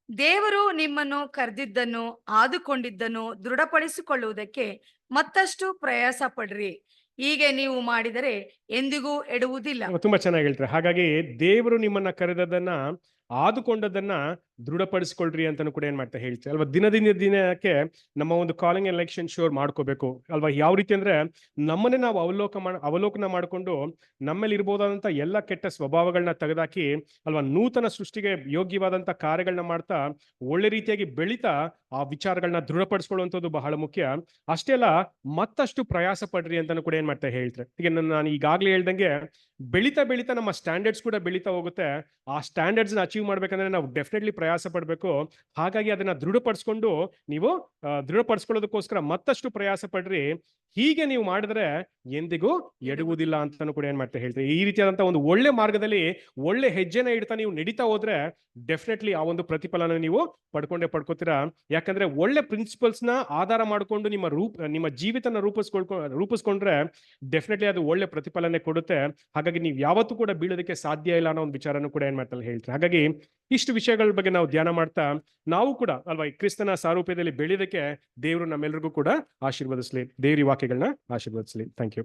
ದೇವರು ನಿಮ್ಮನ್ನು ಕರೆದಿದ್ದನ್ನು ಆದುಕೊಂಡಿದ್ದನ್ನು ದೃಢಪಡಿಸಿಕೊಳ್ಳುವುದಕ್ಕೆ ಮತ್ತಷ್ಟು ಪ್ರಯಾಸ ಪಡ್ರಿ. ಹೀಗೆ ನೀವು ಮಾಡಿದರೆ ಎಂದಿಗೂ ಎಡುವುದಿಲ್ಲ. ತುಂಬಾ ಚೆನ್ನಾಗಿ ಹೇಳ್ತಾರೆ. ಹಾಗಾಗಿ ದೇವರು ನಿಮ್ಮನ್ನ ಕರೆದದನ್ನ ಆದುಕೊಂಡದನ್ನ ದೃಢಪಡಿಸ್ಕೊಳ್ರಿ ಅಂತಾನು ಕೂಡ ಏನ್ ಮಾಡ್ತಾ ಹೇಳ್ತಾರೆ ಅಲ್ವಾ. ದಿನದಿಂದ ದಿನಕ್ಕೆ ನಮ್ಮ ಒಂದು ಕಾಲಿಂಗ್ ಎಲೆಕ್ಷನ್ ಶೋರ್ ಮಾಡ್ಕೋಬೇಕು ಅಲ್ವಾ. ಯಾವ ರೀತಿ ಅಂದ್ರೆ ನಮ್ಮನ್ನೇ ನಾವು ಅವಲೋಕನ ಮಾಡಿಕೊಂಡು ನಮ್ಮಲ್ಲಿ ಇರ್ಬೋದಾದಂತ ಎಲ್ಲ ಕೆಟ್ಟ ಸ್ವಭಾವಗಳನ್ನ ತೆಗೆದಾಕಿ ಅಲ್ವಾ, ನೂತನ ಸೃಷ್ಟಿಗೆ ಯೋಗ್ಯವಾದಂತ ಕಾರ್ಯಗಳನ್ನ ಮಾಡ್ತಾ ಒಳ್ಳೆ ರೀತಿಯಾಗಿ ಬೆಳೀತಾ ಆ ವಿಚಾರಗಳನ್ನ ದೃಢಪಡಿಸ್ಕೊಳ್ಳುವಂಥದ್ದು ಬಹಳ ಮುಖ್ಯ. ಅಷ್ಟೇ ಅಲ್ಲ, ಮತ್ತಷ್ಟು ಪ್ರಯಾಸ ಪಡ್ರಿ ಅಂತಾನು ಕೂಡ ಏನ್ ಮಾಡ್ತಾ ಹೇಳ್ತಾರೆ. ಈಗ ನಾನು ಈಗಾಗ್ಲೇ ಹೇಳ್ದಂಗೆ ಬೆಳೀತಾ ಬೆಳೀತಾ ನಮ್ಮ ಸ್ಟ್ಯಾಂಡರ್ಡ್ಸ್ ಕೂಡ ಬೆಳೀತಾ ಹೋಗುತ್ತೆ. ಆ ಸ್ಟ್ಯಾಂಡರ್ಡ್ಸ್ ನ ಅಚೀವ್ ಮಾಡ್ಬೇಕಂದ್ರೆ ನಾವು ಡೆಫಿನೆಟ್ಲಿ ಪ್ರಯಾಸ ಪಡ್ಬೇಕು. ಹಾಗಾಗಿ ಅದನ್ನ ದೃಢಪಡಿಸ್ಕೊಂಡು ನೀವು ದೃಢಪಡಿಸ್ಕೊಳ್ಳೋದಕ್ಕೋಸ್ಕರ ಮತ್ತಷ್ಟು ಪ್ರಯಾಸ ಪಡ್ರಿ. ಹೀಗೆ ನೀವು ಮಾಡಿದ್ರೆ ಎಂದಿಗೂ ಎಡುವುದಿಲ್ಲ ಅಂತಾನು ಕೂಡ ಏನ್ ಮಾಡ್ತಾ ಹೇಳ್ತಾರೆ. ಈ ರೀತಿಯಾದಂತಹ ಒಂದು ಒಳ್ಳೆ ಮಾರ್ಗದಲ್ಲಿ ಒಳ್ಳೆ ಹೆಜ್ಜೆನ ಇಡ್ತಾ ನೀವು ನಡೀತಾ ಹೋದ್ರೆ ಡೆಫಿನೆಟ್ಲಿ ಆ ಒಂದು ಪ್ರತಿಫಲನ ನೀವು ಪಡ್ಕೋತೀರಾ. ಯಾಕಂದ್ರೆ ಒಳ್ಳೆ ಪ್ರಿನ್ಸಿಪಲ್ಸ್ ನ ಆಧಾರ ಮಾಡಿಕೊಂಡು ನಿಮ್ಮ ಜೀವಿತನ ರೂಪಿಸ್ಕೊಂಡ್ರೆ ಡೆಫಿನೆಟ್ಲಿ ಅದು ಒಳ್ಳೆ ಪ್ರತಿಫಲನೆ ಕೊಡುತ್ತೆ. ಹಾಗಾಗಿ ನೀವು ಯಾವತ್ತೂ ಕೂಡ ಬೀಳೋದಕ್ಕೆ ಸಾಧ್ಯ ಇಲ್ಲ ಅನ್ನೋ ಒಂದು ವಿಚಾರನೂ ಕೂಡ ಏನ್ ಮಾಡ್ತಾರೆ ಹೇಳ್ತಾರೆ. ಹಾಗಾಗಿ ಇಷ್ಟು ವಿಷಯಗಳ ಬಗ್ಗೆ ನಾವು ಧ್ಯಾನ ಮಾಡ್ತಾ ನಾವು ಕೂಡ ಅಲ್ವಾ ಈ ಕ್ರಿಸ್ತನ ಸಾರೂಪ್ಯದಲ್ಲಿ ಬೆಳೆಯೋದಕ್ಕೆ ದೇವರು ನಮ್ಮೆಲ್ಲರಿಗೂ ಕೂಡ ಆಶೀರ್ವದಿಸಲಿ. ದೇವರ ವಾಕ್ಯಗಳನ್ನ ಆಶೀರ್ವದಿಸಲಿ. Thank you.